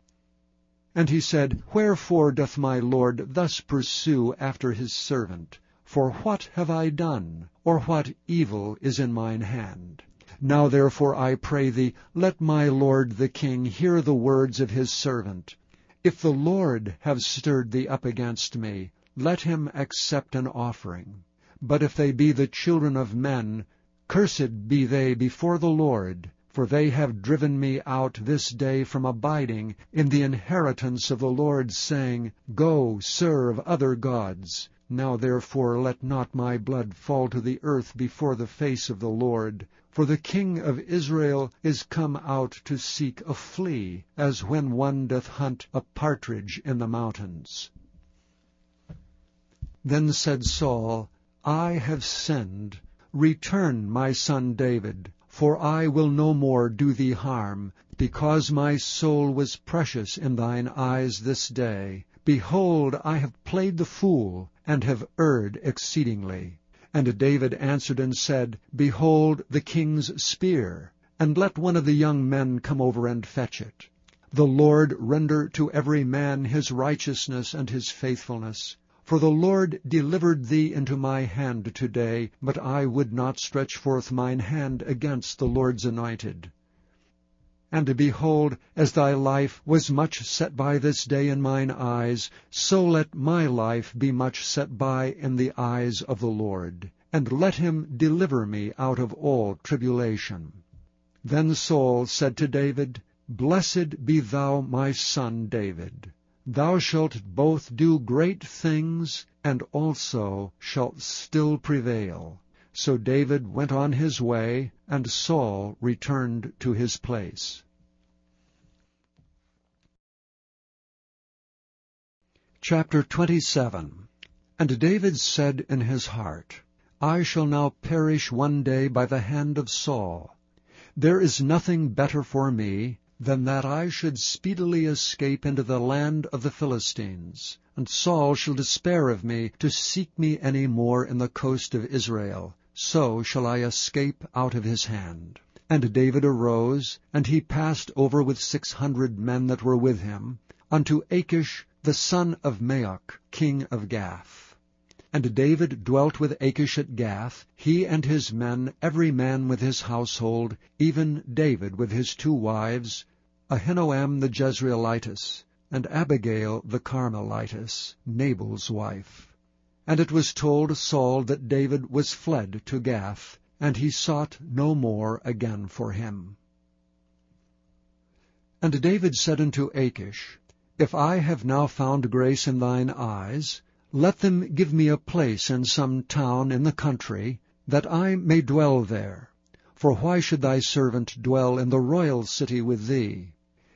And he said, Wherefore doth my lord thus pursue after his servant? For what have I done? Or what evil is in mine hand? Now therefore I pray thee, let my lord the king hear the words of his servant. If the Lord have stirred thee up against me, let him accept an offering. But if they be the children of men, cursed be they before the Lord, for they have driven me out this day from abiding in the inheritance of the Lord, saying, Go, serve other gods. Now therefore let not my blood fall to the earth before the face of the Lord. For the king of Israel is come out to seek a flea, as when one doth hunt a partridge in the mountains. Then said Saul, I have sinned. Return, my son David, for I will no more do thee harm, because my soul was precious in thine eyes this day. Behold, I have played the fool, and have erred exceedingly. And David answered and said, Behold the king's spear, and let one of the young men come over and fetch it. The Lord render to every man his righteousness and his faithfulness. For the Lord delivered thee into my hand today, but I would not stretch forth mine hand against the Lord's anointed. And behold, as thy life was much set by this day in mine eyes, so let my life be much set by in the eyes of the Lord, and let him deliver me out of all tribulation. Then Saul said to David, Blessed be thou, my son David. Thou shalt both do great things, and also shalt still prevail. So David went on his way, and Saul returned to his place. Chapter 27. And David said in his heart, I shall now perish one day by the hand of Saul. There is nothing better for me than that I should speedily escape into the land of the Philistines, and Saul shall despair of me to seek me any more in the coast of Israel. So shall I escape out of his hand. And David arose, and he passed over with 600 men that were with him, unto Achish the son of Maoch, king of Gath. And David dwelt with Achish at Gath, he and his men, every man with his household, even David with his 2 wives, Ahinoam the Jezreelitess, and Abigail the Carmelitess, Nabal's wife. And it was told Saul that David was fled to Gath, and he sought no more again for him. And David said unto Achish, If I have now found grace in thine eyes, let them give me a place in some town in the country, that I may dwell there. For why should thy servant dwell in the royal city with thee?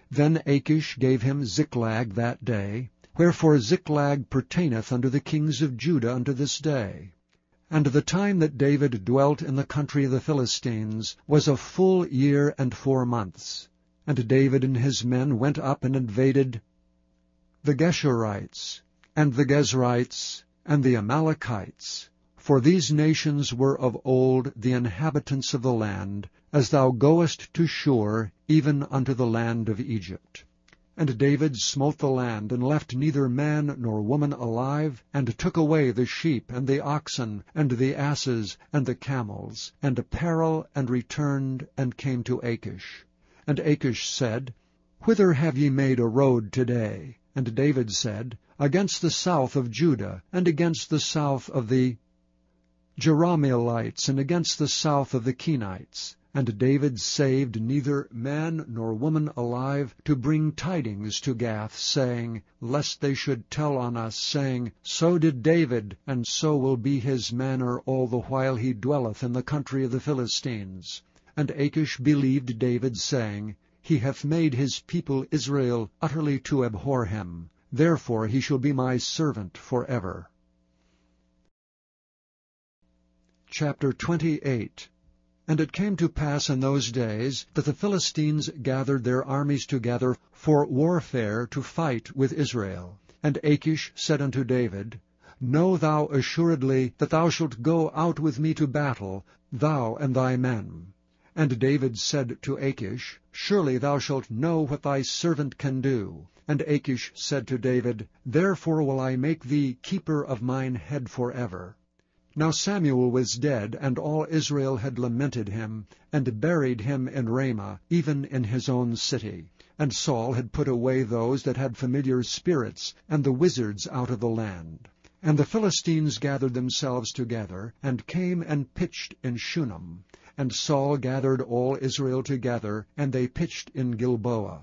Then Achish gave him Ziklag that day, wherefore Ziklag pertaineth unto the kings of Judah unto this day. And the time that David dwelt in the country of the Philistines was a full year and 4 months. And David and his men went up and invaded the Geshurites, and the Gezrites, and the Amalekites. For these nations were of old the inhabitants of the land, as thou goest to Shur, even unto the land of Egypt. And David smote the land, and left neither man nor woman alive, and took away the sheep, and the oxen, and the asses, and the camels, and apparel, and returned, and came to Achish. And Achish said, Whither have ye made a road today? And David said, Against the south of Judah, and against the south of the Jerahmeelites, and against the south of the Kenites. And David saved neither man nor woman alive, to bring tidings to Gath, saying, Lest they should tell on us, saying, So did David, and so will be his manner all the while he dwelleth in the country of the Philistines. And Achish believed David, saying, He hath made his people Israel utterly to abhor him. Therefore he shall be my servant forever. Chapter 28. And it came to pass in those days that the Philistines gathered their armies together for warfare to fight with Israel. And Achish said unto David, Know thou assuredly that thou shalt go out with me to battle, thou and thy men. And David said to Achish, Surely thou shalt know what thy servant can do. And Achish said to David, Therefore will I make thee keeper of mine head forever. Now Samuel was dead, and all Israel had lamented him, and buried him in Ramah, even in his own city. And Saul had put away those that had familiar spirits, and the wizards out of the land. And the Philistines gathered themselves together, and came and pitched in Shunem. And Saul gathered all Israel together, and they pitched in Gilboa.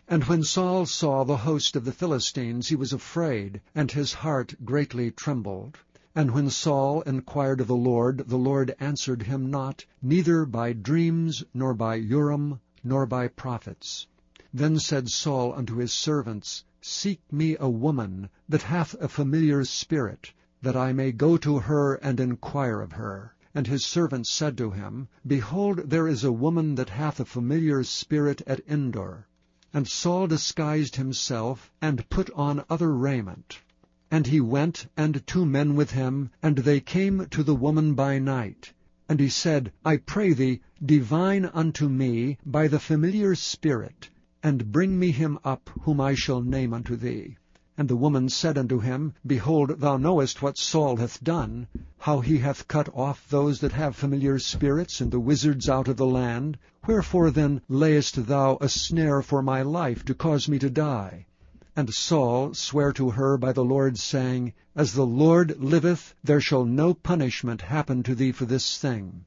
And when Saul saw the host of the Philistines, he was afraid, and his heart greatly trembled. And when Saul inquired of the Lord answered him not, neither by dreams, nor by Urim, nor by prophets. Then said Saul unto his servants, Seek me a woman that hath a familiar spirit, that I may go to her and inquire of her. And his servants said to him, Behold, there is a woman that hath a familiar spirit at Endor. And Saul disguised himself, and put on other raiment. And he went, and 2 men with him, and they came to the woman by night. And he said, I pray thee, divine unto me by the familiar spirit, and bring me him up, whom I shall name unto thee. And the woman said unto him, Behold, thou knowest what Saul hath done, how he hath cut off those that have familiar spirits, and the wizards out of the land. Wherefore then layest thou a snare for my life, to cause me to die? And Saul sware to her by the Lord, saying, As the Lord liveth, there shall no punishment happen to thee for this thing.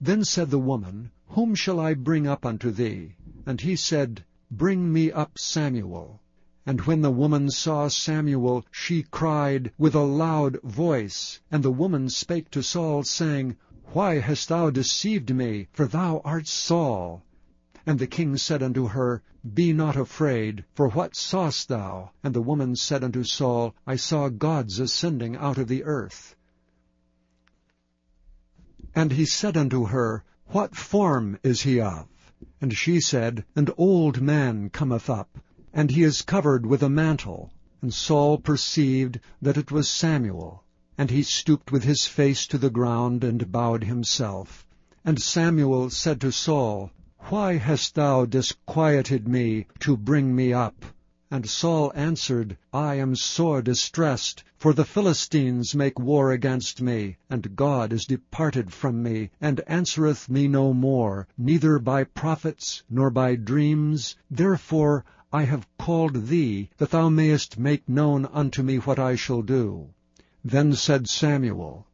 Then said the woman, Whom shall I bring up unto thee? And he said, Bring me up Samuel. And when the woman saw Samuel, she cried with a loud voice. And the woman spake to Saul, saying, Why hast thou deceived me? For thou art Saul. And the king said unto her, Be not afraid, for what sawest thou? And the woman said unto Saul, I saw gods ascending out of the earth. And he said unto her, What form is he of? And she said, An old man cometh up, and he is covered with a mantle. And Saul perceived that it was Samuel. And he stooped with his face to the ground, and bowed himself. And Samuel said to Saul, Why hast thou disquieted me to bring me up? And Saul answered, I am sore distressed, for the Philistines make war against me, and God is departed from me, and answereth me no more, neither by prophets, nor by dreams. Therefore I have called thee, that thou mayest make known unto me what I shall do. Then said Samuel,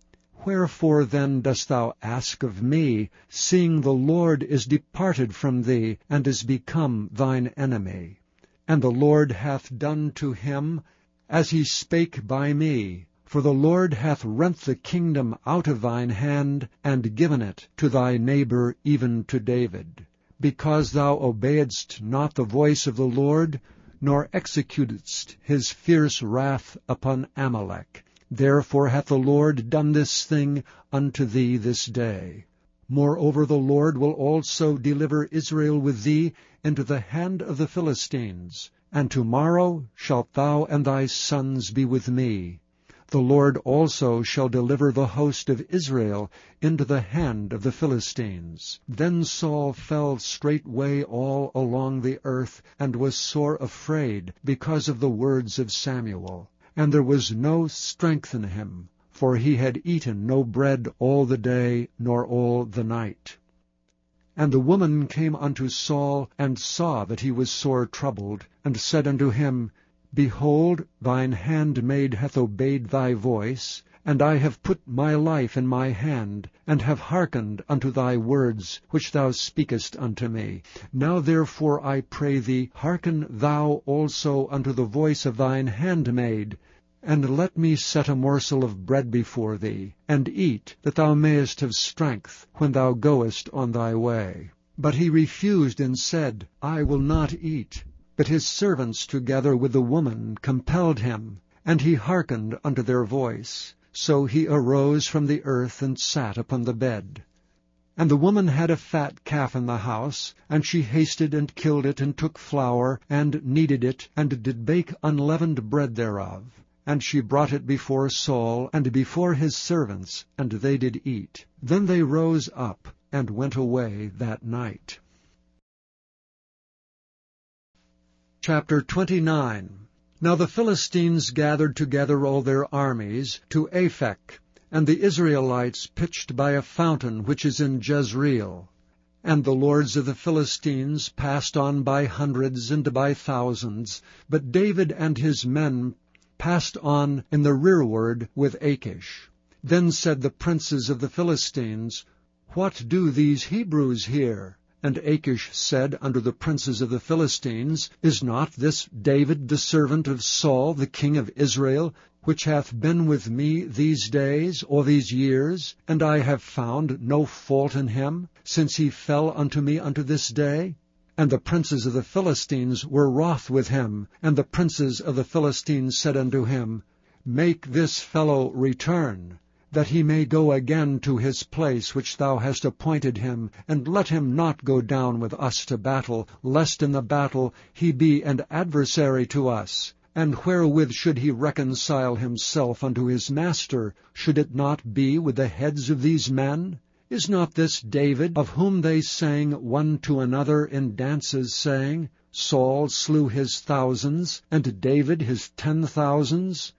Wherefore then dost thou ask of me, seeing the Lord is departed from thee, and is become thine enemy? And the Lord hath done to him as he spake by me. For the Lord hath rent the kingdom out of thine hand, and given it to thy neighbor, even to David. Because thou obeyedst not the voice of the Lord, nor executedst his fierce wrath upon Amalek. Therefore hath the Lord done this thing unto thee this day. Moreover the Lord will also deliver Israel with thee into the hand of the Philistines, and tomorrow shalt thou and thy sons be with me. The Lord also shall deliver the host of Israel into the hand of the Philistines. Then Saul fell straightway all along the earth, and was sore afraid because of the words of Samuel. And there was no strength in him, for he had eaten no bread all the day, nor all the night. And the woman came unto Saul, and saw that he was sore troubled, and said unto him, Behold, thine handmaid hath obeyed thy voice, and I have put my life in my hand, and have hearkened unto thy words, which thou speakest unto me. Now therefore I pray thee, hearken thou also unto the voice of thine handmaid, and let me set a morsel of bread before thee, and eat, that thou mayest have strength when thou goest on thy way. But he refused, and said, I will not eat. But his servants together with the woman compelled him, and he hearkened unto their voice. So he arose from the earth, and sat upon the bed. And the woman had a fat calf in the house, and she hasted and killed it, and took flour, and kneaded it, and did bake unleavened bread thereof. And she brought it before Saul, and before his servants, and they did eat. Then they rose up, and went away that night. Chapter 29. Now the Philistines gathered together all their armies to Aphek, and the Israelites pitched by a fountain which is in Jezreel. And the lords of the Philistines passed on by hundreds and by thousands, but David and his men passed on in the rearward with Achish. Then said the princes of the Philistines, What do these Hebrews here? And Achish said unto the princes of the Philistines, Is not this David the servant of Saul the king of Israel, which hath been with me these days, or these years, and I have found no fault in him, since he fell unto me unto this day? And the princes of the Philistines were wroth with him, and the princes of the Philistines said unto him, Make this fellow return, that he may go again to his place which thou hast appointed him, and let him not go down with us to battle, lest in the battle he be an adversary to us. And wherewith should he reconcile himself unto his master? Should it not be with the heads of these men? Is not this David, of whom they sang one to another in dances, saying, Saul slew his thousands, and David his 10,000s?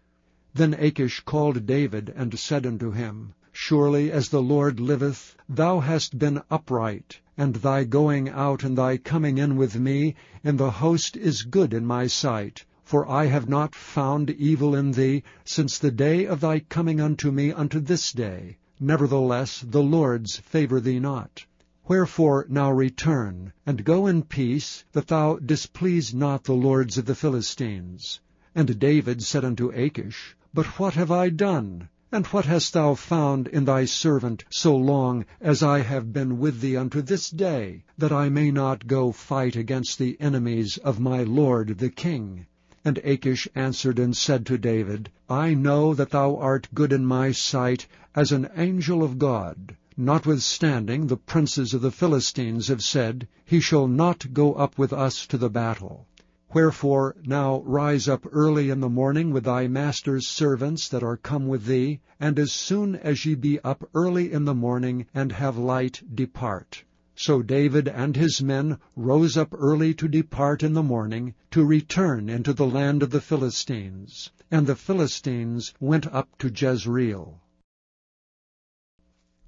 Then Achish called David, and said unto him, Surely as the Lord liveth, thou hast been upright, and thy going out and thy coming in with me in the host is good in my sight. For I have not found evil in thee since the day of thy coming unto me unto this day. Nevertheless the Lord's favour thee not. Wherefore now return, and go in peace, that thou displease not the lords of the Philistines. And David said unto Achish, But what have I done? And what hast thou found in thy servant so long as I have been with thee unto this day, that I may not go fight against the enemies of my lord the king? And Achish answered and said to David, I know that thou art good in my sight as an angel of God. Notwithstanding the princes of the Philistines have said, He shall not go up with us to the battle. Wherefore now rise up early in the morning with thy master's servants that are come with thee, and as soon as ye be up early in the morning, and have light, depart. So David and his men rose up early to depart in the morning, to return into the land of the Philistines. And the Philistines went up to Jezreel.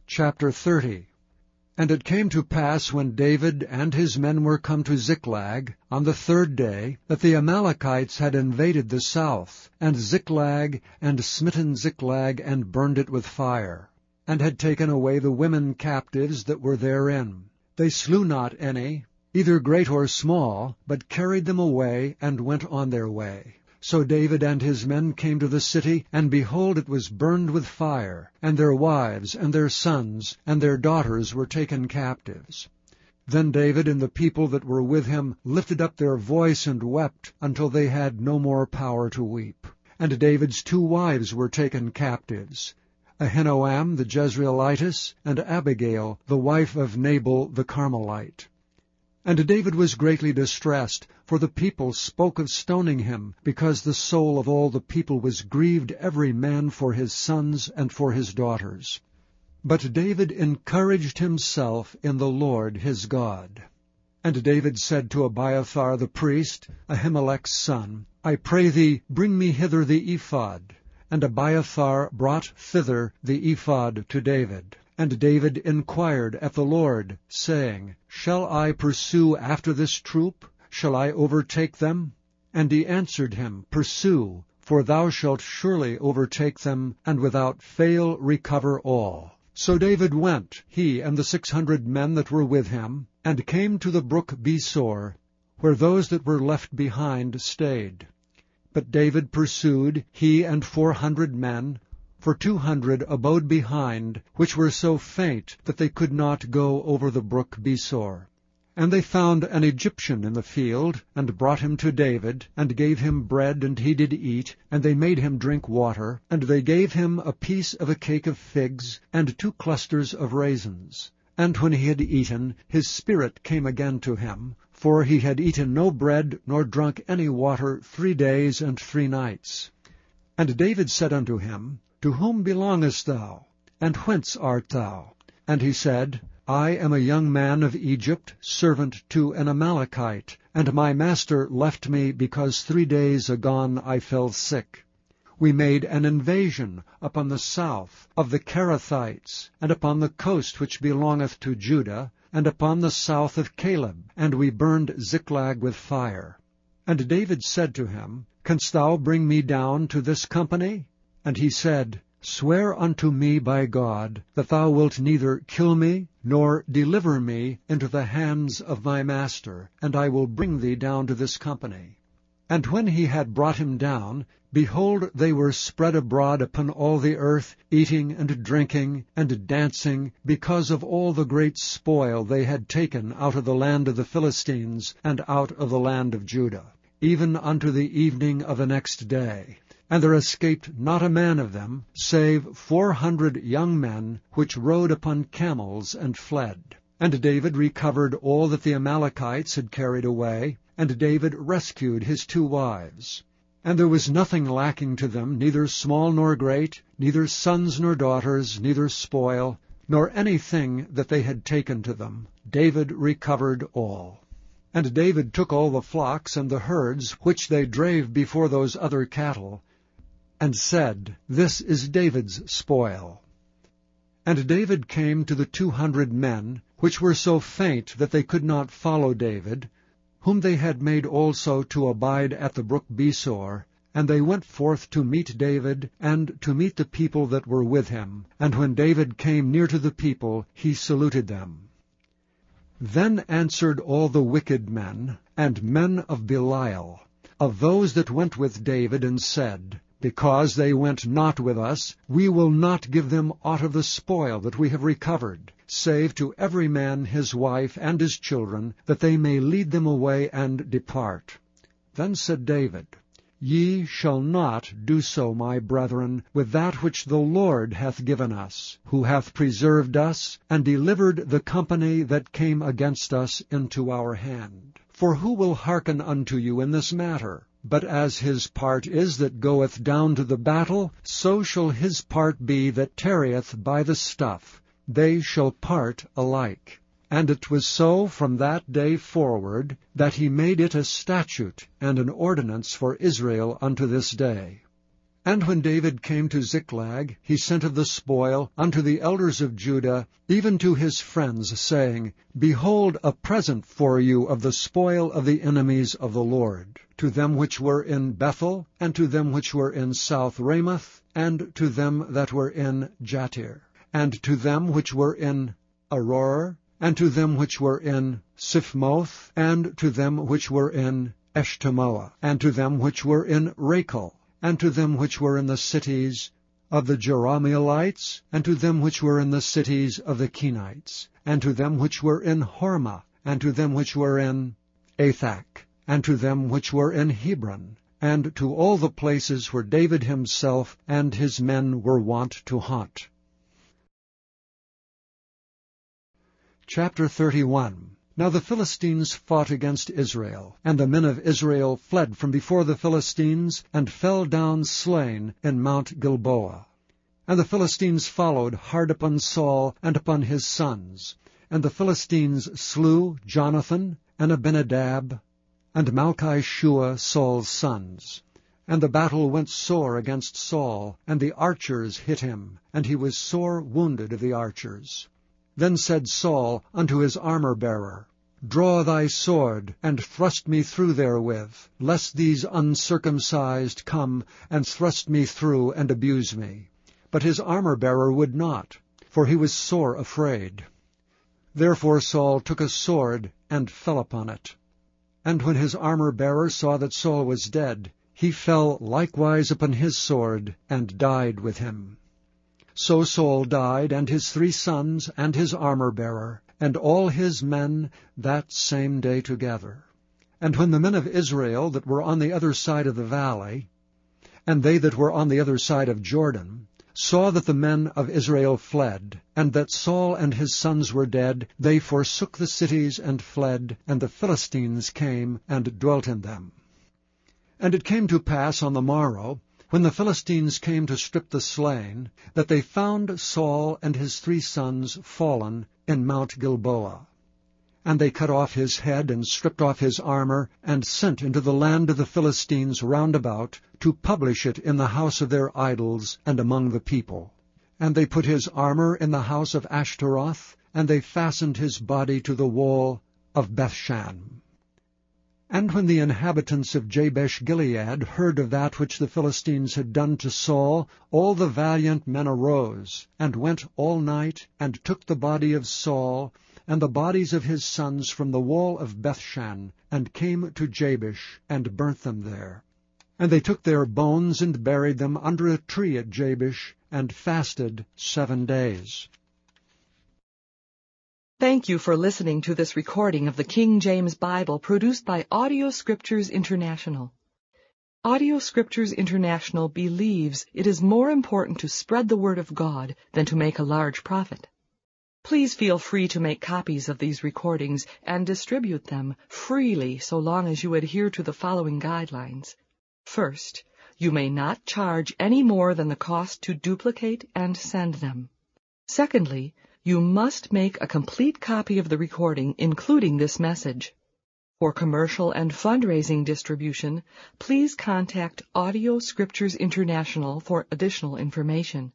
Chapter 30. And it came to pass, when David and his men were come to Ziklag, on the 3rd day, that the Amalekites had invaded the south, and Ziklag, and smitten Ziklag, and burned it with fire, and had taken away the women captives that were therein. They slew not any, either great or small, but carried them away, and went on their way. So David and his men came to the city, and behold, it was burned with fire, and their wives, and their sons, and their daughters were taken captives. Then David and the people that were with him lifted up their voice and wept, until they had no more power to weep. And David's 2 wives were taken captives, Ahinoam the Jezreelitess, and Abigail, the wife of Nabal the Carmelite. And David was greatly distressed, for the people spoke of stoning him, because the soul of all the people was grieved every man for his sons and for his daughters. But David encouraged himself in the Lord his God. And David said to Abiathar the priest, Ahimelech's son, I pray thee, bring me hither the ephod. And Abiathar brought thither the ephod to David. And David inquired at the Lord, saying, Shall I pursue after this troop? Shall I overtake them? And he answered him, Pursue, for thou shalt surely overtake them, and without fail recover all. So David went, he and the 600 men that were with him, and came to the brook Besor, where those that were left behind stayed. But David pursued, he and 400 men, for 200 abode behind, which were so faint that they could not go over the brook Besor. And they found an Egyptian in the field, and brought him to David, and gave him bread, and he did eat, and they made him drink water, and they gave him a piece of a cake of figs, and 2 clusters of raisins. And when he had eaten, his spirit came again to him, for he had eaten no bread, nor drunk any water 3 days and 3 nights. And David said unto him, To whom belongest thou? And whence art thou? And he said, I am a young man of Egypt, servant to an Amalekite, and my master left me because 3 days agone I fell sick. We made an invasion upon the south of the Kerethites, and upon the coast which belongeth to Judah, and upon the south of Caleb, and we burned Ziklag with fire. And David said to him, Canst thou bring me down to this company? And he said, Swear unto me by God, that thou wilt neither kill me, nor deliver me into the hands of my master, and I will bring thee down to this company. And when he had brought him down, behold, they were spread abroad upon all the earth, eating and drinking and dancing, because of all the great spoil they had taken out of the land of the Philistines and out of the land of Judah, even unto the evening of the next day. And there escaped not a man of them, save 400 young men, which rode upon camels and fled. And David recovered all that the Amalekites had carried away, and David rescued his 2 wives. And there was nothing lacking to them, neither small nor great, neither sons nor daughters, neither spoil, nor anything that they had taken to them. David recovered all. And David took all the flocks and the herds, which they drave before those other cattle, and said, This is David's spoil. And David came to the 200 men, which were so faint that they could not follow David, whom they had made also to abide at the brook Besor, and they went forth to meet David, and to meet the people that were with him. And when David came near to the people, he saluted them. Then answered all the wicked men, and men of Belial, of those that went with David, and said, Because they went not with us, we will not give them aught of the spoil that we have recovered, save to every man his wife and his children, that they may lead them away and depart. Then said David, Ye shall not do so, my brethren, with that which the Lord hath given us, who hath preserved us, and delivered the company that came against us into our hand. For who will hearken unto you in this matter? But as his part is that goeth down to the battle, so shall his part be that tarrieth by the stuff. They shall part alike. And it was so from that day forward, that he made it a statute and an ordinance for Israel unto this day. And when David came to Ziklag, he sent of the spoil unto the elders of Judah, even to his friends, saying, Behold, a present for you of the spoil of the enemies of the Lord, to them which were in Bethel, and to them which were in South Ramoth, and to them that were in Jattir, and to them which were in Aroer, and to them which were in Siphmoth, and to them which were in Eshtemoa, and to them which were in Rachel, and to them which were in the cities of the Jerahmeelites, and to them which were in the cities of the Kenites, and to them which were in Hormah, and to them which were in Athak, and to them which were in Hebron, and to all the places where David himself and his men were wont to haunt. Chapter 31. Now the Philistines fought against Israel, and the men of Israel fled from before the Philistines, and fell down slain in Mount Gilboa. And the Philistines followed hard upon Saul and upon his sons. And the Philistines slew Jonathan, and Abinadab, and Malchishua, Saul's sons. And the battle went sore against Saul, and the archers hit him, and he was sore wounded of the archers. Then said Saul unto his armor-bearer, Draw thy sword, and thrust me through therewith, lest these uncircumcised come and thrust me through and abuse me. But his armor-bearer would not, for he was sore afraid. Therefore Saul took a sword, and fell upon it. And when his armor-bearer saw that Saul was dead, he fell likewise upon his sword, and died with him. So Saul died, and his 3 sons, and his armor-bearer, and all his men that same day together. And when the men of Israel that were on the other side of the valley, and they that were on the other side of Jordan, saw that the men of Israel fled, and that Saul and his sons were dead, they forsook the cities and fled, and the Philistines came and dwelt in them. And it came to pass on the morrow, when the Philistines came to strip the slain, that they found Saul and his 3 sons fallen in Mount Gilboa. And they cut off his head, and stripped off his armor, and sent into the land of the Philistines round about, to publish it in the house of their idols, and among the people. And they put his armor in the house of Ashtaroth, and they fastened his body to the wall of Bethshan. And when the inhabitants of Jabesh-Gilead heard of that which the Philistines had done to Saul, all the valiant men arose, and went all night, and took the body of Saul, and the bodies of his sons from the wall of Bethshan, and came to Jabesh, and burnt them there. And they took their bones, and buried them under a tree at Jabesh, and fasted 7 days. Thank you for listening to this recording of the King James Bible produced by Audio Scriptures International. Audio Scriptures International believes it is more important to spread the Word of God than to make a large profit. Please feel free to make copies of these recordings and distribute them freely so long as you adhere to the following guidelines. First, you may not charge any more than the cost to duplicate and send them. Secondly, you must make a complete copy of the recording, including this message. For commercial and fundraising distribution, please contact Audio Scriptures International for additional information.